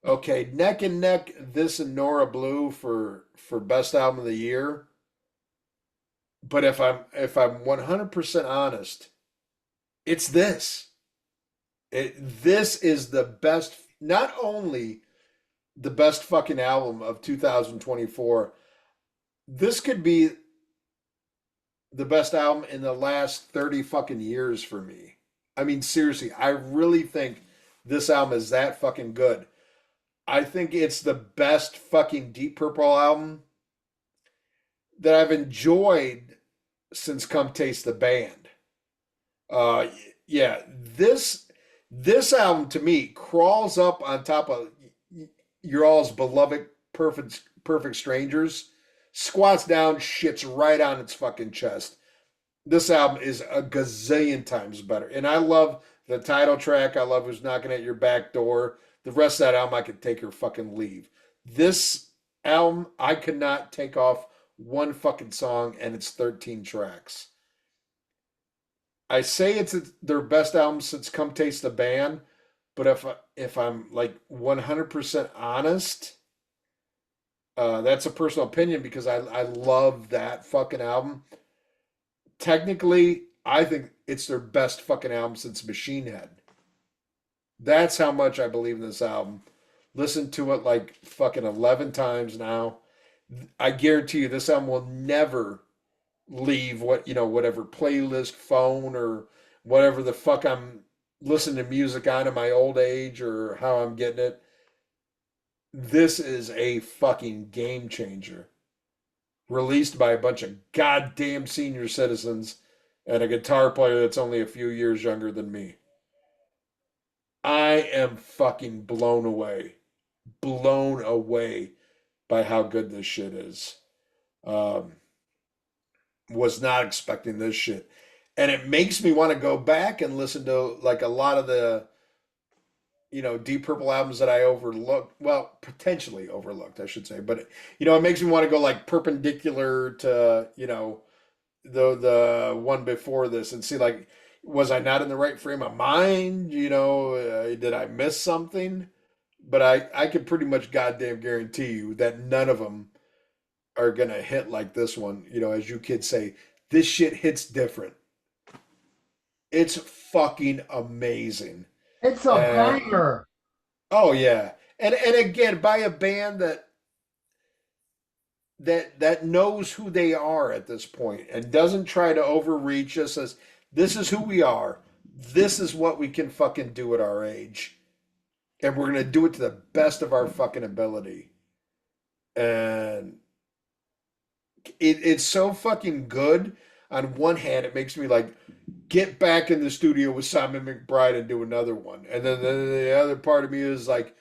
okay, neck and neck, this and Nora Blue for best album of the year. But if I'm 100% honest, it's this. This is the best, not only the best fucking album of 2024. This could be the best album in the last 30 fucking years for me. I mean, seriously, I really think this album is that fucking good. I think it's the best fucking Deep Purple album that I've enjoyed since Come Taste the Band. Uh, yeah, this album to me crawls up on top of your all's beloved Perfect Strangers, squats down, shits right on its fucking chest. This album is a gazillion times better. And I love the title track. I love Who's Knocking at Your Back Door. The rest of that album, I could take or fucking leave. This album, I could not take off one fucking song, and it's 13 tracks. I say it's their best album since Come Taste the Band, but if I'm like 100% honest, that's a personal opinion because I love that fucking album. Technically, I think it's their best fucking album since Machine Head. That's how much I believe in this album. Listen to it like fucking 11 times now. I guarantee you this album will never leave whatever playlist, phone, or whatever the fuck I'm listening to music on in my old age or how I'm getting it. This is a fucking game changer. Released by a bunch of goddamn senior citizens and a guitar player that's only a few years younger than me. I am fucking blown away. Blown away by how good this shit is. Was not expecting this shit. And it makes me want to go back and listen to like a lot of the Deep Purple albums that I overlooked. Well, potentially overlooked, I should say. But it makes me want to go like perpendicular to the one before this and see like, was I not in the right frame of mind? Did I miss something? But I can pretty much goddamn guarantee you that none of them are gonna hit like this one. As you kids say, this shit hits different. It's fucking amazing. It's a banger. Oh yeah, and again by a band that that knows who they are at this point and doesn't try to overreach us as this is who we are. This is what we can fucking do at our age. And we're gonna do it to the best of our fucking ability. And it's so fucking good. On one hand, it makes me like get back in the studio with Simon McBride and do another one. And then the other part of me is like,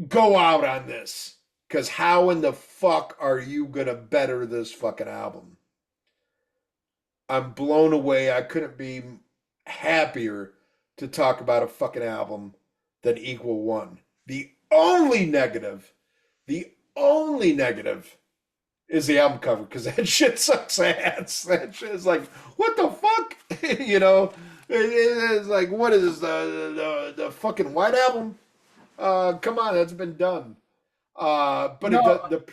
go out on this. Because how in the fuck are you going to better this fucking album? I'm blown away. I couldn't be happier to talk about a fucking album than Equal One. The only negative is the album cover because that shit sucks ass. That shit is like, what the fuck? You know, it's like, what is this, the fucking White Album? Come on, that's been done. But No, the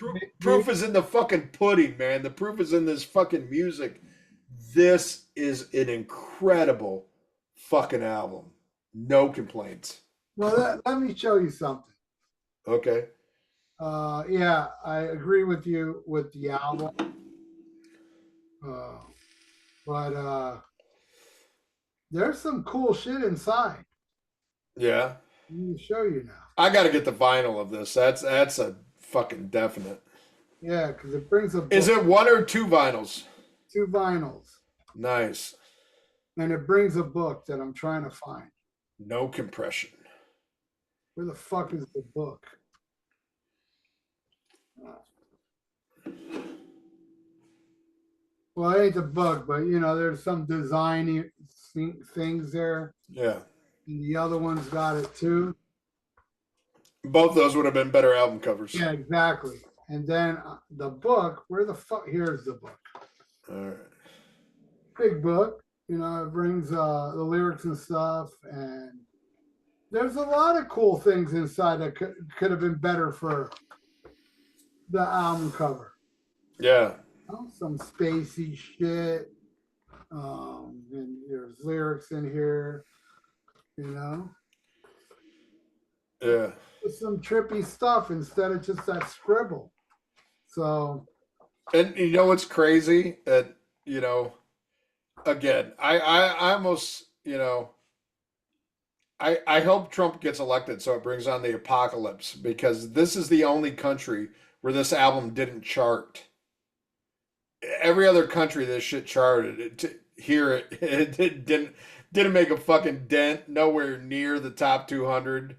proof is in the fucking pudding, man. The proof is in this fucking music. This is an incredible fucking album. No complaints. well, let me show you something. Okay. Yeah, I agree with you with the album. But there's some cool shit inside. Yeah. Let me show you now. I got to get the vinyl of this. That's a fucking definite. Yeah, because it brings a book, Is it one or two vinyls? 2 vinyls, Nice. and it brings a book that I'm trying to find. No compression. Where the fuck is the book? Well, it ain't the book, but you know, there's some designy things there, Yeah. and the other one's got it too. Both those would have been better album covers. Yeah, exactly. And then the book, where the fuck? Here's the book. All right. Big book. You know, it brings the lyrics and stuff, and there's a lot of cool things inside that could have been better for the album cover. Yeah. You know, some spacey shit. And there's lyrics in here. You know, Yeah. some trippy stuff instead of just that scribble. So, And you know what's crazy? That, you know, again, I almost, you know, I hope Trump gets elected so it brings on the apocalypse because this is the only country where this album didn't chart. Every other country this shit charted. Here it didn't make a fucking dent, nowhere near the top 200.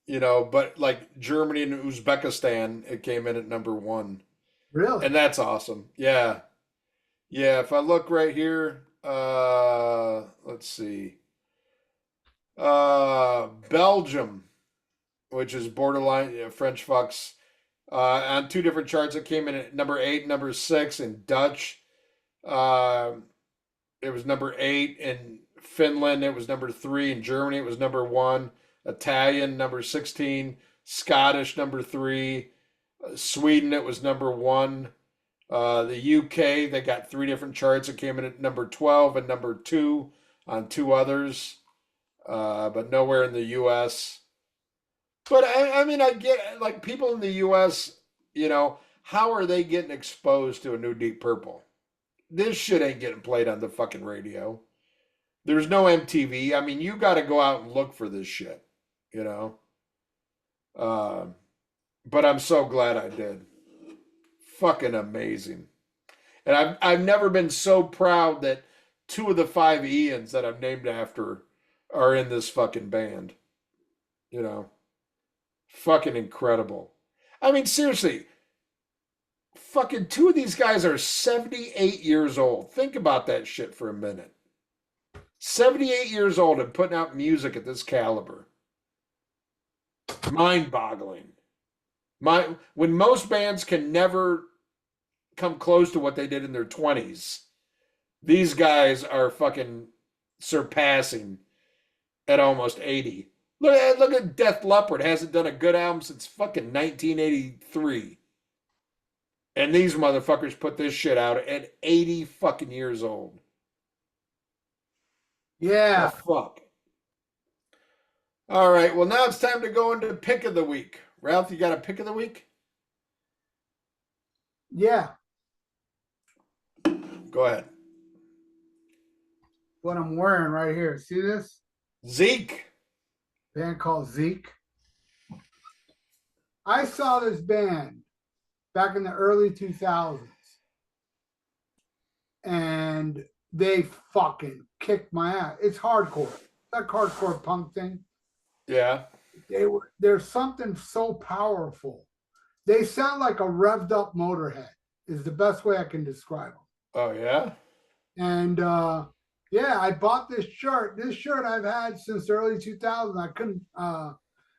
You know, but like Germany and Uzbekistan, it came in at number 1. really? And that's awesome. Yeah. Yeah, if I look right here, let's see. Belgium, which is borderline French fucks, on 2 different charts, it came in at number 8, number 6 in Dutch. It was number 8 in Finland. It was number 3 in Germany. It was number 1. Italian, number 16. Scottish, number 3. Sweden, it was number 1. The UK, they got 3 different charts. It came in at number 12 and number 2 on 2 others, but nowhere in the US. But I mean, I get like people in the US, you know, how are they getting exposed to a new Deep Purple? This shit ain't getting played on the fucking radio. There's no MTV. I mean, you got to go out and look for this shit, you know. But I'm so glad I did. Fucking amazing. And I've never been so proud that 2 of the 5 Ians that I'm named after are in this fucking band. You know, fucking incredible. I mean, seriously, fucking 2 of these guys are 78 years old. Think about that shit for a minute. 78 years old and putting out music at this caliber. Mind-boggling. When most bands can never come close to what they did in their 20s, these guys are fucking surpassing at almost 80. Look at Def Leppard. Hasn't done a good album since fucking 1983. And these motherfuckers put this shit out at 80 fucking years old. Yeah. The fuck. All right. Well, now it's time to go into pick of the week. Ralph, you got a pick of the week? Yeah, Go ahead. what I'm wearing right here. See this? Zeke. Band called Zeke. I saw this band back in the early 2000s, and they fucking kicked my ass. It's hardcore. That hardcore punk thing. Yeah. There's something so powerful. They sound like a revved up Motorhead is the best way I can describe them. Oh yeah. And yeah, I bought this shirt. This shirt I've had since the early 2000s. I couldn't.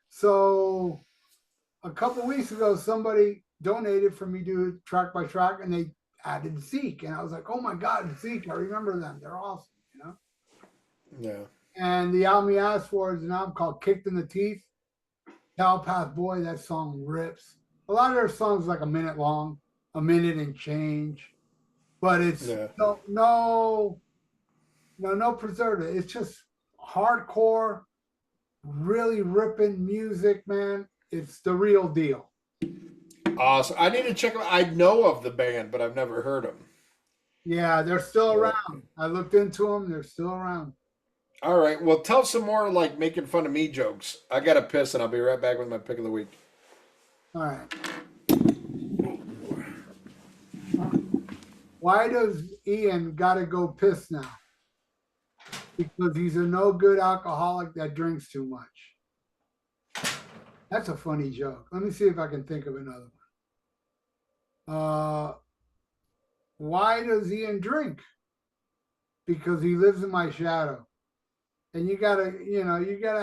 So a couple weeks ago, somebody donated for me to do track by track, and they added Zeke, and I was like, "Oh my God, Zeke! I remember them. They're awesome." Yeah. And the album he asked for is an album called "Kicked in the Teeth." Cowpath Boy, that song rips. A lot of their songs like a minute long, a minute and change, but it's no preservative. It's just hardcore, really ripping music, man. It's the real deal. Awesome. I need to check them. I know of the band, but I've never heard them. Yeah, they're still around. I looked into them. They're still around. All right. Well, tell some more like making fun of me jokes. I got to piss, and I'll be right back with my pick of the week. All right. Why does Ian got to go piss now? Because he's a no good alcoholic that drinks too much. That's a funny joke. Let me see if I can think of another one. Why does Ian drink? Because he lives in my shadow. And you gotta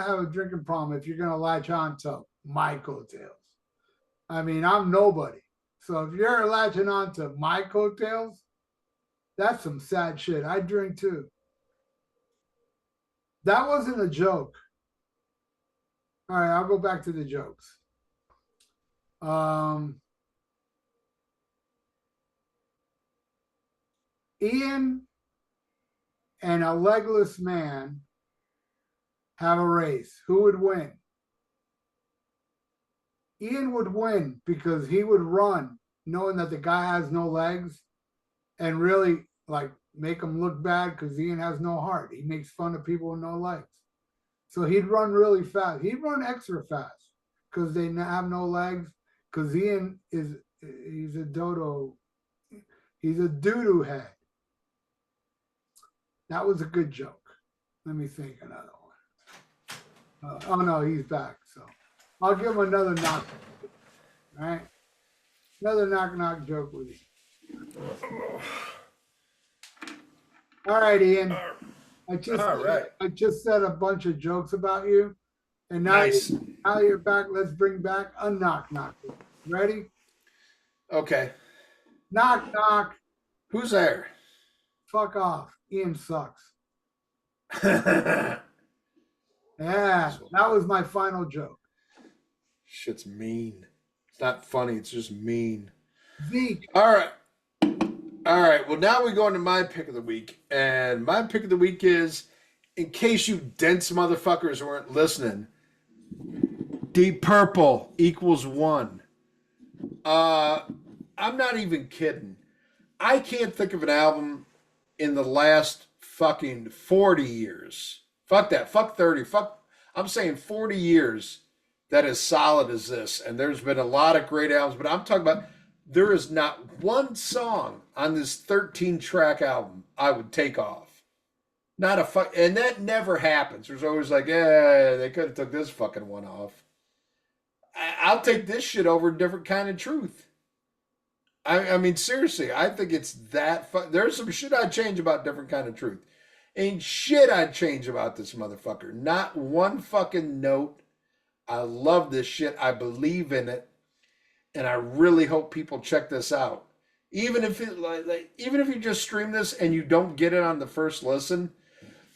have a drinking problem if you're gonna latch on to my coattails. I mean, I'm nobody. So if you're latching on to my coattails, that's some sad shit. I drink too. That wasn't a joke. All right, I'll go back to the jokes. Ian and a legless man have a race. Who would win? Ian would win because he would run knowing that the guy has no legs and really like make him look bad because Ian has no heart. He makes fun of people with no legs. So he'd run really fast. He'd run extra fast because they have no legs. Because he's a dodo. He's a doo-doo head. That was a good joke. Let me think another one. Oh no, he's back. So I'll give him another knock. All right, another knock joke with you. All right, Ian. I just said a bunch of jokes about you, and now now you're back. Let's bring back a knock. Ready? Okay. Knock. Who's there? Fuck off. Ian sucks. Yeah, that was my final joke. Shit's mean. It's not funny. It's just mean. Zeke. All right. Well, now we go into my pick of the week. And my pick of the week is, in case you dense motherfuckers weren't listening, Deep Purple equals 1. I'm not even kidding. I can't think of an album in the last fucking 40 years. Fuck that. Fuck 30. I'm saying 40 years that is solid as this. And there's been a lot of great albums, but I'm talking about there is not one song on this 13-track album I would take off. Not a fuck, and that never happens. There's always like, yeah, they could have took this fucking one off. I'll take this shit over a different kind of truth. I mean, seriously, I think it's that fun. There's some shit I'd change about different kind of truth. Ain't shit I'd change about this motherfucker. Not one fucking note. I love this shit. I believe in it. And I really hope people check this out. Even if even if you just stream this and you don't get it on the first listen,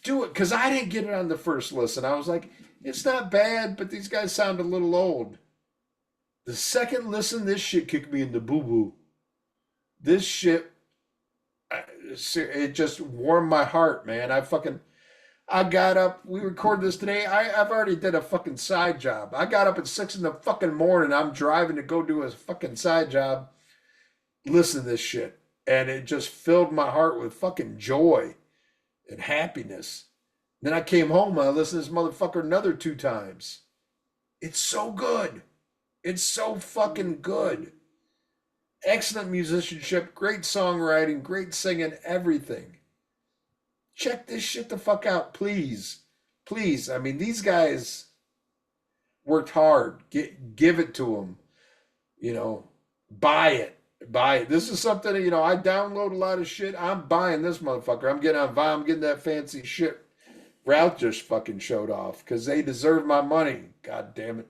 do it. Because I didn't get it on the first listen. I was like, it's not bad, but these guys sound a little old. The second listen, this shit kicked me in the boo-boo. This shit, it just warmed my heart, man. I got up, we recorded this today. I've already did a fucking side job. I got up at 6 in the fucking morning. I'm driving to go do a fucking side job. listening to this shit. And it just filled my heart with fucking joy and happiness. Then I came home and I listened to this motherfucker another 2 times. It's so good. It's so fucking good. Excellent musicianship, great songwriting, great singing, everything. Check this shit the fuck out, please. Please. I mean, these guys worked hard. Give it to them. You know, buy it. Buy it. This is something, I download a lot of shit. I'm buying this motherfucker. I'm getting on Vine. I'm getting that fancy shit Ralph just fucking showed off because they deserve my money. God damn it.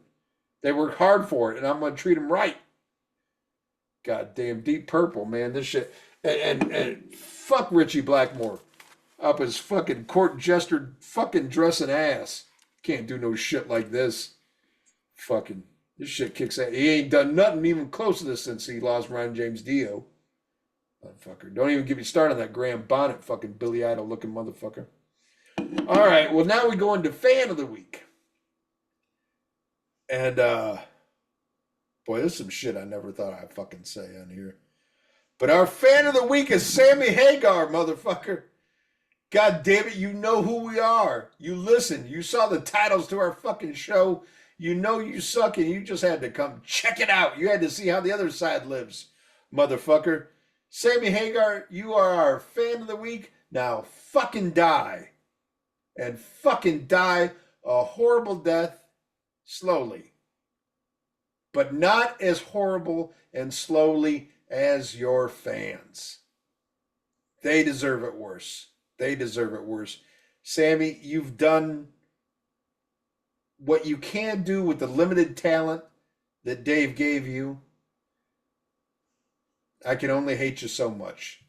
They work hard for it, and I'm going to treat them right. God damn, Deep Purple, man. This shit. And fuck Richie Blackmore. Up his fucking court jester fucking dressing ass. Can't do no shit like this. Fucking. This shit kicks ass. He ain't done nothing even close to this since he lost Ryan James Dio. Motherfucker. Don't even get me started on that Graham Bonnet fucking Billy Idol looking motherfucker. All right. Well, now we go into fan of the week. And, boy, there's some shit I never thought I'd fucking say on here. But our fan of the week is Sammy Hagar, motherfucker. God damn it, you know who we are. You listen. You saw the titles to our fucking show. You know you suck and you just had to come check it out. You had to see how the other side lives, motherfucker. Sammy Hagar, you are our fan of the week. Now fucking die. And fucking die a horrible death slowly. But not as horrible and slowly as your fans. They deserve it worse. They deserve it worse. Sammy, you've done what you can do with the limited talent that Dave gave you. I can only hate you so much.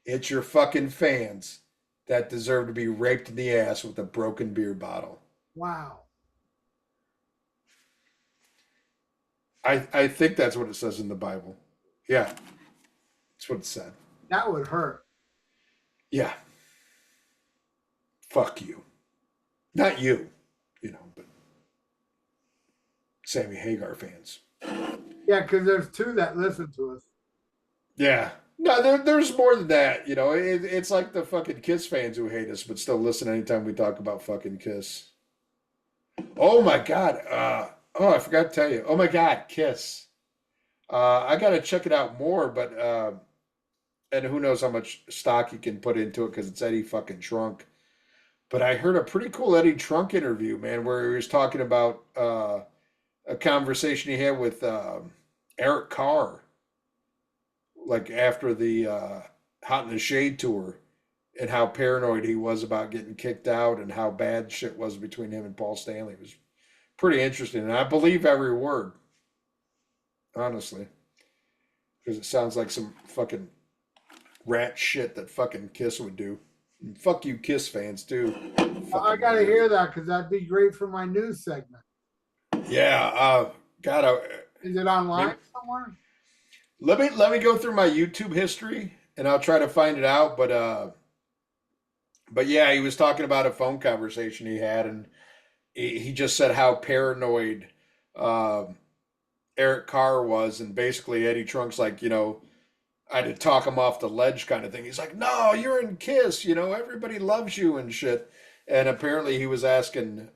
It's your fucking fans that deserve to be raped in the ass with a broken beer bottle. Wow. I think that's what it says in the Bible. Yeah. That's what it said. That would hurt. Yeah. Fuck you. Not you, but Sammy Hagar fans. Yeah, because there's 2 that listen to us. Yeah. No, there's more than that. It's like the fucking Kiss fans who hate us but still listen anytime we talk about fucking Kiss. Oh my God. I forgot to tell you. Oh my God, Kiss. I got to check it out more, but and who knows how much stock you can put into it because it's Eddie fucking Trunk. But I heard a pretty cool Eddie Trunk interview, man, where he was talking about a conversation he had with Eric Carr, like after the Hot in the Shade tour, and how paranoid he was about getting kicked out and how bad shit was between him and Paul Stanley. It was pretty interesting, and I believe every word, honestly, because it sounds like some fucking rat shit that fucking Kiss would do. And fuck you, Kiss fans, too. I got to hear that because that'd be great for my news segment. Yeah, Is it online somewhere? Let me go through my YouTube history and I'll try to find it out. But yeah, he was talking about a phone conversation he had, and he just said how paranoid Eric Carr was, and basically Eddie Trunk's like, I had to talk him off the ledge kind of thing. He's like, no, you're in Kiss, everybody loves you and shit. And apparently he was asking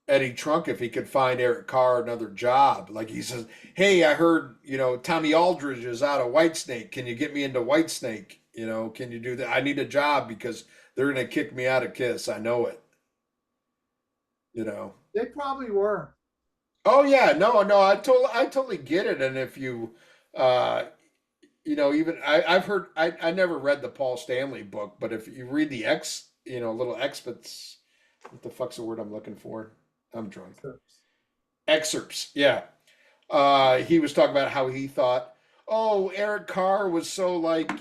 Eddie Trunk if he could find Eric Carr another job. Like he says, hey, I heard, Tommy Aldridge is out of Whitesnake. Can you get me into Whitesnake? Can you do that? I need a job because they're going to kick me out of Kiss. I know it. They probably were. Oh yeah, no, I totally get it. And if you, even I've heard, I never read the Paul Stanley book, but if you read the little excerpts, what the fuck's the word I'm looking for? I'm drunk. Excerpts, yeah. He was talking about how he thought, oh, Eric Carr was so like,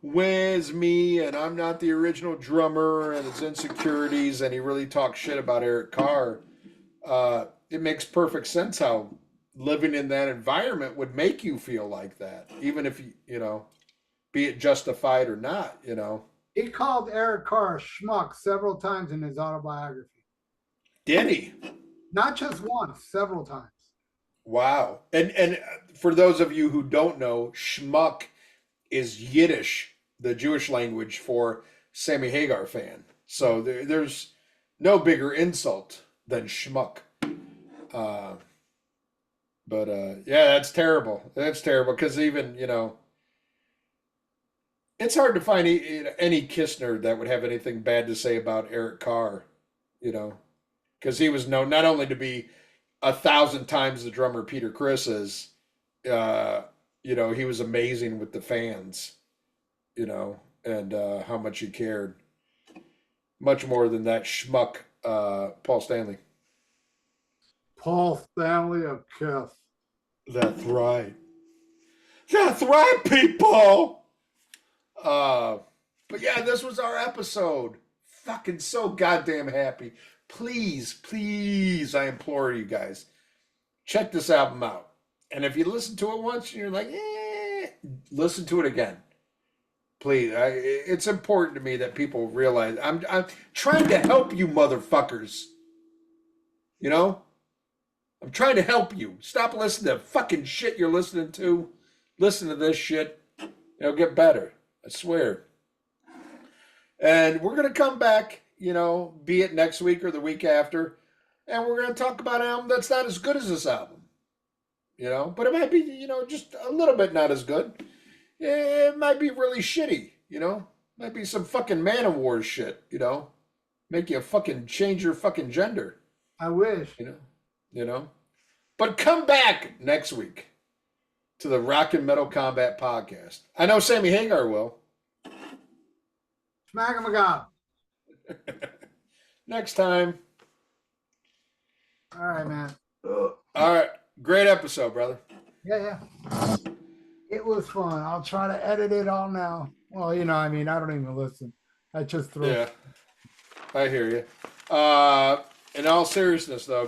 where's me, and I'm not the original drummer, and his insecurities, and he really talked shit about Eric Carr. It makes perfect sense how living in that environment would make you feel like that, even if you be it justified or not. He called Eric Carr a schmuck several times in his autobiography. Did he? Not just once, several times. Wow. And for those of you who don't know, schmuck is Yiddish, the Jewish language for Sammy Hagar fan. So there's no bigger insult than schmuck. Uh, but yeah, that's terrible. That's terrible because even it's hard to find any Kistner that would have anything bad to say about Eric Carr. You know, because he was known not only to be 1,000 times the drummer Peter Criss is, uh, he was amazing with the fans. And how much he cared. Much more than that schmuck, Paul Stanley. Paul Stanley of Kiss. That's right. That's right, people. But yeah, this was our episode. Fucking so goddamn happy. Please, please, I implore you guys, check this album out. And if you listen to it once and you're like, listen to it again. Please, it's important to me that people realize I'm trying to help you, motherfuckers. I'm trying to help you. Stop listening to fucking shit you're listening to. Listen to this shit. It'll get better. I swear. And we're going to come back, be it next week or the week after, and we're going to talk about an album that's not as good as this album. But it might be, just a little bit not as good. It might be really shitty, Might be some fucking Man of War shit, Make you fucking change your fucking gender. I wish. But come back next week to the Rock and Metal Combat Podcast. I know Sammy Hagar will. Smack him a gob. Next time. All right, man. All right. Great episode, brother. Yeah. It was fun. I'll try to edit it all now. Well, I don't even listen. I just throw. Yeah. I hear you. In all seriousness, though,